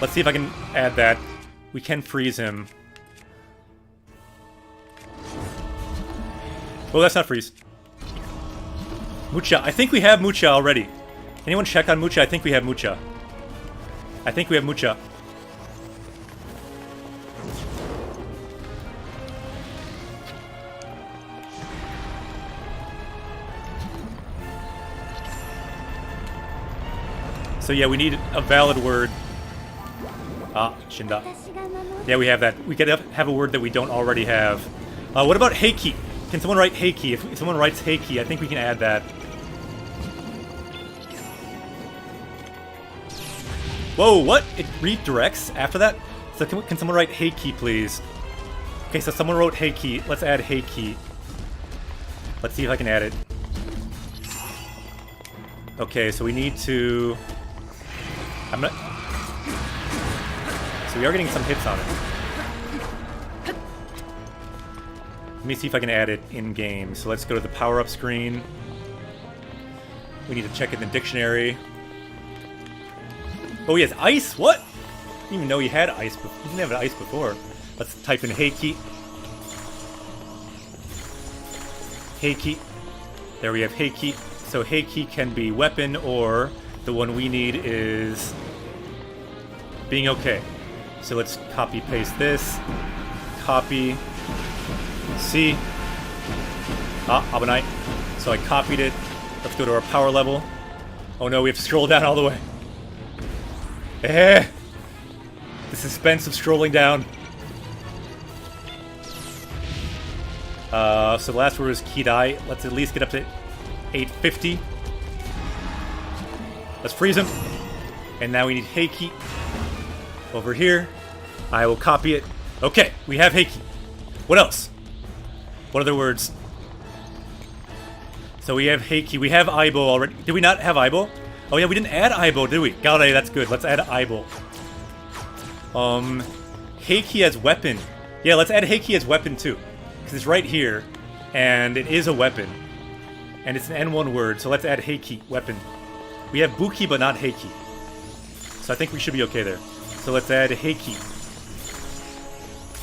Let's see if I can add that. We can freeze him. Oh, that's not freeze. Mucha. I think we have Mucha already. Anyone check on Mucha? I think we have Mucha. I think we have Mucha. So yeah, we need a valid word. Ah, Shinda. Yeah, we have that. We could have a word that we don't already have. What about Heiki? Can someone write Heiki? If someone writes Heiki, I think we can add that. Whoa, what? It redirects after that? So can someone write Heiki, please? Okay, so someone wrote Heiki. Let's add Heiki. Let's see if I can add it. Okay, so we need to... I'm not... So we are getting some hits on it. Let me see if I can add it in-game. So let's go to the power-up screen. We need to check in the dictionary. Oh, he has ice? What? I didn't even know he had ice. He didn't have ice before. Let's type in Heiki. Heiki. There we have Heiki. So Heiki can be weapon, or the one we need is being okay. So let's copy paste this. Copy. C. Ah, Abonite. So I copied it. Let's go to our power level. Oh no, we have to scroll down all the way. Eh. The suspense of scrolling down. So the last word is Kidai. Let's at least get up to 850. Let's freeze him. And now we need Heiki. Over here. I will copy it. Okay, we have Heiki. What else? What other words? So we have Heiki. We have Aibo already. Did we not have Aibo? Oh yeah, we didn't add Aibo, did we? Got it, that's good. Let's add Aibo. Heiki as weapon. Yeah, let's add Heiki as weapon too. Because it's right here. And it is a weapon. And it's an N1 word, so let's add Heiki, weapon. We have Buki, but not Heiki. So I think we should be okay there. So let's add Heiki.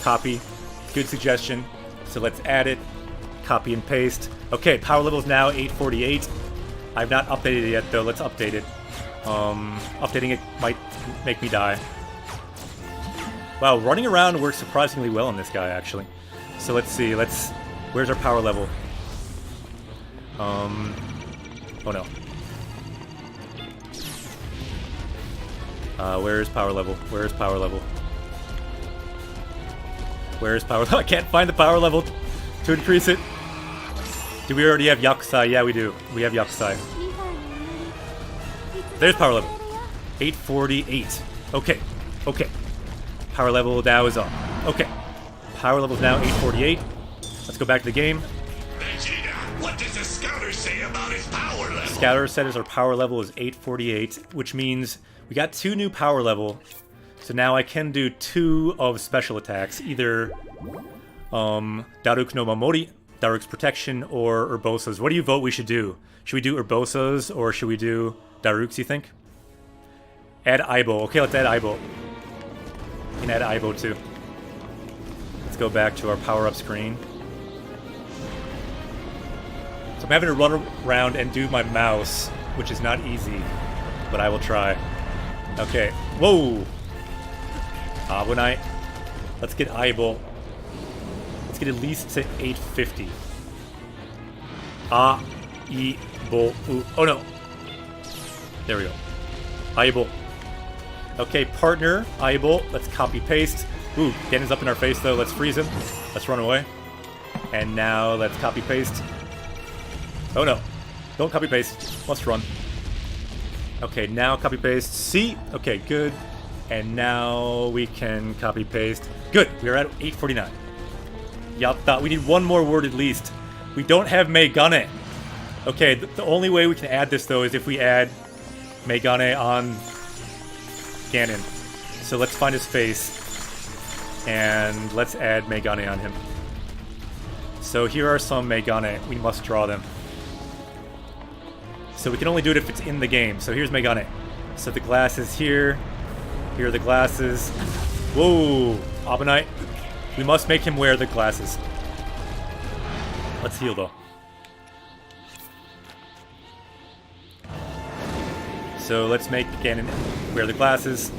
Copy. Good suggestion. So let's add it. Copy and paste. Okay, power level is now 848. I've not updated it yet, though. Let's update it. Updating it might make me die. Wow, running around works surprisingly well on this guy, actually. So let's see. Where's our power level? Oh no. Where is power level? Where is power level? Where is power level? I can't find the power level to increase it. Do we already have Yakusai? Yeah, we do. We have Yakusai. There's power level. 848. Okay. Okay. Power level now is up. Okay. Power level is now 848. Let's go back to the game. Vegeta, what does the scouter say about his power level? Scouter says our power level is 848, which means we got 2 new power level. So now I can do 2 of special attacks, either Daruk no Mamori, Daruk's protection, or Urbosa's. What do you vote we should do? Should we do Urbosa's or should we do Daruk's, you think? Add Aibo. Okay, let's add Aibo. We can add Aibo too. Let's go back to our power-up screen. So I'm having to run around and do my mouse, which is not easy, but I will try. Okay. Whoa! Abonite. Let's get Aibo. Let's get at least to 850. Aibo. Oh no. There we go. Aibo. Okay, partner. Aibo. Let's copy paste. Ooh, Ganon's up in our face though. Let's freeze him. Let's run away. And now let's copy paste. Oh no. Don't copy paste. Let's run. Okay, now copy paste. C. Okay, good. And now we can copy paste. Good. We're at 849. Yatta. We need one more word at least. We don't have Megane. Okay, the only way we can add this though is if we add Megane on Ganon. So let's find his face. And let's add Megane on him. So here are some Megane. We must draw them. So we can only do it if it's in the game. So here's Megane. So the glasses here. Here are the glasses. Whoa! Abenite. We must make him wear the glasses. Let's heal though. So let's make Ganon wear the glasses.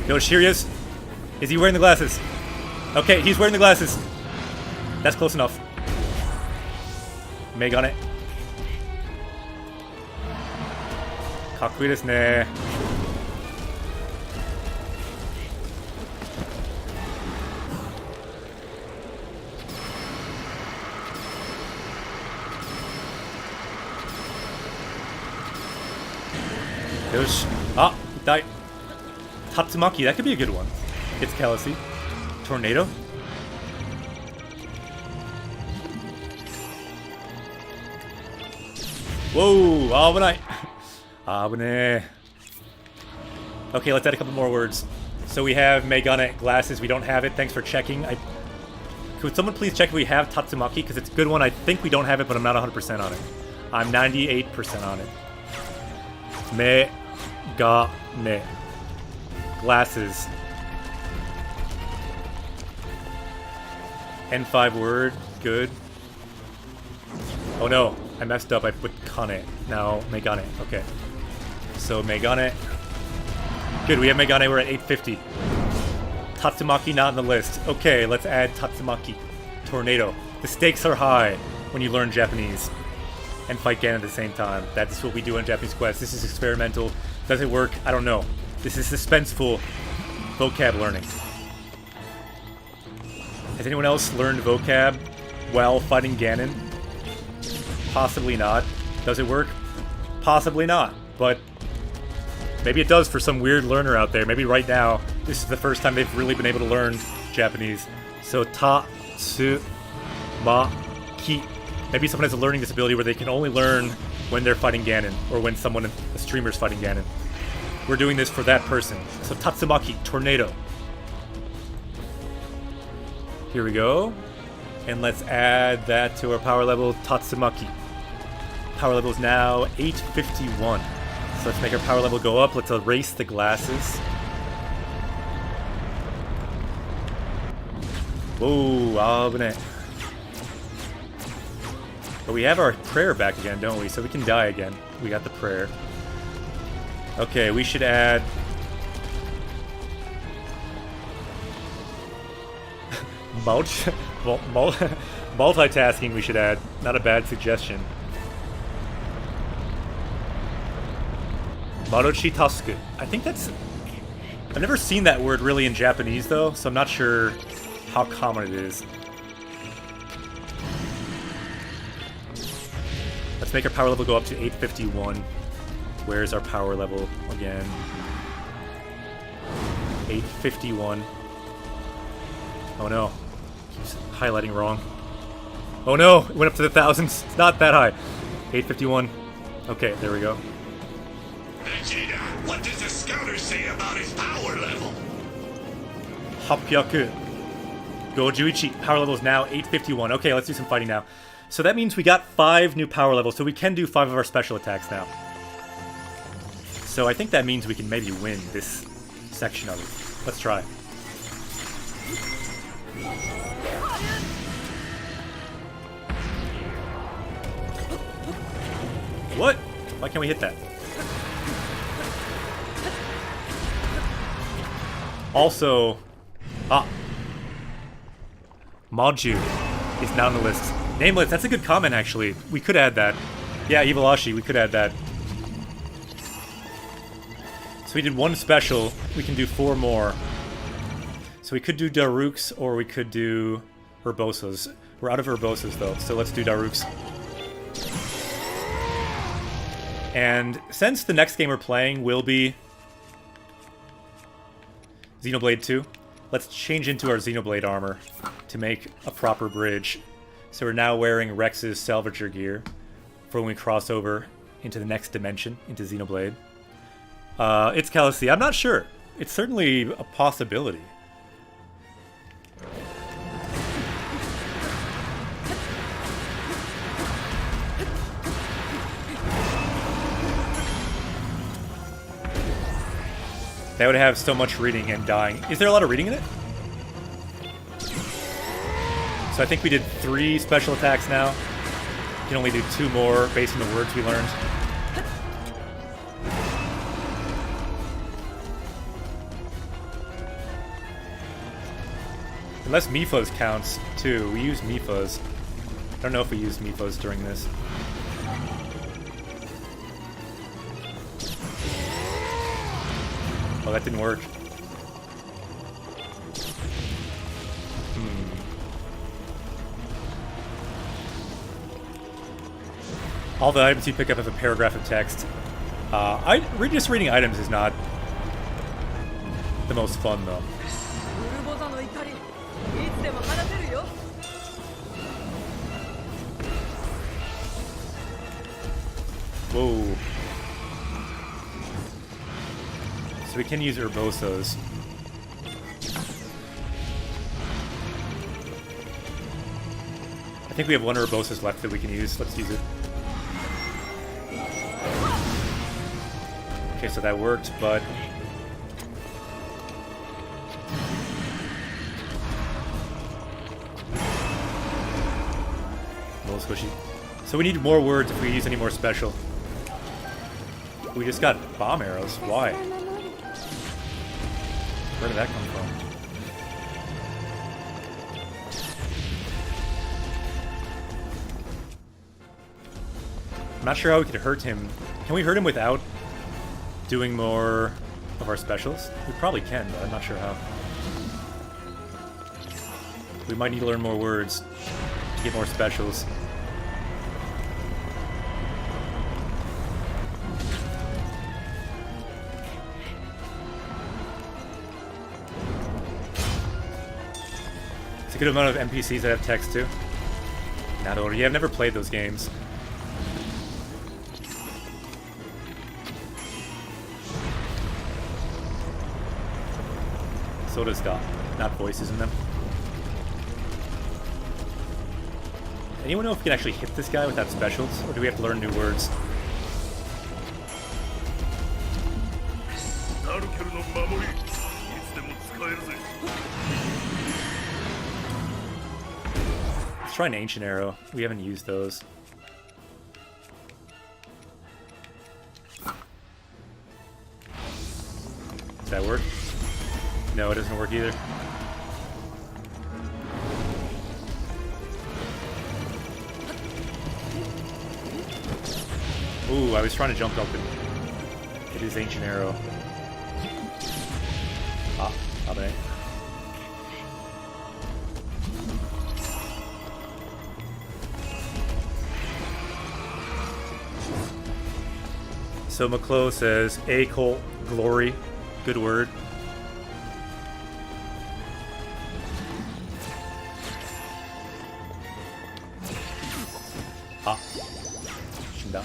Yo, here he is. Is he wearing the glasses? Okay, he's wearing the glasses. That's close enough. Meg on it. かっこいいですね. Yosh. Ah, die. Tatsumaki, that could be a good one. It's Kalasi. Tornado. Whoa, Abunai. Abune. Okay, let's add a couple more words. So we have Megane glasses. We don't have it. Thanks for checking. Could someone please check if we have Tatsumaki? Because it's a good one. I think we don't have it, but I'm not 100% on it. I'm 98% on it. Megane. Glasses. N5 word. Good. Oh no. I messed up. I put Kane. Now Megane. Okay. So Megane. Good. We have Megane. We're at 850. Tatsumaki not on the list. Okay. Let's add Tatsumaki. Tornado. The stakes are high when you learn Japanese and fight Ganon at the same time. That's what we do on Japanese Quest. This is experimental. Does it work? I don't know. This is suspenseful vocab learning. Has anyone else learned vocab while fighting Ganon? Possibly not. Does it work? Possibly not. But maybe it does for some weird learner out there. Maybe right now, this is the first time they've really been able to learn Japanese. So, ta-tsu-ma-ki. Maybe someone has a learning disability where they can only learn when they're fighting Ganon, or when a streamer's fighting Ganon. We're doing this for that person. So, Tatsumaki, Tornado. Here we go. And let's add that to our power level, Tatsumaki. Power level is now 851. So let's make our power level go up. Let's erase the glasses. Whoa, abune. But we have our prayer back again, don't we? So we can die again. We got the prayer. Okay, we should add... multitasking we should add. Not a bad suggestion. Marochi Tasku. I think that's... I've never seen that word really in Japanese though, so I'm not sure how common it is. Let's make our power level go up to 851. Where's our power level again? 851. Oh no. Keeps highlighting wrong. Oh no! It went up to the thousands. It's not that high. 851. Okay, there we go. Vegeta, what does the scouter say about his power level? 800. Gojuichi. Power level is now 851. Okay, let's do some fighting now. So that means we got 5 new power levels, so we can do 5 of our special attacks now. So I think that means we can maybe win this section of it. Let's try. What? Why can't we hit that? Also, Maju is not on the list. Nameless, that's a good comment actually. We could add that. Yeah, Evil-Ashi, we could add that. So we did 1 special, we can do 4 more. So we could do Daruks or we could do Urbosas. We're out of Urbosas though, so let's do Daruks. And since the next game we're playing will be Xenoblade 2, let's change into our Xenoblade armor to make a proper bridge. So we're now wearing Rex's Salvager gear for when we cross over into the next dimension, into Xenoblade. It's Kalasi. I'm not sure. It's certainly a possibility. That would have so much reading and dying. Is there a lot of reading in it? So I think we did 3 special attacks now. We can only do 2 more based on the words we learned. Unless Mifos counts, too. We use Mifos. I don't know if we used Mifos during this. Oh, that didn't work. All the items you pick up have a paragraph of text. Just reading items is not the most fun, though. ウルボザの怒りいつでも放てるよ。 Whoa. So we can use Urbosos. I think we have 1 Urbosos left that we can use. Let's use it. Okay, so that worked, but... a little squishy. So we need more words if we use any more special. We just got bomb arrows. Why? Where did that come from? I'm not sure how we could hurt him. Can we hurt him without doing more of our specials? We probably can, but I'm not sure how. We might need to learn more words to get more specials. It's a good amount of NPCs that have text too. Nadori, I've never played those games. So does Dot, not voices in them. Anyone know if we can actually hit this guy without specials, or do we have to learn new words? ダルケルの守りいつでも使えるぜ Let's try an ancient arrow. We haven't used those. Does that work? No, it doesn't work either. Ooh, I was trying to jump up and hit his ancient arrow. Ah, okay. So McClo says, A Colt Glory. Good word. Ah. Shinda.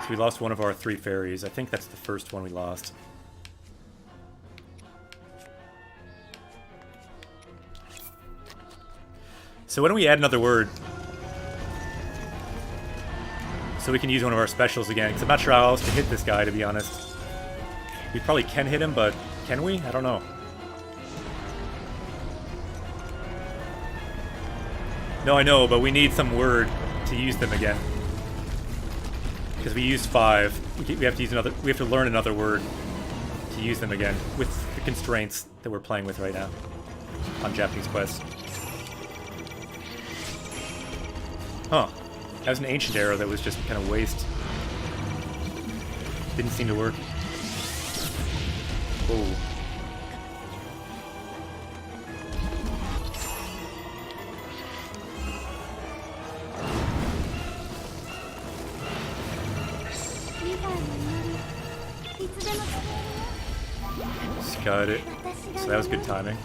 So we lost one of our 3 fairies. I think that's the first one we lost. So why don't we add another word? So we can use one of our specials again, because I'm not sure how else to hit this guy, to be honest. We probably can hit him, but can we? I don't know. No, I know, but we need some word to use them again. Because we used 5. We have to use another. We have to learn another word to use them again with the constraints that we're playing with right now on Japanese Quest. Huh. That was an ancient arrow that was just kind of waste. Didn't seem to work. Oh. Got it. So that was good timing.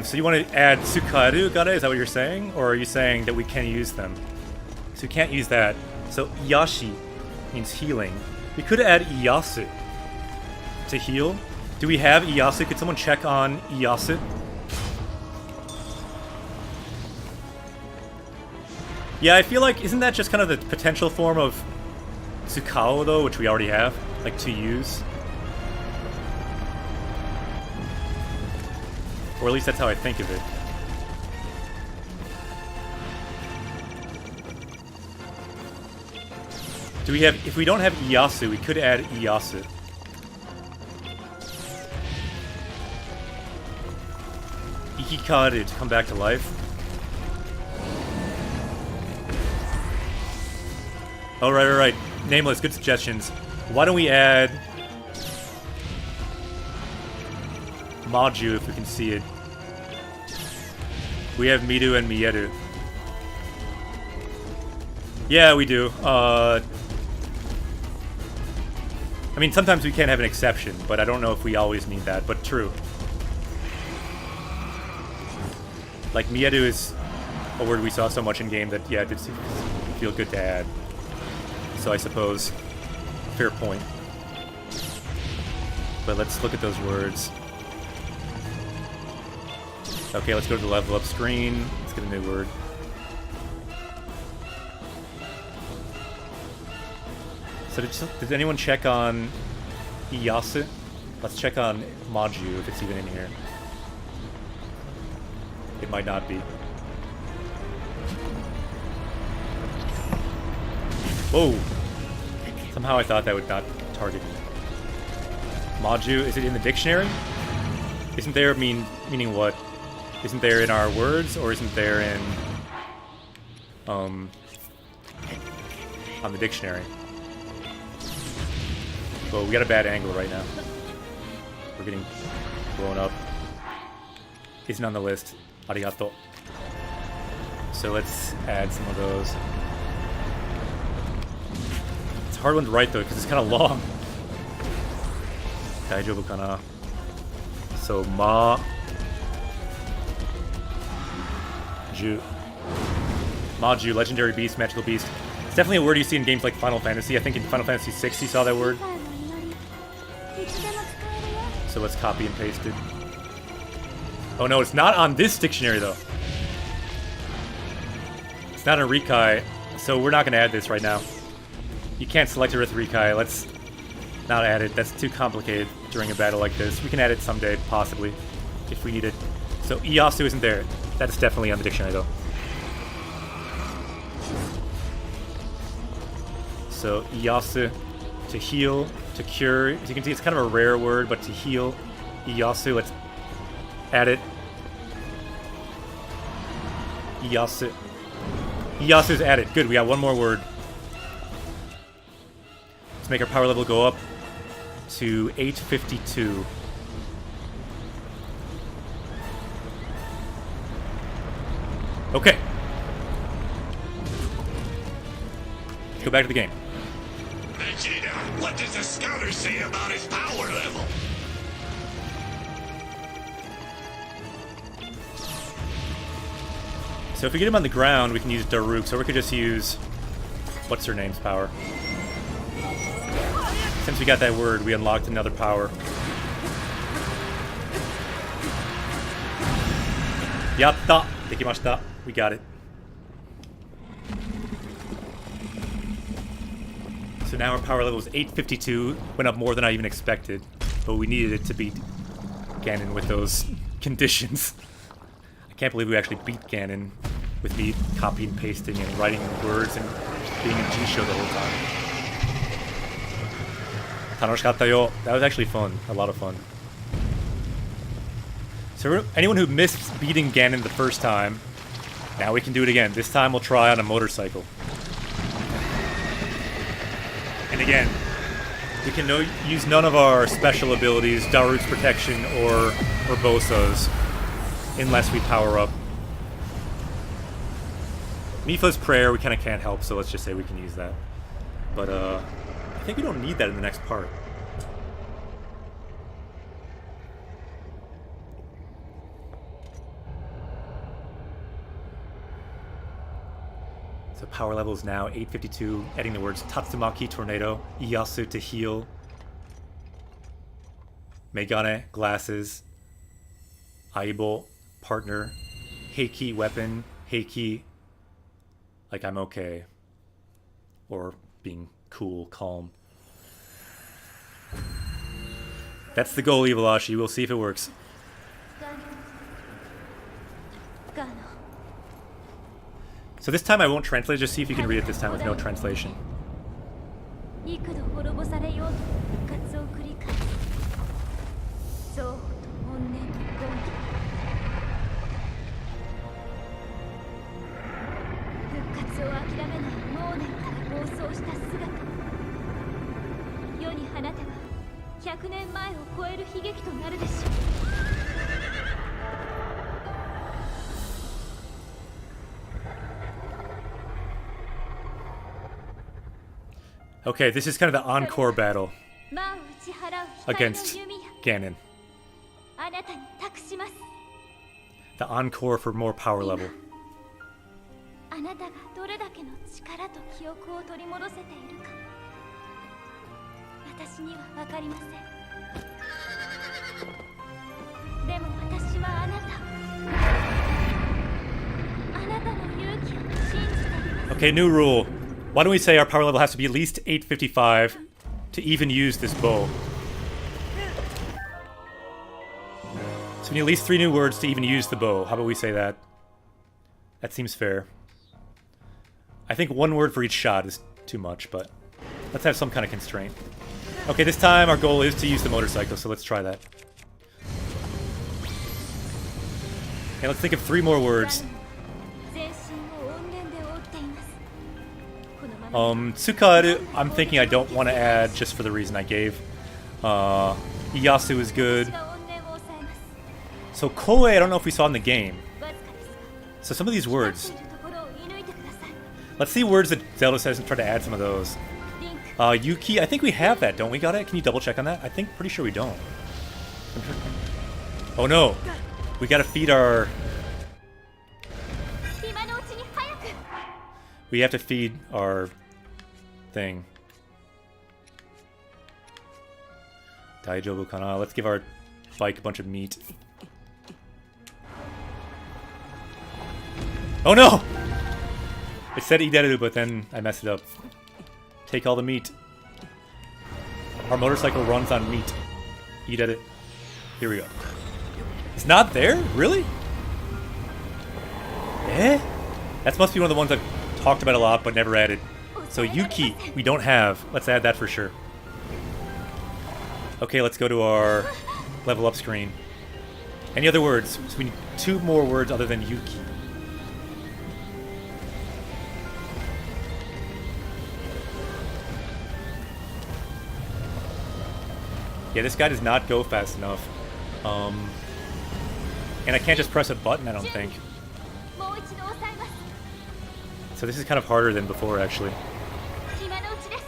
So you want to add Tsukaru Gare? Is that what you're saying? Or are you saying that we can use them? So we can't use that. So Yashi means healing. We could add Iyasu to heal. Do we have Iyasu? Could someone check on Iyasu? Yeah, I feel like, isn't that just kind of the potential form of Tsukao, though, which we already have, like, to use. Or at least that's how I think of it. Do we have... If we don't have Iyasu, we could add Iyasu. Ikikaru to come back to life. Oh, right. Nameless, good suggestions. Why don't we add... Maju, if we can see it. We have Midu and Mieru. Yeah, we do. I mean, sometimes we can have an exception, but I don't know if we always need that, but true. Like, Mieru is a word we saw so much in game that, yeah, it did feel good to add. So I suppose, fair point. But let's look at those words. Okay, let's go to the level up screen. Let's get a new word. So did anyone check on Iyasu? Let's check on Maju if it's even in here. It might not be. Whoa! Somehow I thought that would not target me. Maju, is it in the dictionary? Isn't there meaning what? Isn't there in our words, or isn't there in on the dictionary? Well, we got a bad angle right now. We're getting blown up. Isn't on the list. Arigato. So let's add some of those. It's a hard one to write though, because it's kind of long. Daijoubu kana? So Maju, legendary beast, magical beast. It's definitely a word you see in games like Final Fantasy. I think in Final Fantasy VI you saw that word. So let's copy and paste it. Oh no, it's not on this dictionary though. It's not a Rikai, so we're not going to add this right now. You can't select it with Rikai. Let's not add it. That's too complicated during a battle like this. We can add it someday, possibly, if we need it. So Iyasu isn't there. That's definitely on the dictionary though. So Iyasu, to heal, to cure. As you can see, it's kind of a rare word, but to heal, Iyasu, let's add it. Iyasu. Iyasu's added. Good, we got one more word. Let's make our power level go up to 852. Okay. Let's go back to the game. Vegeta, what does the scouter say about his power level? So if we get him on the ground, we can use Daruk, so we could just use... What's her name's power? Since we got that word, we unlocked another power. Yatta! Dekimashita. We got it. So now our power level is 852. Went up more than I even expected. But we needed it to beat Ganon with those conditions. I can't believe we actually beat Ganon with me copying and pasting and writing words and being in G-Show the whole time. Tanoshikatta yo. That was actually fun. A lot of fun. So anyone who missed beating Ganon the first time, now we can do it again. This time we'll try on a motorcycle. And again, we can use none of our special abilities, Daruk's protection or Bosa's, unless we power up. Mipha's prayer we kind of can't help, so let's just say we can use that. But I think we don't need that in the next part. So power level is now 852, adding the words Tatsumaki, Tornado, Iyasu to heal, Megane, glasses, Aibo, partner, Heiki, weapon, Heiki, like I'm okay, or being cool, calm. That's the goal, Iwalashi. We'll see if it works. ガノ So this time I won't translate, just see if you can read it this time with no translation. 幾度滅ぼされようと復活を繰り返す憎悪と怨念のゴン復活を諦めないモーネンから暴走した姿世に放てば100年前を超える悲劇となるでしょう Okay, this is kind of the encore battle 魔を打ち払う光の against 弓や Ganon. あなたに託します The encore for more power level. あなたがどれだけの力と記憶を取り戻せているか私には分かりませんでも私はあなたの勇気を信じています Okay, new rule. Why don't we say our power level has to be at least 855 to even use this bow? So we need at least 3 new words to even use the bow. How about we say that? That seems fair. I think 1 word for each shot is too much, but let's have some kind of constraint. Okay, this time our goal is to use the motorcycle, so let's try that. Okay, let's think of 3 more words. 全身を怨念で覆っていますこのまま Tsukaru, I'm thinking I don't want to add just for the reason I gave. Iyasu is good. 私が怨念を抑えます So Koei, I don't know if we saw in the game. わずかですが So some of these 光っ words. ているところを射抜いてください Let's see words that Zelda says and try to add some of those. リンク Yuki, I think we have that, don't we? Got it? Can you double check on that? I think pretty sure we don't. Oh no. We gotta feed our... 今のうちに早く We have to feed our thing. Daijobu kana. Let's give our bike a bunch of meat. Oh no! It said ideru, but then I messed it up. Take all the meat. Our motorcycle runs on meat. Ideru. Here we go. It's not there? Really? Eh? That must be one of the ones I've talked about a lot but never added. So Yuki, we don't have. Let's add that for sure. Okay, let's go to our level up screen. Any other words? So we need 2 more words other than Yuki. Yeah, this guy does not go fast enough. And I can't just press a button, I don't think. もう一度抑えます So this is kind of harder than before, actually. 今のうちです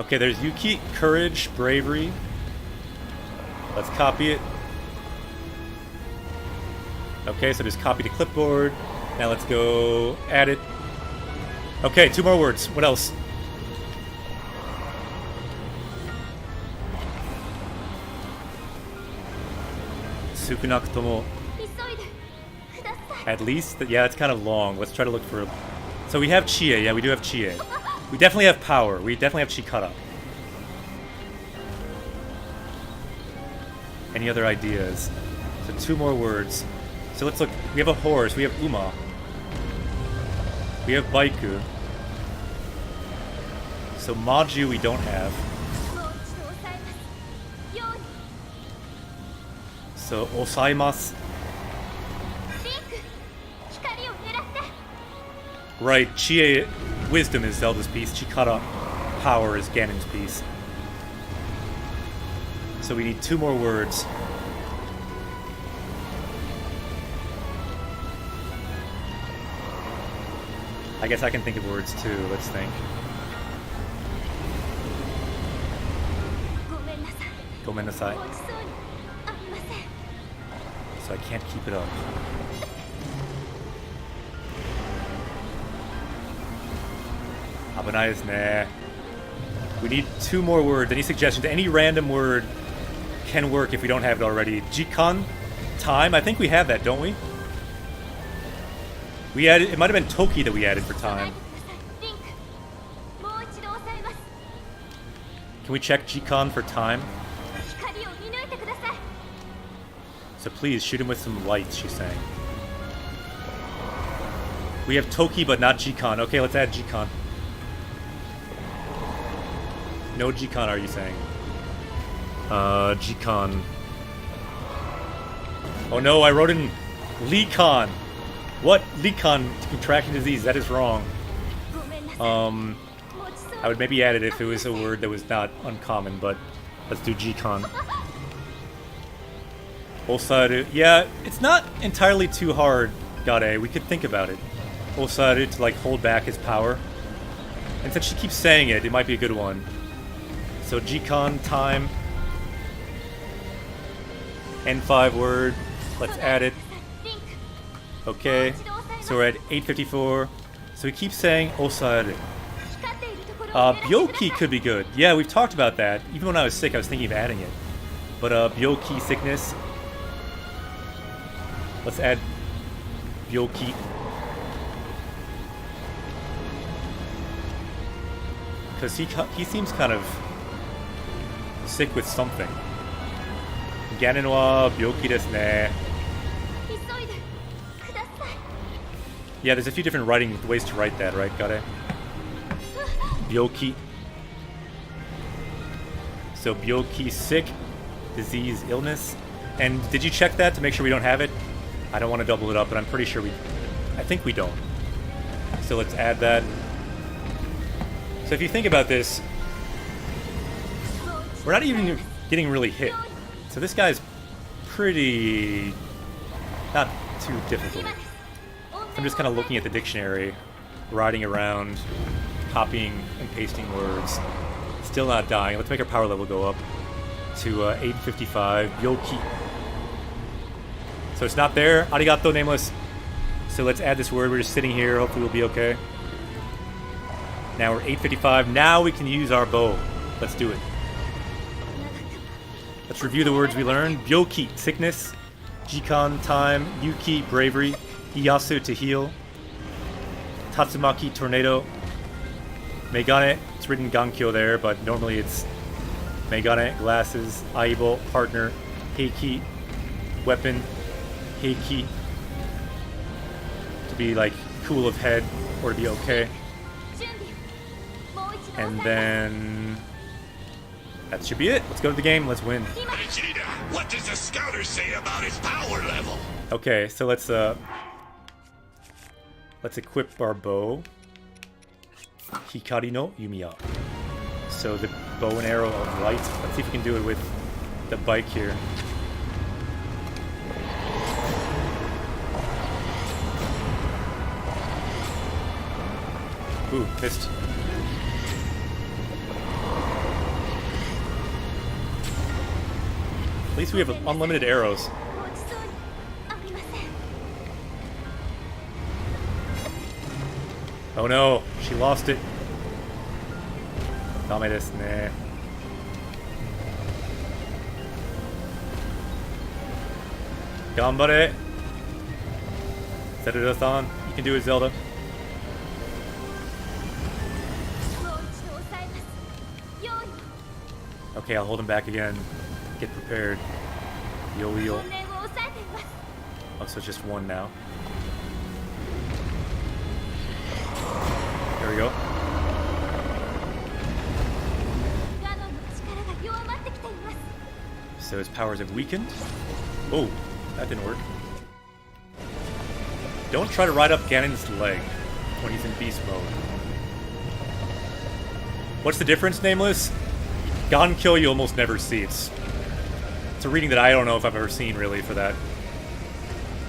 Okay, there's Yuki, courage, bravery. Let's copy it. Okay, so just copy to clipboard. Now let's go add it. Okay, 2 more words. What else? Sukunakutomo. 急いでください At least? Yeah, it's kind of long. Let's try to look for... So we have Chie. Yeah, we do have Chie. We definitely have power. We definitely have Chikara. Any other ideas? So 2 more words. So let's look. We have a horse. We have Uma. We have Baiku. So Maju we don't have. もう一度抑えますように So Osaimasu. リンク光を狙って Right, Chie wisdom is Zelda's piece. Chikara power is Ganon's piece. So we need 2 more words. I guess I can think of words too. Let's think. ごめんなさい Gomennasai. 落ちそうにありません So I can't keep it up. Abenai is nah. We need 2 more words. Any suggestions? Any random word can work if we don't have it already. Jikan? Time? I think we have that, don't we? We added... It might have been Toki that we added for 備え time. てくださいリンクもう Can we check G-Con for time? 光を見抜いてください。 So please shoot him with some lights, she's saying. We have Toki, but not G-Con. Okay, let's add G-Con. No G-Con, are you saying? G-Con. Oh no, I wrote in Lee-Con. What? Lee-Con contracting disease. That is wrong. ごめんなさい。持ちそう I would maybe add it if it was a word that was not uncommon, but let's do G-Con. Osaru. Yeah, it's not entirely too hard, Gade. We could think about it. Osaru to like hold back his power. And since she keeps saying it, it might be a good one. So G-Con time. N5 word. Let's add it. リンク Okay. So we're at 854. So we keep saying Osaru. 光っているところを狙ってください。 Byoki could be good. Yeah, we've talked about that. Even when I was sick, I was thinking of adding it. But Byoki sickness. Let's add Byoki. Because he seems kind of sick with something. Ganon wa Byoki desu ne. 急いでください。 Yeah, there's a few different ways to write that, right, Gare? Byoki. So Byoki, sick, disease, illness. And did you check that to make sure we don't have it? I don't want to double it up, but I'm pretty sure I think we don't. So let's add that. So if you think about this, we're not even getting really hit. So this guy's pretty... not too difficult. I'm just kind of looking at the dictionary, riding around, copying and pasting words. Still not dying. Let's make our power level go up to 855. Yoki. So it's not there. Arigato, nameless. So let's add this word. We're just sitting here. Hopefully we'll be okay. Now we're 855. Now we can use our bow. Let's do it. Let's review the words we learned. Byoki, sickness. Jikan, time. Yuki, bravery. Iyasu, to heal. Tatsumaki, tornado. Megane, it's written Gankyo there, but normally it's Megane, glasses. Aibo, partner. Heiki, weapon. Heiki, to be like cool of head or to be okay. 準備もう一度 And 押さえ then that should be it. Let's go to the game. Let's win. Vegeta, what does the scouter say about his power level? Okay, so let's equip our bow. Hikari no Yumiya. So the bow and arrow of light. Let's see if we can do it with the bike here. Ooh, missed. At least we have unlimited arrows. 持ちそうにありません。 Oh no, she lost it. ダメですね。頑張れ。Zelda-san, you can do it, Zelda. もう一度押さえます。用意 Okay, I'll hold him back again. Get prepared. Yo-yo. 本念を押さえています。 Oh, so it's just one now. There we go. ガノンの力が弱まってきています。 So his powers have weakened. Oh, that didn't work. Don't try to ride up Ganon's leg when he's in beast mode. What's the difference, Nameless? Gankyo you almost never see. It's a reading that I don't know if I've ever seen, really, for that.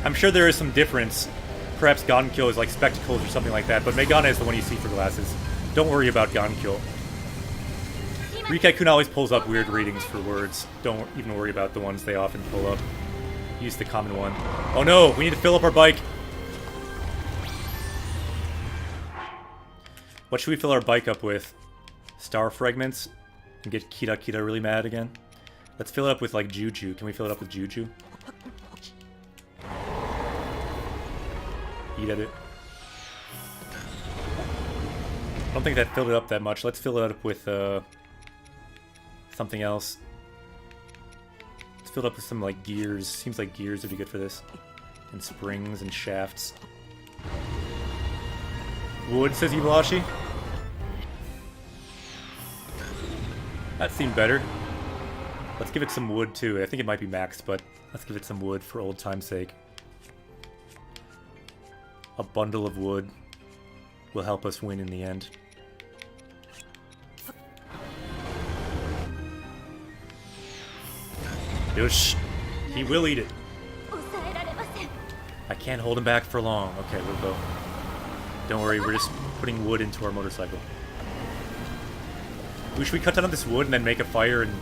I'm sure there is some difference. Perhaps Gankyo is like spectacles or something like that, but Megane is the one you see for glasses. Don't worry about Gankyo. Rikai-kun always pulls up weird readings for words. Don't even worry about the ones they often pull up. Use the common one. Oh no, we need to fill up our bike. What should we fill our bike up with? Star fragments? And get Kira Kira really mad again? Let's fill it up with like Juju. Can we fill it up with Juju? Eat at it. I don't think that filled it up that much. Let's fill it up with something else. It's filled up with some like gears. Seems like gears would be good for this. And springs and shafts. Wood, says Ibayashi. That seemed better. Let's give it some wood too. I think it might be maxed, but let's give it some wood for old time's sake. A bundle of wood will help us win in the end. Yosh! He will eat it. I can't hold him back for long. Okay, we'll go. Don't worry, we're just putting wood into our motorcycle. Should we cut down this wood and then make a fire and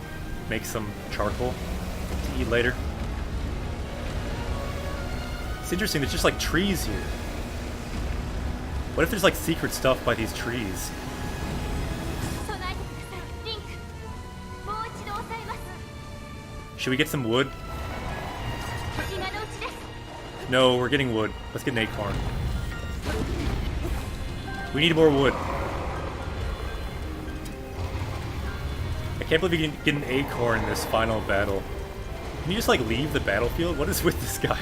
make some charcoal to eat later? It's interesting, there's just like trees here. What if there's like secret stuff by these trees? Should we get some wood? No, we're getting wood. Let's get an acorn. We need more wood. I can't believe you can get an acorn in this final battle. Can you just like leave the battlefield? What is with this guy?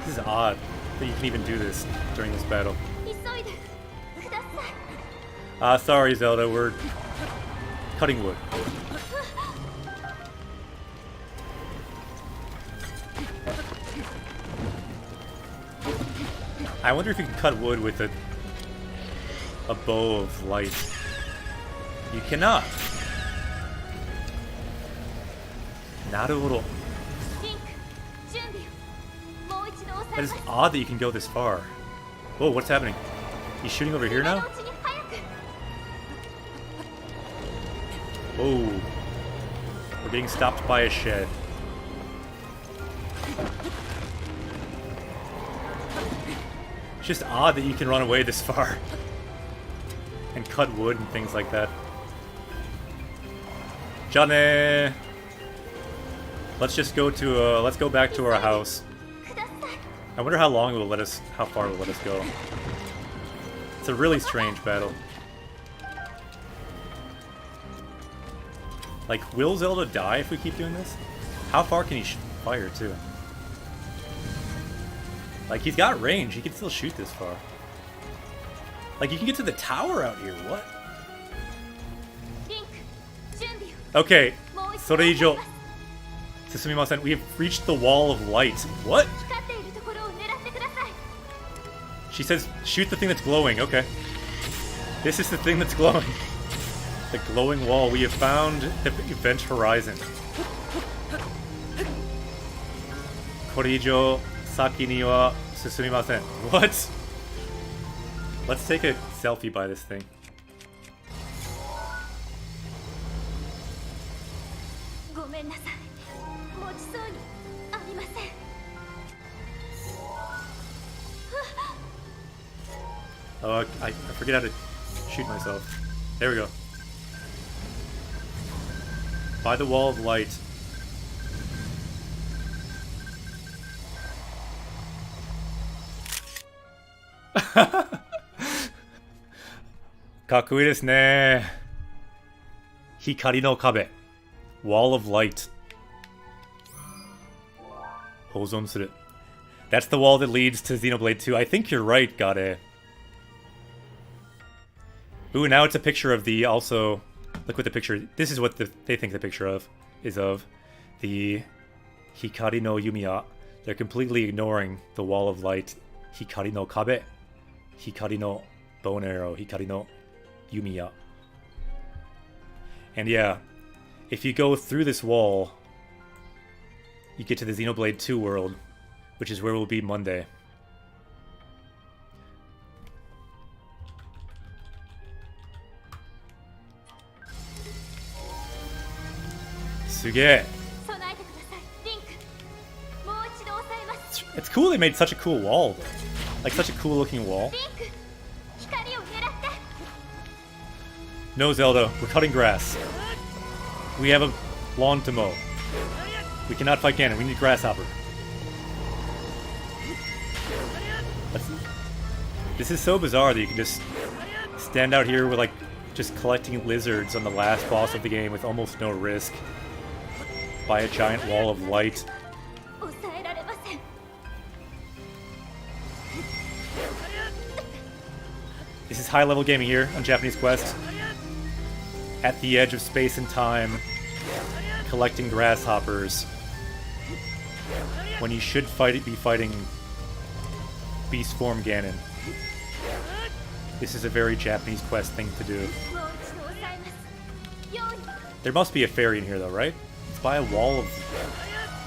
This is odd that you can even do this during this battle. Sorry Zelda, we're cutting wood. I wonder if you can cut wood with a bow of light. You cannot. Naruhodo. That is odd that you can go this far. Whoa, what's happening? He's shooting over here now? Whoa. We're getting stopped by a shed. It's just odd that you can run away this far. And cut wood and things like that. Johnny! Let's just go to, let's go back to our house. I wonder how long it will let us, how far it will let us go. It's a really strange battle. Like, will Zelda die if we keep doing this? How far can he fire, too? Like, he's got range. He can still shoot this far. Like, you can get to the tower out here. What? Okay. Soreijo. Susumimasen. We have reached the wall of light. What? She says, shoot the thing that's glowing. Okay. This is the thing that's glowing. The glowing wall. We have found the event horizon. Korijo saki ni wa susumimasen. What? Let's take a selfie by this thing. Oh, I forget how to shoot myself. There we go. By the wall of light. Kakui desu ne. Hikari no kabe. Wall of light. Hozon suru. That's the wall that leads to Xenoblade 2. I think you're right, Gare. Ooh, now it's a picture of the, also, look what the picture, this is what they think the picture of, is of the Hikari no Yumiya. They're completely ignoring the wall of light. Hikari no kabe. Hikari no bow and arrow. Hikari no Yumiya. And yeah, if you go through this wall, you get to the Xenoblade 2 world, which is where we'll be Monday. Suge. It's cool they made such a cool wall, though. Like, such a cool looking wall. No, Zelda, we're cutting grass. We have a lawn to mow. We cannot fight Ganon, we need Grasshopper. This is so bizarre that you can just stand out here with like just collecting lizards on the last boss of the game with almost no risk by a giant wall of light. 抑えられません。 This is high level gaming here on Japanese Quest. At the edge of space and time, collecting grasshoppers. When you should be fighting Beast Form Ganon. This is a very Japanese Quest thing to do. もう一度抑えます。用意。 There must be a fairy in here though, right? It's by a wall of...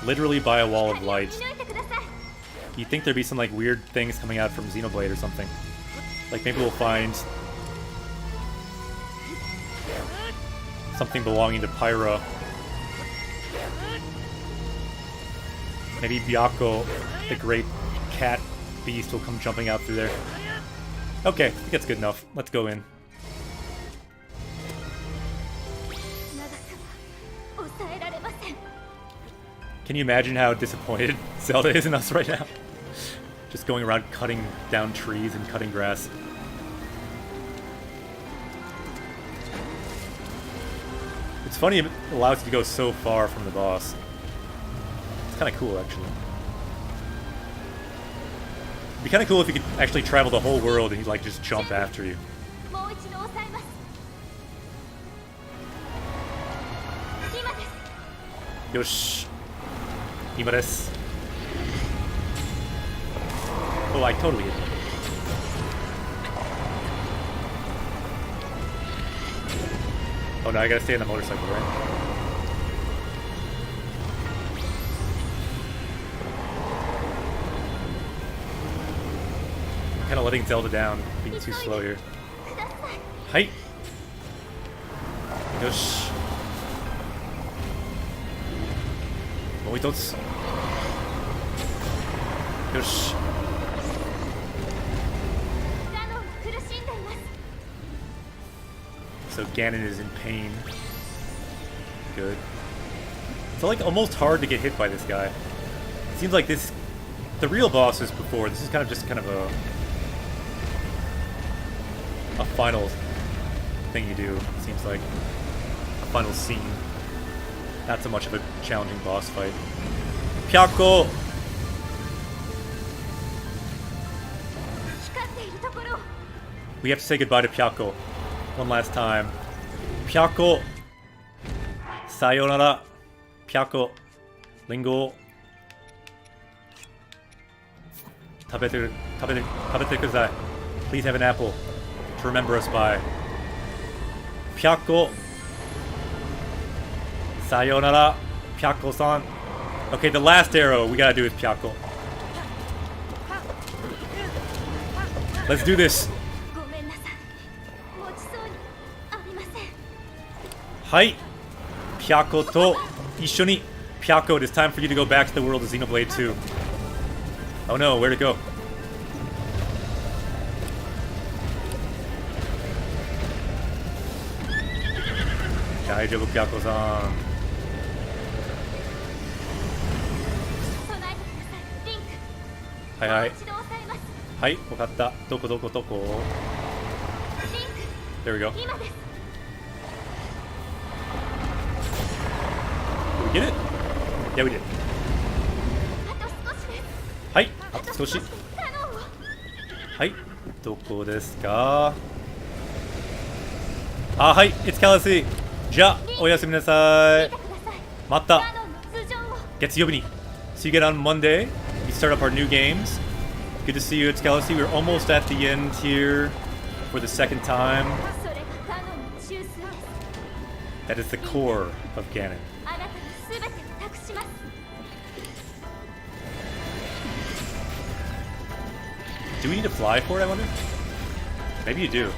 Literally by a wall of light. 見抜いてください。 You'd think there'd be some like weird things coming out from Xenoblade or something. Like maybe we'll find something belonging to Pyra. Maybe Byakko, the great cat beast, will come jumping out through there. Okay, I think that's good enough. Let's go in. 長くは抑えられません。 Can you imagine how disappointed Zelda is in us right now? Just going around cutting down trees and cutting grass. It's funny it allows you to go so far from the boss. It's kind of cool, actually. It'd be kind of cool if you could actually travel the whole world and he'd like just jump after you. もう一度抑えます。今です。 Yosh. Ima desu. Oh, I totally hit him. Oh no, I gotta stay on the motorcycle, right? I'm kinda letting Zelda down, being too slow here. ください。 Hi! Yosh. もう一つ。よし。ガノンは苦しんでいます。 So Ganon is in pain. Good. It's like almost hard to get hit by this guy. It seems like this, the real bosses before, this is kind of just kind of a final thing you do, it seems like. A final scene. Not so much of a challenging boss fight. Pyakko! 光っているところを。 We have to say goodbye to Pyakko. One last time. Pyakko! Sayonara! Pyakko! Lingo! 食べてください. Please have an apple to remember us by. Pyakko! Sayonara! Pyakko-san! Okay, the last arrow we gotta do with Pyakko. Let's do this! ごめんなさい。持ちそうにありません。はい、Pyakkoと一緒に。Pyakko, it is time for you to go back to the world of Xenoblade 2. Oh no, where to go? Daijoubu, Pyakko-san. 備えてください。リンク。はいはい。もう一度抑えます。はい、わかった。どこどこどこ？リンク。 There we go. 今です。 Did we get it? Yeah, we did. あと少しです。はい、あと少し。ガノンを。はい、どこですか？あ、はい、It's Kalashi. じゃあ、おやすみなさい。見てください。またガノンの頭上を。月曜日に。See you again on Monday. We start up our new games. Good to see you, It's Kalashi. We're almost at the end here for the second time. それがガノンの中枢です。 That is the core of Ganon. あなたに全てを託します。 Do we need to fly for it, I wonder? Maybe you do.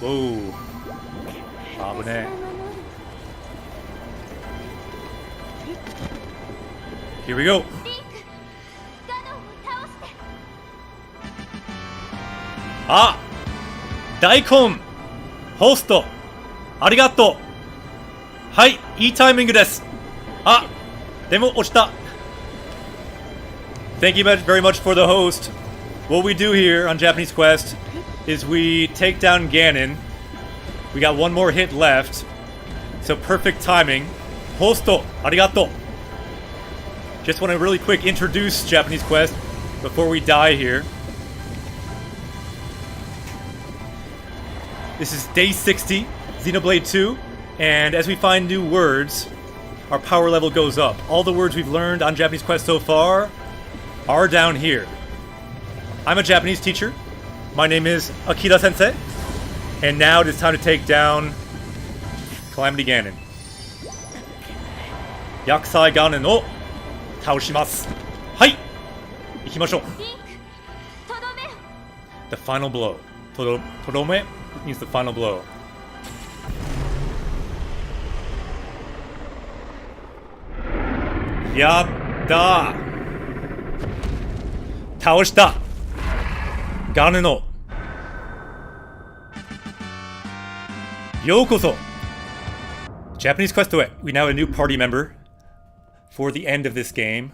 Whoa. 危ねえ。Here we go. リンク。ガノンを倒して。あ、大根ホストありがとう。はい、いいタイミングです。あ、でも落ちた。Thank you very much for the host. What we do here on Japanese Quest is we take down Ganon. We got one more hit left. So perfect timing. Host, arigato. Just want to really quick introduce Japanese Quest before we die here. This is day 60, Xenoblade 2, and as we find new words, our power level goes up. All the words we've learned on Japanese Quest so far are down here. I'm a Japanese teacher. My name is Akira Sensei, and now it is time to take down Calamity Ganon. Yakusai Ganon o taoshimasu. Hai! Ikimashou. リンクとどめ The final blow. Todome means the final blow. Yatta! Taoshita! Ganon no Yokoso! Japanese Quest Away. We now have a new party member for the end of this game.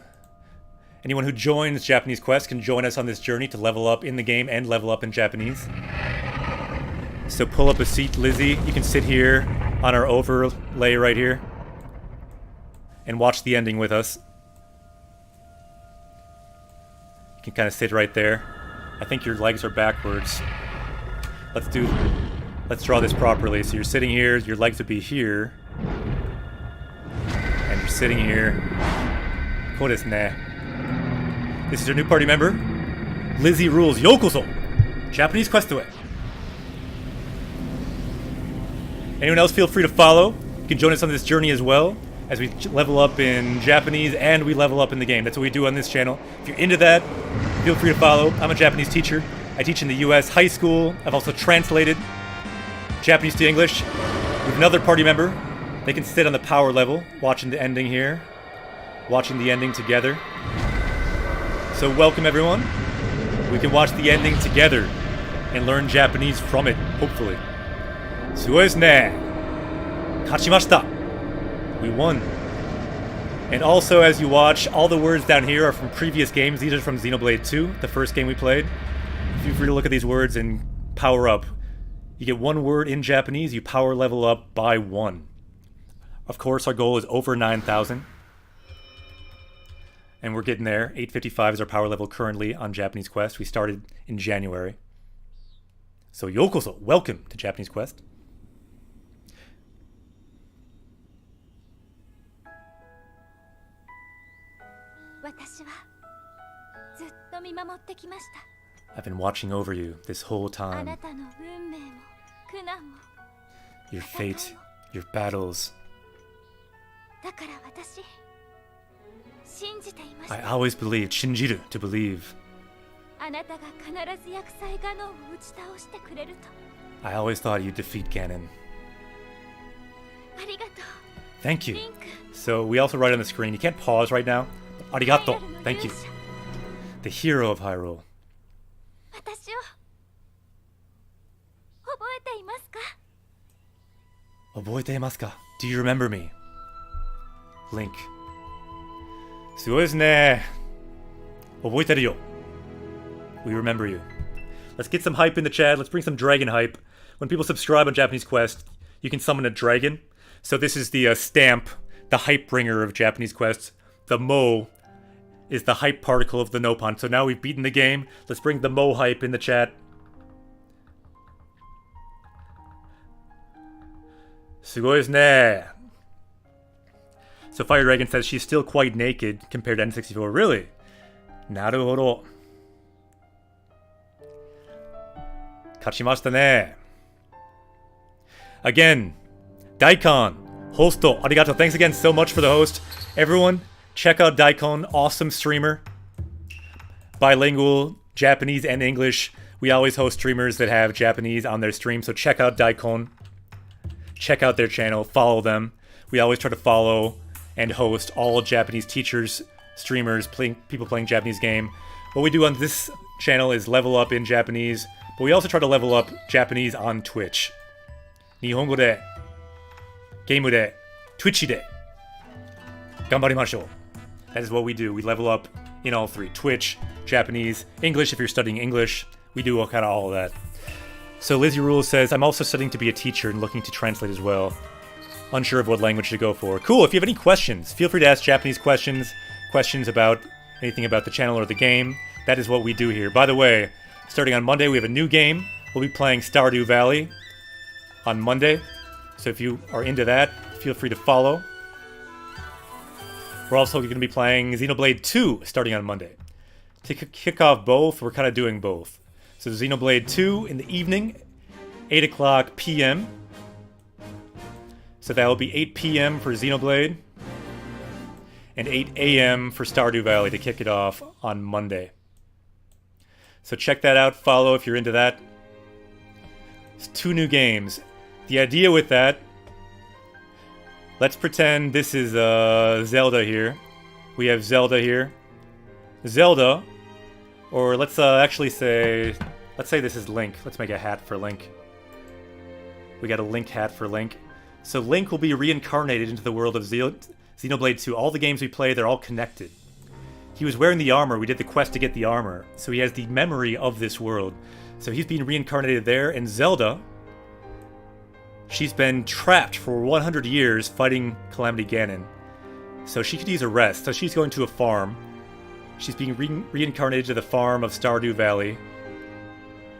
Anyone who joins Japanese Quest can join us on this journey to level up in the game and level up in Japanese. So pull up a seat, Lizzie. You can sit here on our overlay right here and watch the ending with us. You can kind of sit right there. I think your legs are backwards. Let's draw this properly. So you're sitting here, your legs would be here. And you're sitting here. Cool desu ne. This is your new party member, Lizzie Rules Yokoso! Japanese Quest Away. Anyone else feel free to follow. You can join us on this journey as well, as we level up in Japanese and we level up in the game. That's what we do on this channel. If you're into that, feel free to follow. I'm a Japanese teacher. I teach in the US high school. I've also translated Japanese to English with another party member. They can sit on the power level, watching the ending here. Watching the ending together. So welcome everyone. We can watch the ending together and learn Japanese from it, hopefully. Sugoi desu ne. Kachimashita. We won. And also as you watch, all the words down here are from previous games. These are from Xenoblade 2, the first game we played. Feel free to look at these words and power up. You get one word in Japanese, you power level up by 1. Of course, our goal is over 9,000. And we're getting there. 855 is our power level currently on Japanese Quest. We started in January. So yokoso, welcome to Japanese Quest. I've been watching over you this whole time. Your fate, your battles. I always believed, shinjiru, to believe. I always thought you'd defeat Ganon. Thank you. So we also write on the screen, you can't pause right now. Arigato, thank you. The hero of Hyrule. Oboete ka? Do you remember me? Link. Sugoi desu ne. Oboiteru yo. We remember you. Let's get some hype in the chat. Let's bring some dragon hype. When people subscribe on Japanese Quest, you can summon a dragon. So this is the stamp, the hype bringer of Japanese Quest. The Mo is the hype particle of the Nopon. So now we've beaten the game. Let's bring the Mo hype in the chat. Sugoi desu ne. So Fire Dragon says she's still quite naked compared to N64. Really? Naruhodo. Kachimashita ne. Again, Daikon, Hosto, arigato. Thanks again so much for the host. Everyone, check out Daikon, awesome streamer. Bilingual, Japanese and English. We always host streamers that have Japanese on their stream, so check out Daikon. Check out their channel, follow them. We always try to follow and host all Japanese teachers, streamers, people playing Japanese game. What we do on this channel is level up in Japanese, but we also try to level up Japanese on Twitch. Nihongo de, game de, Twitchy de. Gambarimashou. That is what we do. We level up in all three. Twitch, Japanese, English if you're studying English. We do kind of all of that. So Lizzie Rule says, I'm also studying to be a teacher and looking to translate as well. Unsure of what language to go for. Cool, if you have any questions, feel free to ask Japanese questions, questions about anything about the channel or the game. That is what we do here. By the way, starting on Monday, we have a new game. We'll be playing Stardew Valley on Monday. So if you are into that, feel free to follow. We're also going to be playing Xenoblade 2 starting on Monday. To kick off both, we're kind of doing both. So Xenoblade 2 in the evening, 8 o'clock p.m. So that will be 8 p.m. for Xenoblade, and 8 a.m. for Stardew Valley to kick it off on Monday. So check that out, follow if you're into that. It's 2 new games. The idea with that, let's pretend this is Zelda here. We have Zelda here. Zelda, or let's actually say, let's say this is Link. Let's make a hat for Link. We got a Link hat for Link. So Link will be reincarnated into the world of Xenoblade 2. All the games we play, they're all connected. He was wearing the armor. We did the quest to get the armor. So he has the memory of this world. So he's being reincarnated there. And Zelda, she's been trapped for 100 years fighting Calamity Ganon. So she could use a rest. So she's going to a farm. She's being reincarnated to the farm of Stardew Valley.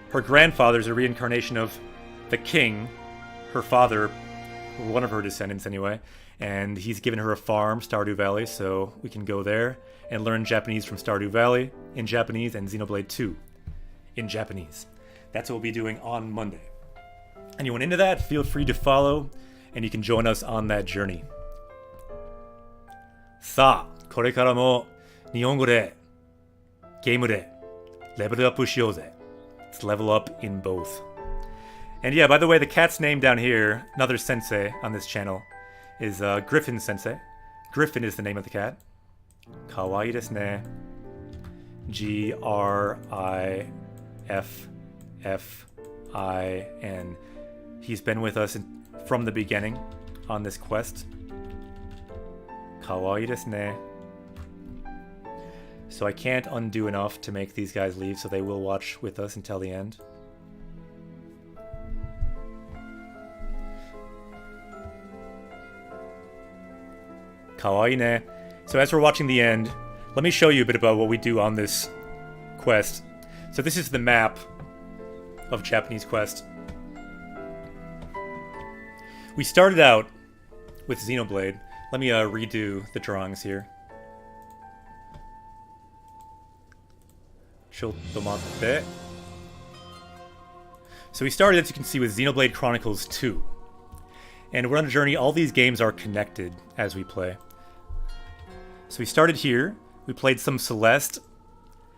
Her grandfather's a reincarnation of the king, her father, or one of her descendants anyway, and he's given her a farm, Stardew Valley, so we can go there and learn Japanese from Stardew Valley in Japanese and Xenoblade 2 in Japanese. That's what we'll be doing on Monday. Anyone into that, feel free to follow, and you can join us on that journey. さあ、これからも日本語でゲームでレベルアップしようぜ. Let's level up in both. And yeah, by the way, the cat's name down here, another sensei on this channel, is Griffin Sensei. Griffin is the name of the cat. Kawaii desu ne. Griffin. He's been with us from the beginning on this quest. Kawaii desu ne. So I can't undo enough to make these guys leave, so they will watch with us until the end. Kawaii ne. So as we're watching the end, let me show you a bit about what we do on this quest. So this is the map of Japanese Quest. We started out with Xenoblade. Let me redo the drawings here. Chottomatte. So we started, as you can see, with Xenoblade Chronicles 2. And we're on a journey. All these games are connected as we play. So we started here. We played some Celeste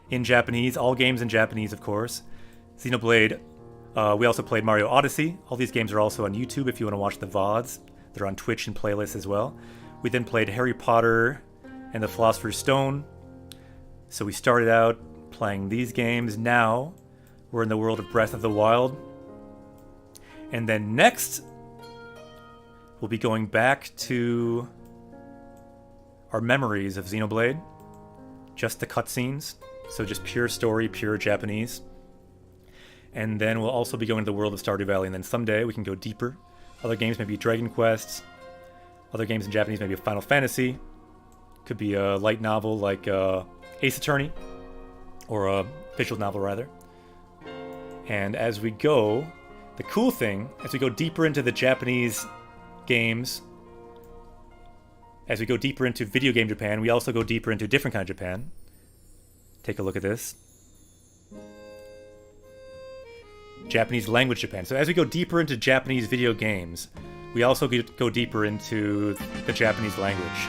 in Japanese. All games in Japanese, of course. Xenoblade. We also played Mario Odyssey. All these games are also on YouTube if you want to watch the VODs. They're on Twitch and playlists as well. We then played Harry Potter and the Philosopher's Stone. So we started out playing these games. Now we're in the world of Breath of the Wild. And then next, we'll be going back to our memories of Xenoblade. Just the cutscenes. So just pure story, pure Japanese. And then we'll also be going to the world of Stardew Valley. And then someday we can go deeper. Other games may be Dragon Quest. Other games in Japanese may be Final Fantasy. Could be a light novel like Ace Attorney. Or a visual novel, rather. And as we go, the cool thing, as we go deeper into the Japanese games, as we go deeper into video game Japan, we also go deeper into a different kind of Japan. Take a look at this. Japanese language Japan. So as we go deeper into Japanese video games, we also go deeper into the Japanese language.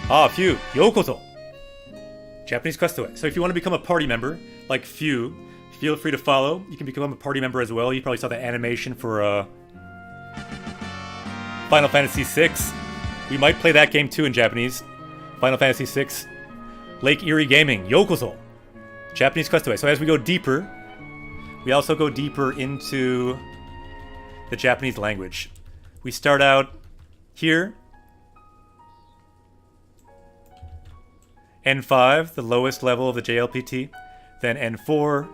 Ah, Phew, yokozo! Japanese Questaway. So if you want to become a party member, like Phew, feel free to follow. You can become a party member as well. You probably saw the animation for Final Fantasy VI. We might play that game too in Japanese. Final Fantasy VI. Lake Erie Gaming, yokozo! Japanese Questaway. So as we go deeper, we also go deeper into the Japanese language. We start out here. N5, the lowest level of the JLPT. Then N4,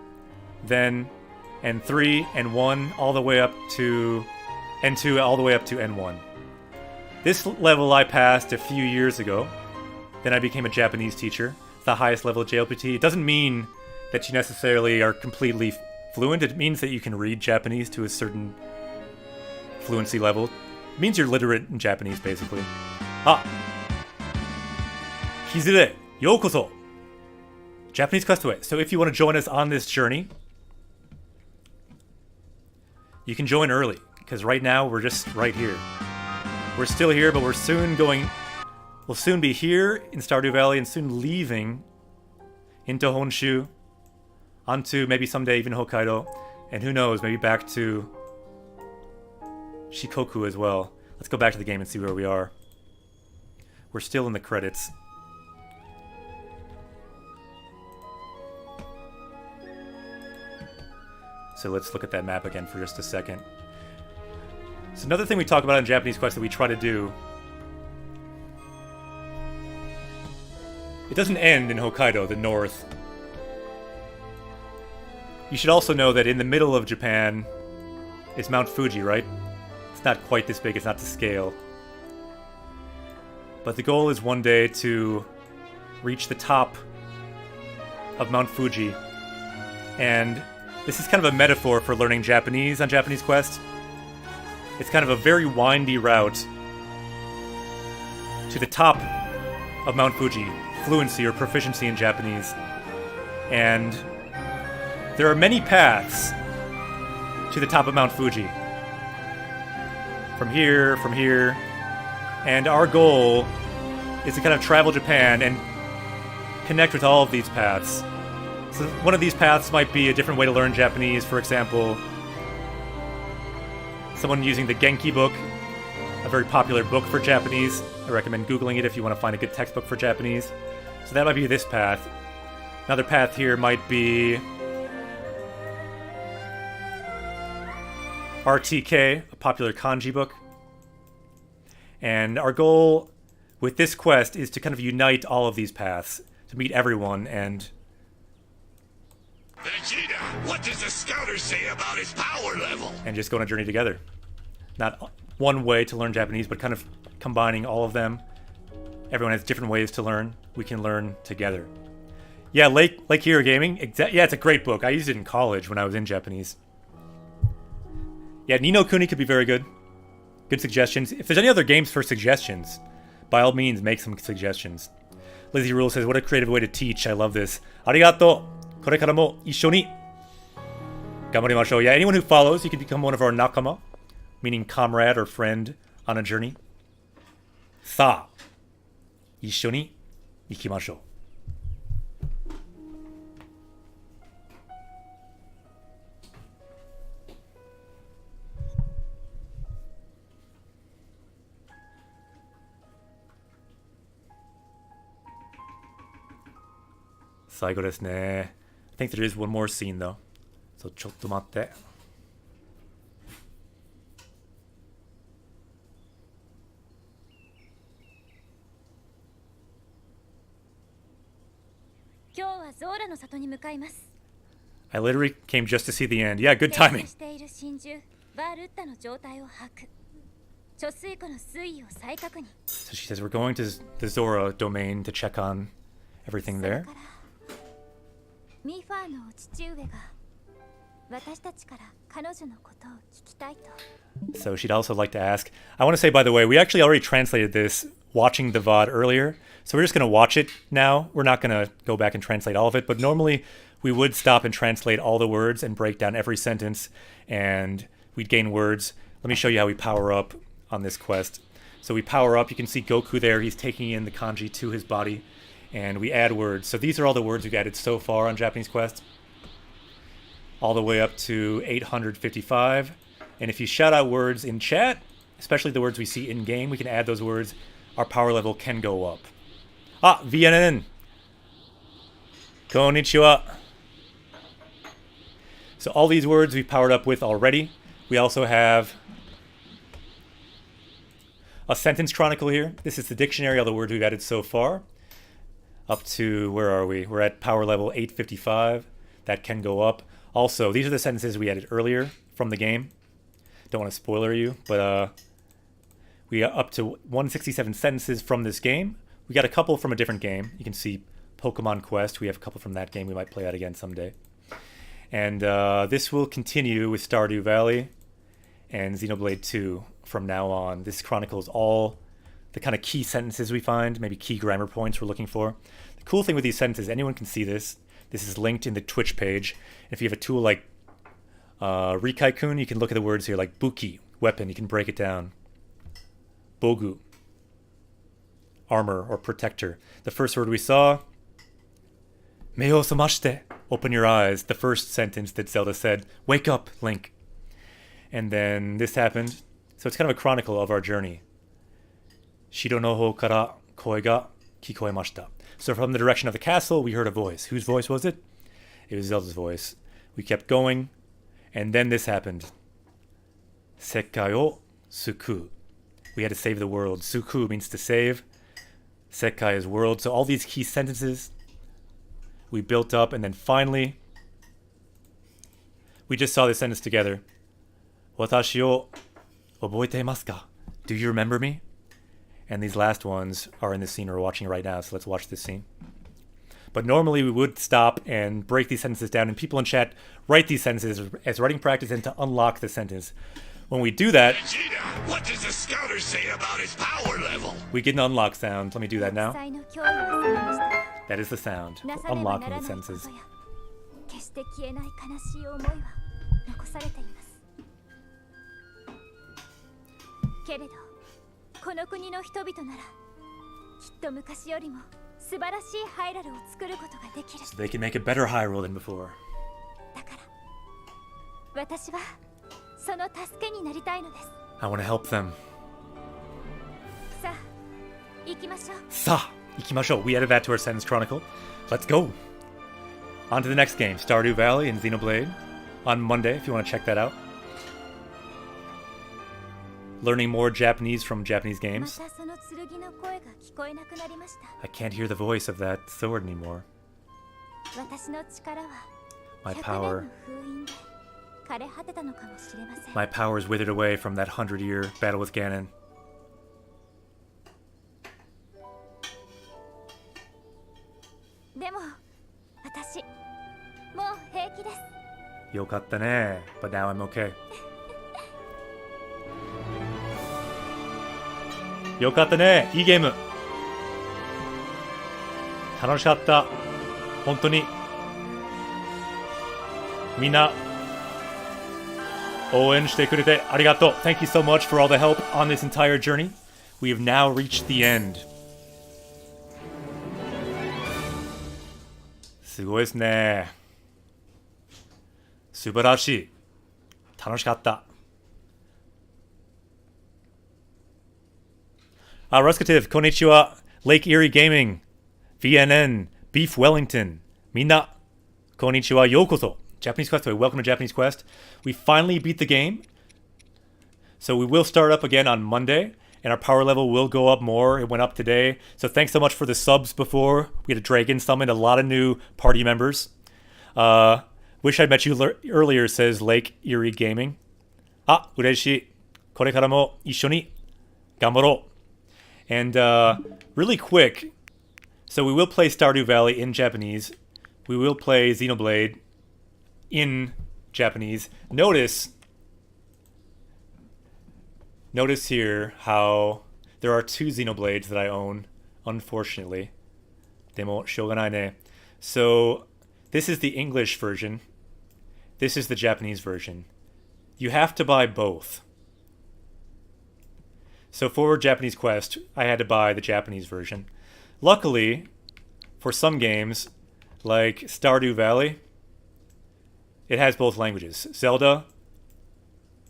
then N3, N1, all the way up to N2, all the way up to N1. This level I passed a few years ago. Then I became a Japanese teacher. It's the highest level of JLPT. It doesn't mean that you necessarily are completely fluent. It means that you can read Japanese to a certain fluency level. It means you're literate in Japanese, basically. Ah! Kizure, yokoso! Japanese Questway. So if you want to join us on this journey, you can join early, because right now we're just right here. We're still here, but we'll soon be here in Stardew Valley and soon leaving into Honshu, onto maybe someday even Hokkaido, and who knows, maybe back to Shikoku as well. Let's go back to the game and see where we are. We're still in the credits. So let's look at that map again for just a second. So another thing we talk about in Japanese Quest that we try to do, it doesn't end in Hokkaido, the north. You should also know that in the middle of Japan is Mount Fuji, right? It's not quite this big, it's not to scale. But the goal is one day to reach the top of Mount Fuji. And this is kind of a metaphor for learning Japanese on Japanese Quest. It's kind of a very windy route to the top of Mount Fuji, fluency or proficiency in Japanese. And there are many paths to the top of Mount Fuji. From here, and our goal is to kind of travel Japan and connect with all of these paths. So one of these paths might be a different way to learn Japanese. For example, someone using the Genki book, a very popular book for Japanese. I recommend Googling it if you want to find a good textbook for Japanese. So that might be this path. Another path here might be RTK, a popular kanji book. And our goal with this quest is to kind of unite all of these paths, to meet everyone and... Vegeta, what does the scouter say about his power level? And just go on a journey together. Not one way to learn Japanese, but kind of combining all of them. Everyone has different ways to learn. We can learn together. Yeah, Lake Hero Gaming. Yeah, it's a great book. I used it in college when I was in Japanese. Yeah, Ni no Kuni could be very good. Good suggestions. If there's any other games for suggestions, by all means, make some suggestions. Lizzie Rule says, what a creative way to teach. I love this. Arigato. Korekara mo issho ni gambarimashou. Yeah, anyone who follows, you can become one of our nakama, meaning comrade or friend on a journey. Sa, issho ni ikimashou. Saigo desu ne. I think there is one more scene though. So, ちょっと待って. I literally came just to see the end. Yeah, good timing. So she says we're going to the Zora domain to check on everything there. So she'd also like to ask, I want to say, by the way, we actually already translated this watching the VOD earlier, so we're just going to watch it now. We're not going to go back and translate all of it, but normally we would stop and translate all the words and break down every sentence, and we'd gain words. Let me show you how we power up on this quest. So we power up, you can see Goku there, he's taking in the kanji to his body, and we add words. So these are all the words we've added so far on Japanese Quest, all the way up to 855. And if you shout out words in chat, especially the words we see in-game, we can add those words. Our power level can go up. Ah, VNN! Konnichiwa! So all these words we've powered up with already. We also have a sentence chronicle here. This is the dictionary of the words we've added so far. Up to, where are we? We're at power level 855. That can go up. Also, these are the sentences we added earlier from the game. Don't want to spoiler you, but we are up to 167 sentences from this game. We got a couple from a different game. You can see Pokemon Quest. We have a couple from that game. We might play that again someday. And this will continue with Stardew Valley and Xenoblade 2 from now on. This chronicles all the kind of key sentences we find, maybe key grammar points we're looking for. The cool thing with these sentences, anyone can see this. This is linked in the Twitch page. If you have a tool like Rikaikun, you can look at the words here like Buki, weapon. You can break it down. Bogu, armor or protector. The first word we saw, Mei o samashite, open your eyes. The first sentence that Zelda said, wake up, Link. And then this happened. So it's kind of a chronicle of our journey. Shiro no ho kara koi ga kikoemashita. So from the direction of the castle, we heard a voice. Whose voice was it? It was Zelda's voice. We kept going, and then this happened. Sekkai o suku. We had to save the world. Suku means to save. Sekkai is world. So all these key sentences we built up, and then finally, we just saw this sentence together. Watashi o oboite imasu ka? Do you remember me? And these last ones are in the scene we're watching right now, so let's watch this scene. But normally we would stop and break these sentences down, and people in chat write these sentences as writing practice and to unlock the sentence. When we do that, Vegeta, what does the scouter say about his power level? we get an unlock sound. Let me do that now. 才の脅威は去りましたが That is the sound な for さねばな unlocking ら the ないこと sentences. や決して消えない悲しい思いは残されていますけれどこの国の人々ならきっと昔よりも素晴らしいハイラルを作ることができる So they can make a better Hyrule than before. だから私はその助けになりたいのです I want to help them. さあ行きましょう Sa! Ikimashou. We added that to our sentence chronicle. Let's go! On to the next game, Stardew Valley and Xenoblade. On Monday, if you want to check that out. Learning more Japanese from Japanese ま games. たその剣の声が聞こえなくなりました I can't hear the voice of that sword anymore. 私の力は My 100年 power. の封印で枯れ果てたのかもしれません My power is withered away from that 100-year battle with Ganon. でも私もう平気です Yokatta ne, but now I'm okay. Yokatta ne, ii game. 楽しかった。本当に。みんな応援してくれてありがとう。Thank you so much for all the help on this entire journey. We have now reached the end. すごいですね。素晴らしい。楽しかった。Ruskativ, konnichiwa, Lake Erie Gaming, VNN, Beef Wellington, みんな、konnichiwa, yokoso. Japanese Quest, welcome to Japanese Quest. We finally beat the game. So we will start up again on Monday, and our power level will go up more. It went up today. So thanks so much for the subs before. We had a Dragon Summon, a lot of new party members. Wish I'd met you earlier, says Lake Erie Gaming. あ、嬉しい。これからも一緒に頑張ろう。And really quick, so we will play Stardew Valley in Japanese. We will play Xenoblade in Japanese. Notice here how there are two Xenoblades that I own, unfortunately. でもしょうがないね. So this is the English version. This is the Japanese version. You have to buy both. So for Japanese Quest, I had to buy the Japanese version. Luckily, for some games, like Stardew Valley, it has both languages. Zelda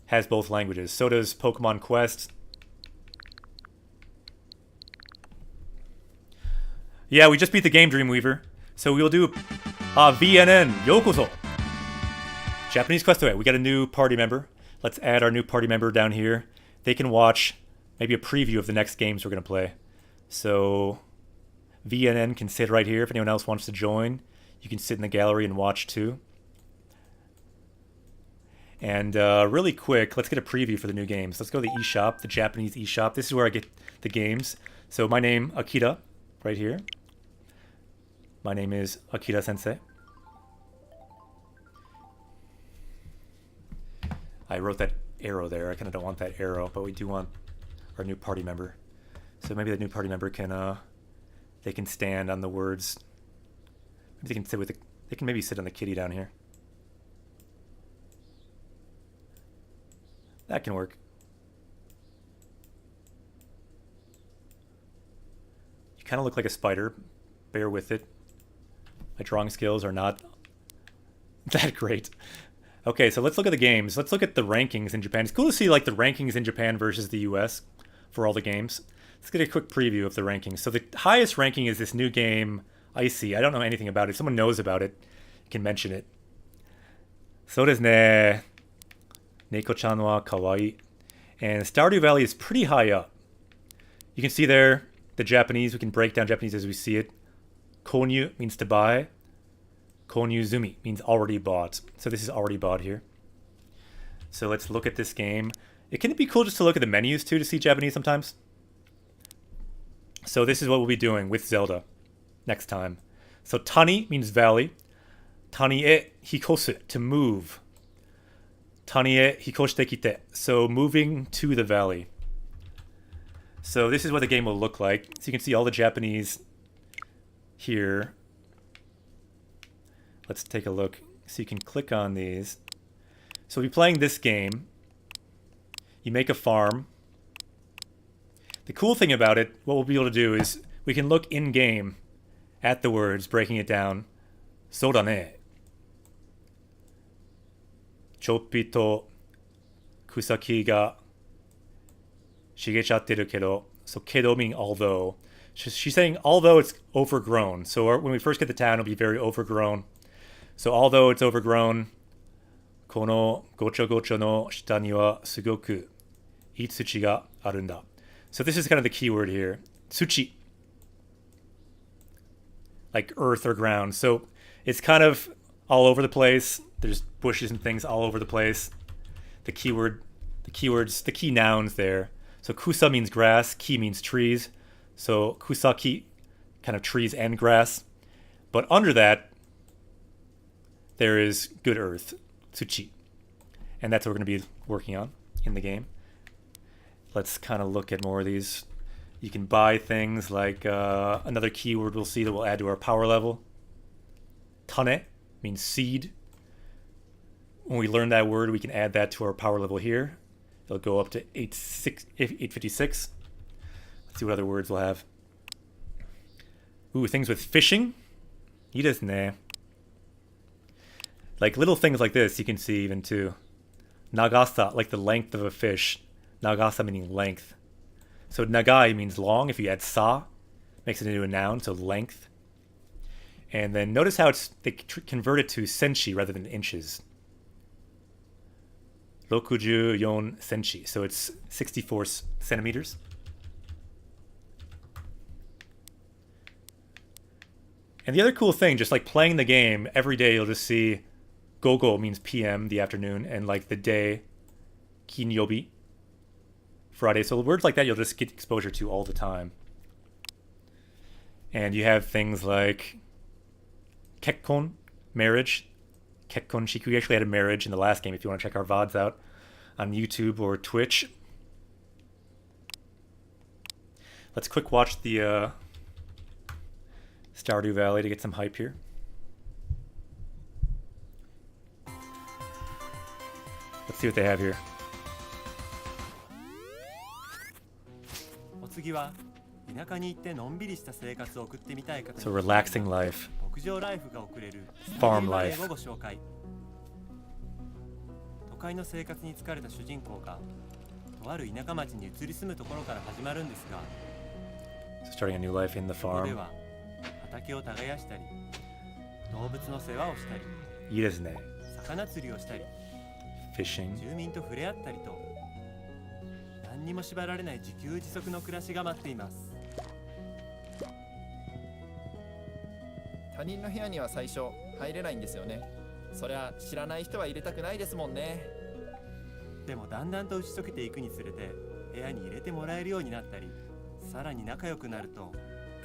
has both languages. So does Pokemon Quest. Yeah, we just beat the game, Dreamweaver. So we'll do VNN, Yokoso. Japanese Quest away. We got a new party member. Let's add our new party member down here. They can watch maybe a preview of the next games we're going to play. So VNN can sit right here. If anyone else wants to join, you can sit in the gallery and watch too. And really quick, let's get a preview for the new games. Let's go to the eShop, the Japanese eShop. This is where I get the games. So my name, Akira, right here. My name is Akira Sensei. I wrote that arrow there. I kind of don't want that arrow, but we do want our new party member. So maybe the new party member can, they can stand on the words. Maybe they can sit with the, they can maybe sit on the kitty down here. That can work. You kind of look like a spider. Bear with it. My drawing skills are not that great. Okay, so let's look at the games. Let's look at the rankings in Japan. It's cool to see like the rankings in Japan versus the US for all the games. Let's get a quick preview of the rankings. So the highest ranking is this new game, Icy. I don't know anything about it. If someone knows about it, you can mention it. So desu ne. Neko-chan wa kawaii. And Stardew Valley is pretty high up. You can see there the Japanese. We can break down Japanese as we see it. Konyu means to buy. Konyu zumi means already bought. So this is already bought here. So let's look at this game. It can be cool just to look at the menus too to see Japanese sometimes. So this is what we'll be doing with Zelda next time. So tani means valley. Tani e hikosu, to move. Tani e hikoshite kite, so moving to the valley. So this is what the game will look like. So you can see all the Japanese here. Let's take a look. So you can click on these. So we'll be playing this game. You make a farm. The cool thing about it, what we'll be able to do is we can look in-game at the words, breaking it down. Soda ne. Choppi to kusaki ga shigechatteru kedo. So kedo meaning although. She's saying although it's overgrown. So when we first get to town, it'll be very overgrown. So although it's overgrown, kono gocho gocho no shita ni wa sugoku ii tsuchi ga arunda. So this is kind of the keyword here. Tsuchi. Like earth or ground. So it's kind of all over the place. There's bushes and things all over the place. The keywords, the key nouns there. So kusa means grass, ki means trees. So kusaki, kind of trees and grass. But under that, there is good earth, tsuchi. And that's what we're going to be working on in the game. Let's kind of look at more of these. You can buy things like another keyword we'll see that we'll add to our power level. Tane means seed. When we learn that word, we can add that to our power level here. It'll go up to 856. Let's see what other words we'll have. Ooh, things with fishing. Ii desu ne. Like little things like this you can see even too. Nagasa, like the length of a fish. Nagasa meaning length. So nagai means long. If you add sa, makes it into a noun, so length. And then notice how they convert it to senshi rather than inches. 64 senshi, so it's 64 centimeters. And the other cool thing, just like playing the game, every day you'll just see gogo means PM, the afternoon, and like the day, kinyobi, Friday. So words like that you'll just get exposure to all the time. And you have things like kekkon, marriage. Kekkon shiku. We actually had a marriage in the last game if you want to check our VODs out on YouTube or Twitch. Let's quick watch the Stardew Valley to get some hype here. Let's see what they have here. So relaxing life. Farm life. 都会の生活に疲れた主人公がとある田舎町に移り住むところから始まるんですが、 Starting a new life in the ここで farm. は畑を耕したり、動物の世話をしたり、 いいですね。魚釣りをしたり、 Fishing. 住民と触れ合ったりと、何何にも縛られない自給自足の暮らしが待っています。他人の部屋には最初入れないんですよね。そりゃ知らない人は入れたくないですもんね。でもだんだんと打ち解けていくにつれて部屋に入れてもらえるようになったり、さらに仲良くなると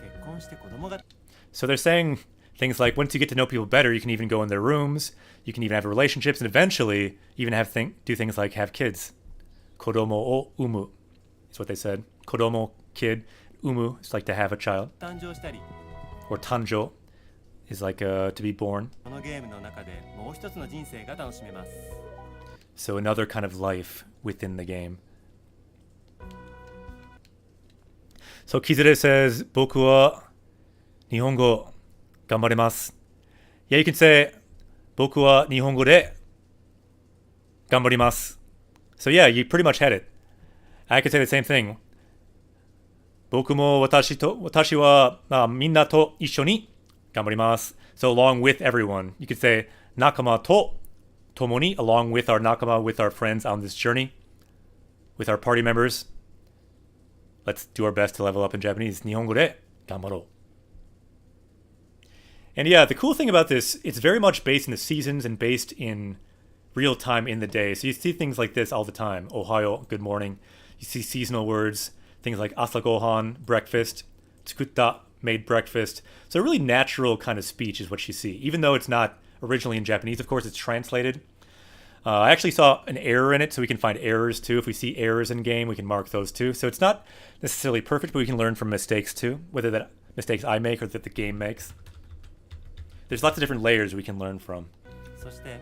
結婚して子供が。 So they're saying things like once you get to know people better, you can even go in their rooms, you can even have relationships, and eventually even do things like have kids. Kodomo o umu is what they said. Kodomo, kid. Umu is like to have a child. 誕生したり、 Or tanjo is like to be born. このゲームの中でもう一つの人生が楽しめます。 So another kind of life within the game. So Kizure says, Boku wa Nihongo ganbarimasu. Yeah, you can say, Boku wa Nihongo de ganbarimasu. So yeah, you pretty much had it. I could say the same thing. Boku mo watashi wa minna to issho ni ganbarimasu. So along with everyone. You could say, nakama to tomoni, along with our nakama, with our friends on this journey, with our party members. Let's do our best to level up in Japanese. Nihongo de ganbaro. And yeah, the cool thing about this, it's very much based in the seasons and based in real time in the day. So you see things like this all the time. Ohayo, good morning. You see seasonal words, things like asa gohan, breakfast, tsukutta, made breakfast. So a really natural kind of speech is what you see. Even though it's not originally in Japanese, of course, it's translated. I actually saw an error in it, so we can find errors too. If we see errors in game, we can mark those too. So it's not necessarily perfect, but we can learn from mistakes too, whether that mistakes I make or that the game makes. There's lots of different layers we can learn from. そして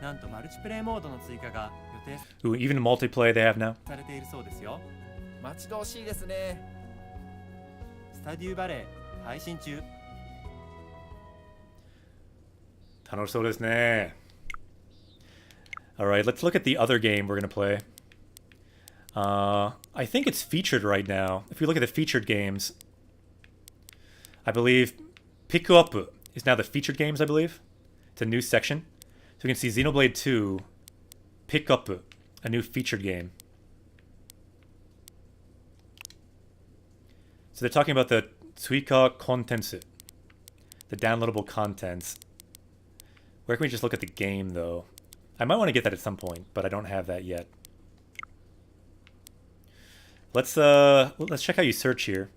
なんとマルチプレイモードの追加が予定 Ooh, even multiplayer they have now. されているそうですよ。待ち遠しいですね。スタデューバレー配信中。楽しそうですね. Alright, let's look at the other game we're going to play. I think it's featured right now. If we look at the featured games, I believe Pick Up is now the featured games, I believe. It's a new section. So we can see Xenoblade 2, Pick Up, a new featured game. So they're talking about the Tsuika Contents, the downloadable contents. Where can we just look at the game, though? I might want to get that at some point, but I don't have that yet. Let's check how you search here.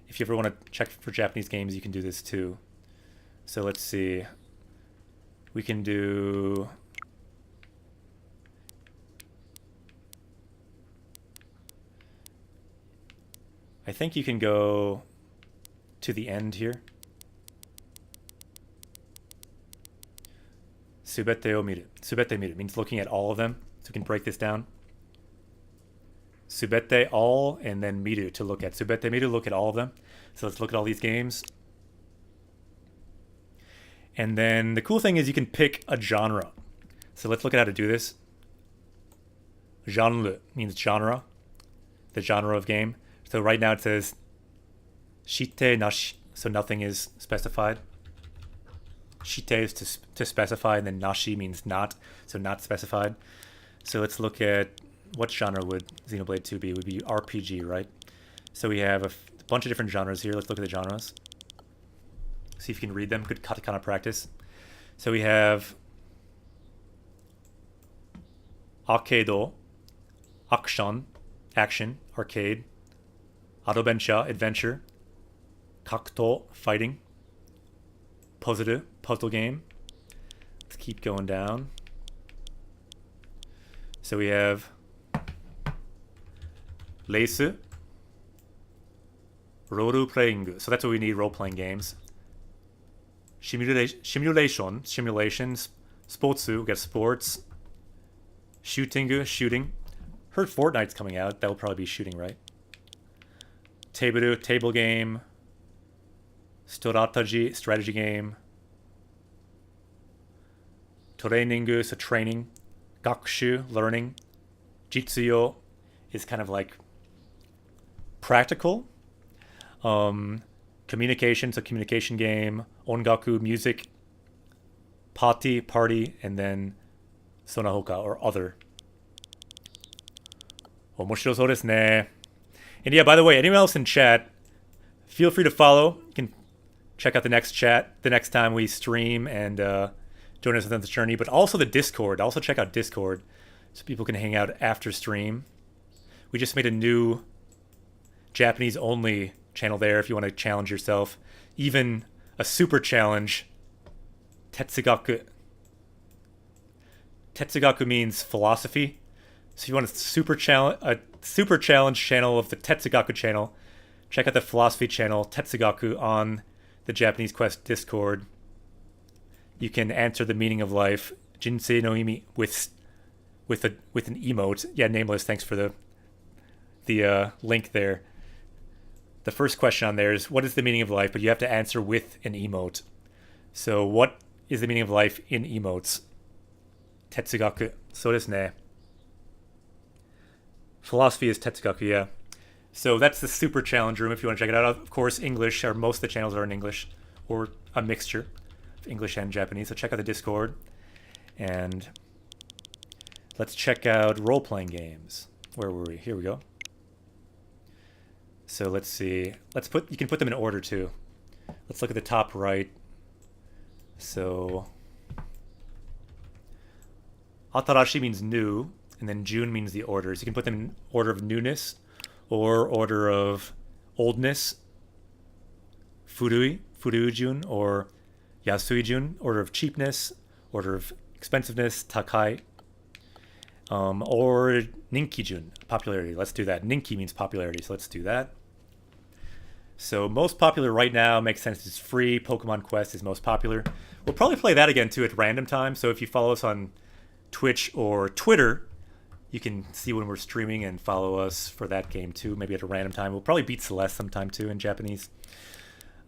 If you ever want to check for Japanese games, you can do this too. So let's see. We can do... I think you can go to the end here. Subete o miru. Subete miru means looking at all of them. So we can break this down. Subete, all, and then miru to look at. Subete miru, look at all of them. So let's look at all these games. And then the cool thing is you can pick a genre. So let's look at how to do this. Genre means genre. The genre of game. So right now it says shite nashi. So nothing is specified. Shite is to specify, and then nashi means not. So not specified. So let's look at what genre would Xenoblade 2 be? It would be RPG, right? So we have a bunch of different genres here. Let's look at the genres. See if you can read them. Good katakana practice. So we have arcade, action, arcade, adventure, adventure, kakuto, fighting, puzzle game. Let's keep going down. So we have Reisu, role playing. So that's what we need, role playing games. Simulations, sports, we got sports. Shooting. Heard Fortnite's coming out. That will probably be shooting, right? Table game. Strategy game. Training, so training. Gakushu, learning. Jitsuyo is kind of like practical. Communication, so communication game. Ongaku, music. Party, and then Sonahoka, or other. Omoshirosou desu ne. And yeah, by the way, anyone else in chat, feel free to follow. You can check out the next chat the next time we stream and join us on this journey. But also the Discord. Also check out Discord so people can hang out after stream. We just made a new Japanese-only channel there if you want to challenge yourself. Even a super challenge. Tetsugaku. Tetsugaku means philosophy. So if you want a super challenge channel of the Tetsugaku channel, check out the philosophy channel, Tetsugaku, on the Japanese Quest Discord. You can answer the meaning of life, Jinsei no imi, with an emote. Yeah, Nameless, thanks for the link there. The first question on there is, what is the meaning of life? But you have to answer with an emote. So what is the meaning of life in emotes? Tetsugaku. So desu ne. Philosophy is Tetsugaku, yeah. So that's the super challenge room if you want to check it out. Of course, English, or most of the channels are in English, or a mixture of English and Japanese. So check out the Discord. And let's check out role-playing games. Where were we? Here we go. So let's see. You can put them in order too. Let's look at the top right. So Atarashi means new, and then Jun means the orders. You can put them in order of newness or order of oldness. Furui Jun, or Yasui Jun, order of cheapness, order of expensiveness, Takai. Or Ninki Jun, popularity. Let's do that. Ninki means popularity, so let's do that. So most popular right now makes sense. It's free. Pokemon Quest is most popular. We'll probably play that again too at random time. So if you follow us on Twitch or Twitter, you can see when we're streaming and follow us for that game too. Maybe at a random time. We'll probably beat Celeste sometime too in Japanese.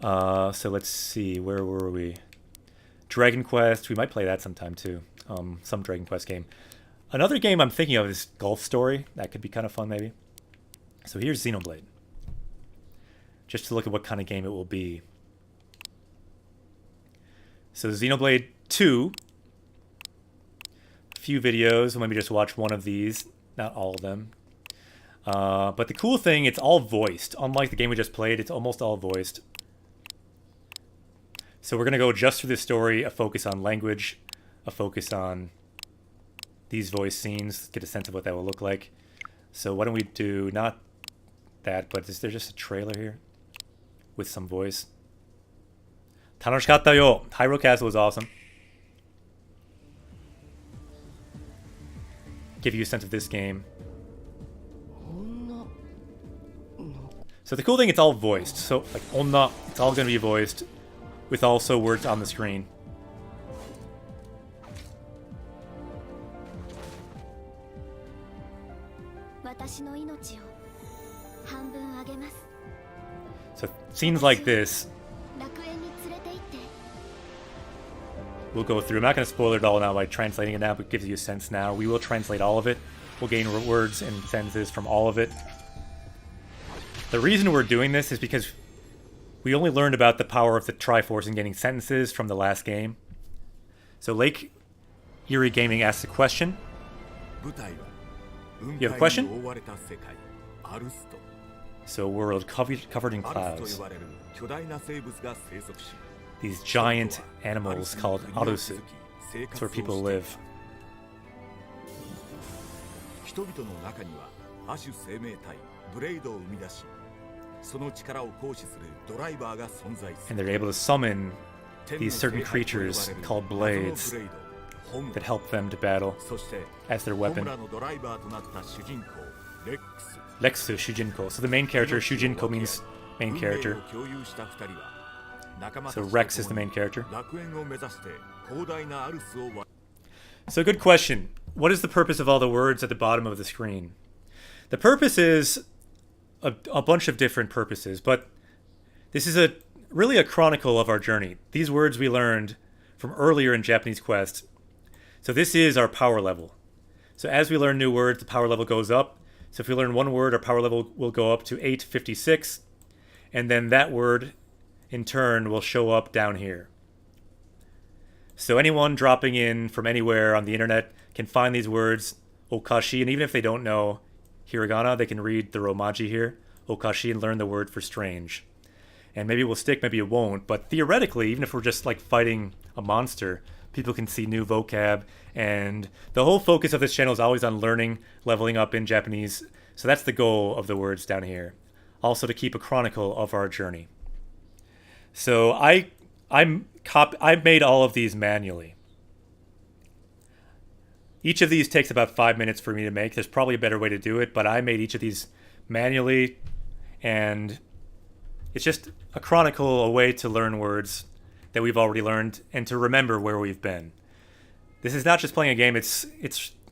So let's see. Where were we? Dragon Quest. We might play that sometime too. Some Dragon Quest game. Another game I'm thinking of is Golf Story. That could be kind of fun maybe. So here's Xenoblade. Just to look at what kind of game it will be. So Xenoblade 2. A few videos. Let me just watch one of these. Not all of them. But the cool thing, it's all voiced. Unlike the game we just played, it's almost all voiced. So we're going to go just through the story, a focus on language, a focus on these voice scenes, get a sense of what that will look like. So why don't we do not that, but is there just a trailer here with some voice? Tanoshikatta yo! Hyrule Castle was awesome. Give you a sense of this game. So the cool thing, it's all voiced. So like onna, it's all going to be voiced with also words on the screen. So scenes like this, we'll go through. I'm not going to spoil it all now by translating it now, but it gives you a sense now. We will translate all of it. We'll gain words and sentences from all of it. The reason we're doing this is because we only learned about the power of the Triforce in getting sentences from the last game. So Lake Erie Gaming asks a question. You have a question? So world covered in clouds. These giant animals called Arusu. That's where people live. And they're able to summon these certain creatures called blades that help them to battle as their weapon. Lexu Shujinko. So the main character, Shujinko means main character. So Rex is the main character. So good question. What is the purpose of all the words at the bottom of the screen? The purpose is a bunch of different purposes, but this is really a chronicle of our journey. These words we learned from earlier in Japanese Quest. So this is our power level. So as we learn new words, the power level goes up. So if we learn one word, our power level will go up to 856, and then that word in turn will show up down here. So anyone dropping in from anywhere on the internet can find these words, okashi, and even if they don't know, hiragana, they can read the romaji here, okashi, and learn the word for strange. And maybe it will stick, maybe it won't, but theoretically, even if we're just like fighting a monster, people can see new vocab, and the whole focus of this channel is always on learning, leveling up in Japanese, so that's the goal of the words down here. Also to keep a chronicle of our journey. So I made all of these manually. Each of these takes about 5 minutes for me to make. There's probably a better way to do it, but I made each of these manually, and it's just a chronicle, a way to learn words that we've already learned and to remember where we've been. This is not just playing a game, it's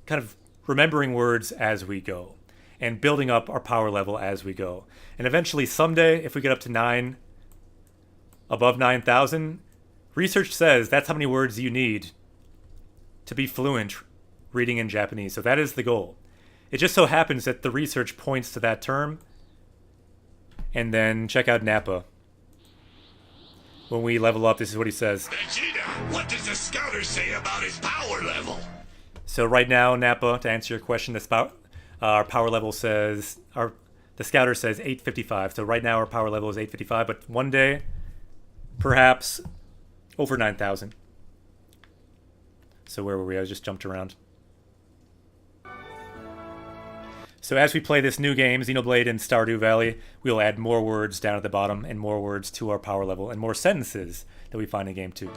kind of remembering words as we go and building up our power level as we go. And eventually someday, if we get up to above 9,000, research says that's how many words you need to be fluent reading in Japanese. So that is the goal. It just so happens that the research points to that term. And then check out Nappa. When we level up, this is what he says. Vegeta, what does the scouter say about his power level? So right now, Nappa, to answer your question, our power level says, the scouter says 855. So right now our power level is 855, but one day, perhaps over 9,000. So where were we? I just jumped around. So as we play this new game, Xenoblade and Stardew Valley, we'll add more words down at the bottom and more words to our power level and more sentences that we find in game 2.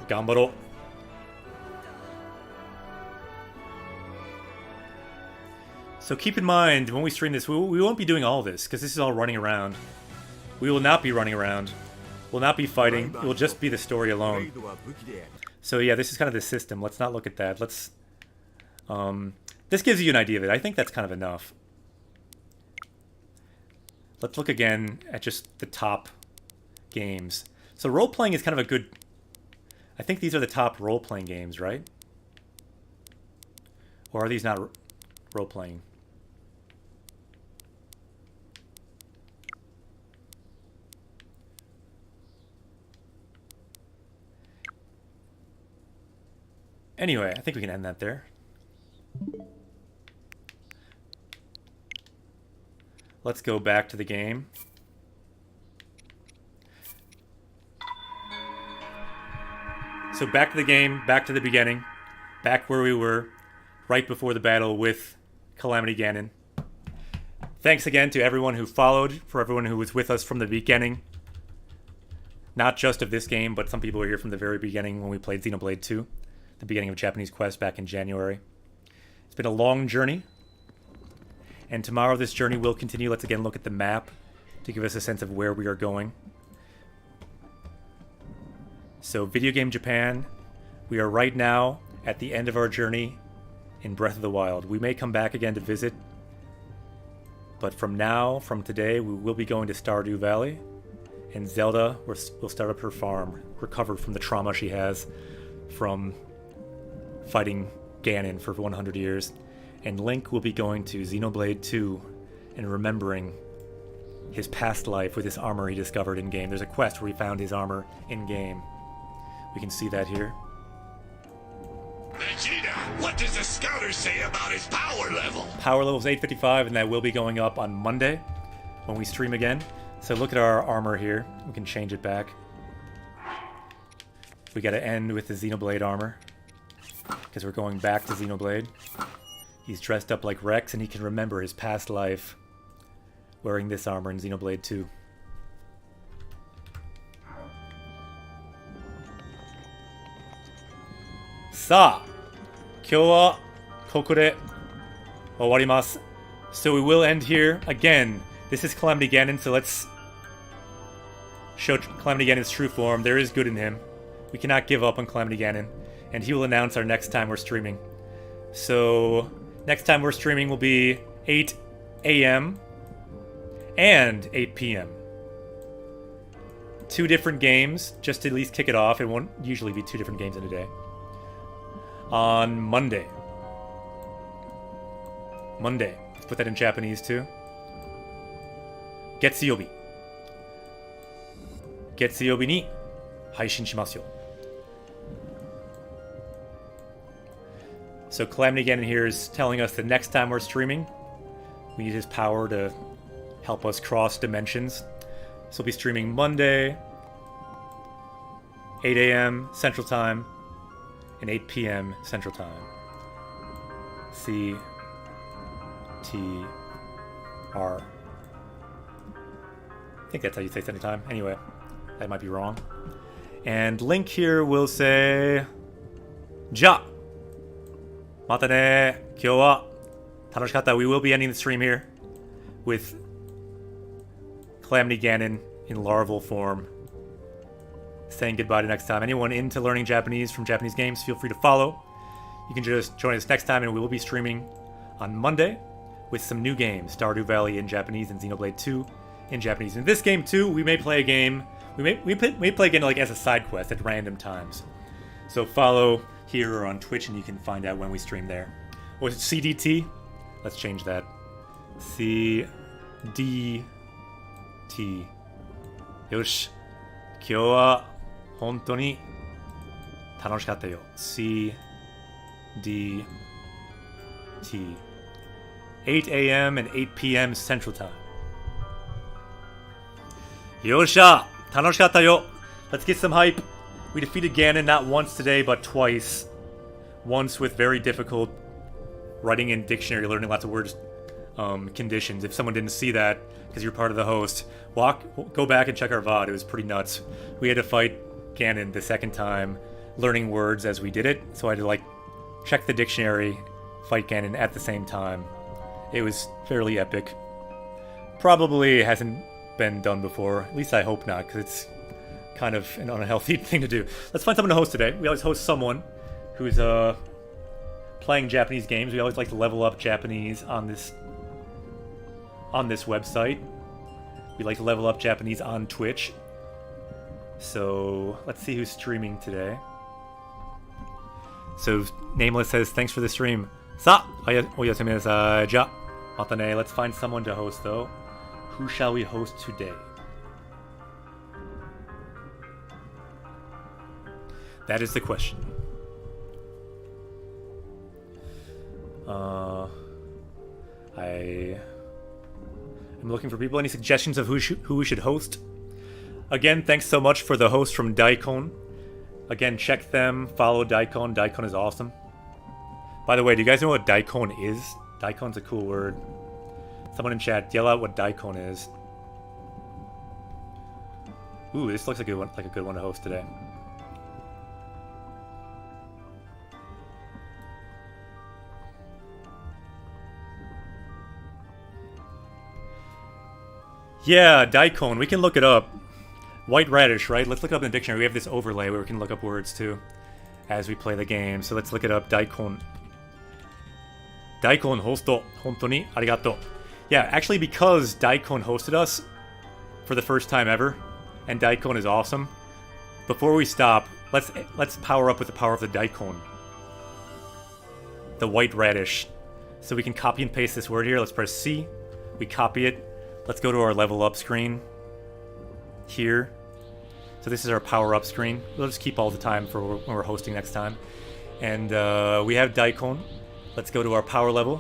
Gambaro. So keep in mind, when we stream this, we won't be doing all this, because this is all running around. We will not be running around. We'll not be fighting. It will just be the story alone. So yeah, this is kind of the system. Let's not look at that. Let's... this gives you an idea of it. I think that's kind of enough. Let's look again at just the top games. So role-playing is kind of a good... I think these are the top role-playing games, right? Or are these not role-playing? Anyway, I think we can end that there. Let's go back to the game. So back to the game, back to the beginning, back where we were, right before the battle with Calamity Ganon. Thanks again to everyone who followed, for everyone who was with us from the beginning. Not just of this game, but some people were here from the very beginning when we played Xenoblade 2, the beginning of Japanese Quest back in January. It's been a long journey, and tomorrow this journey will continue. Let's again look at the map to give us a sense of where we are going. So, Video Game Japan, we are right now at the end of our journey in Breath of the Wild. We may come back again to visit, but from today, we will be going to Stardew Valley, and Zelda will start up her farm, recovered from the trauma she has from fighting Ganon for 100 years. And Link will be going to Xenoblade 2 and remembering his past life with this armor he discovered in-game. There's a quest where he found his armor in-game. We can see that here. Vegeta, what does the scouter say about his power level? Power level is 855, and that will be going up on Monday when we stream again. So look at our armor here. We can change it back. We gotta end with the Xenoblade armor, because we're going back to Xenoblade. He's dressed up like Rex, and he can remember his past life wearing this armor in Xenoblade 2. Sa, kyou wa koko de owarimasu. So we will end here. Again, this is Calamity Ganon, so let's show Calamity Ganon's true form. There is good in him. We cannot give up on Calamity Ganon, and he will announce our next time we're streaming. So next time we're streaming will be 8 a.m. and 8 p.m. 2 different games, just to at least kick it off. It won't usually be 2 different games in a day. On Monday. Let's put that in Japanese too. Getsuyobi. Getsuyobi ni haishin shimasu yo. So Calamity Ganon here is telling us that next time we're streaming, we need his power to help us cross dimensions. So we'll be streaming Monday, 8 a.m. Central Time, and 8 p.m. Central Time. CTR. I think that's how you say Central Time. Anyway, that might be wrong. And Link here will say, Ja! Mata ne! Kyou wa tanoshikatta. We will be ending the stream here with Calamity Ganon in larval form, saying goodbye to next time. Anyone into learning Japanese from Japanese games, feel free to follow. You can just join us next time, and we will be streaming on Monday with some new games: Stardew Valley in Japanese and Xenoblade 2 in Japanese. In this game too, we may play a game. We may play a game like as a side quest at random times. So follow here or on Twitch, and you can find out when we stream there. Or is it CDT? Let's change that. CDT. Yoshi. 今日は本当に楽しかったよ。CDT. 8 a.m. and 8 p.m. Central Time. よっしゃ楽しかったよ Let's get some hype. We defeated Ganon not once today, but twice. Once with very difficult writing in dictionary, learning lots of words, conditions. If someone didn't see that, because you're part of the host, go back and check our VOD. It was pretty nuts. We had to fight Ganon the second time, learning words as we did it. So I had to check the dictionary, fight Ganon at the same time. It was fairly epic. Probably hasn't been done before. At least I hope not, because it's kind of an unhealthy thing to do. Let's find someone to host today. We always host someone who's playing Japanese games. We always like to level up Japanese on this website. We like to level up Japanese on Twitch. So let's see who's streaming today. So Nameless says, thanks for the stream. Sa, oyasumi nasai. Ja, mata ne. Let's find someone to host though. Who shall we host today? That is the question. I'm looking for people. Any suggestions of who we should host? Again, thanks so much for the host from Daikon. Again, check them. Follow Daikon. Daikon is awesome. By the way, do you guys know what Daikon is? Daikon's a cool word. Someone in chat, yell out what Daikon is. Ooh, this looks like a good one to host today. Yeah, Daikon. We can look it up. White radish, right? Let's look it up in the dictionary. We have this overlay where we can look up words too as we play the game. So let's look it up. Daikon. Daikon hosto. Hontoni arigato. Yeah, actually because Daikon hosted us for the first time ever, and Daikon is awesome. Before we stop, let's power up with the power of the Daikon. The white radish. So we can copy and paste this word here. Let's press C. We copy it. Let's go to our level up screen here. So this is our power up screen. We'll just keep all the time for when we're hosting next time. And we have Daikon. Let's go to our power level.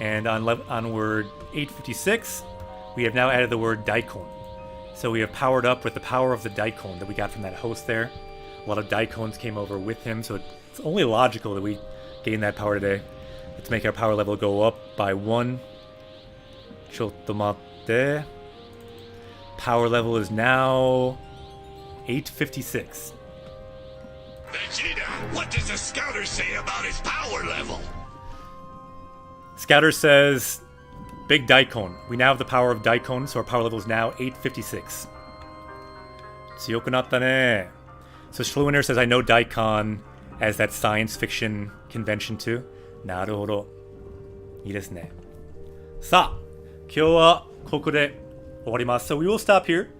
And on word 856, we have now added the word Daikon. So we have powered up with the power of the Daikon that we got from that host there. A lot of Daikons came over with him, so it's only logical that we gain that power today. Let's make our power level go up by 1. Chotomatte. Power level is now 856. Vegeta, what does the scouter say about his power level? Scouter says, Big Daikon. We now have the power of Daikon, so our power level is now 856. Tsuyoku natta ne. So Schluiner says, I know Daikon as that science fiction convention too. Naruhodo. Ii desu ne. Sa, kyou wa koku de owarimasu. So we will stop here,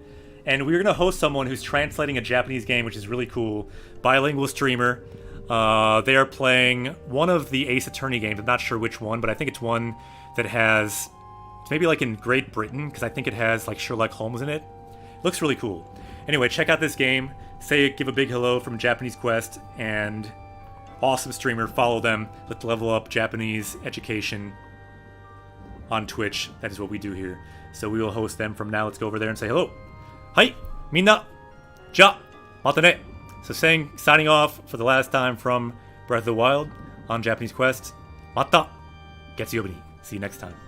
and we're going to host someone who's translating a Japanese game, which is really cool. Bilingual streamer. They are playing one of the Ace Attorney games. I'm not sure which one, but I think it's one that has... It's maybe like in Great Britain, because I think it has like Sherlock Holmes in it. Looks really cool. Anyway, check out this game. Give a big hello from Japanese Quest, and Awesome streamer. Follow them. Let's level up Japanese education on Twitch. That is what we do here. So we will host them from now. Let's go over there and say hello. Hi, minna. Ja, mata ne. So signing off for the last time from Breath of the Wild on Japanese Quest. Mata. Getsuyobi ni. See you next time.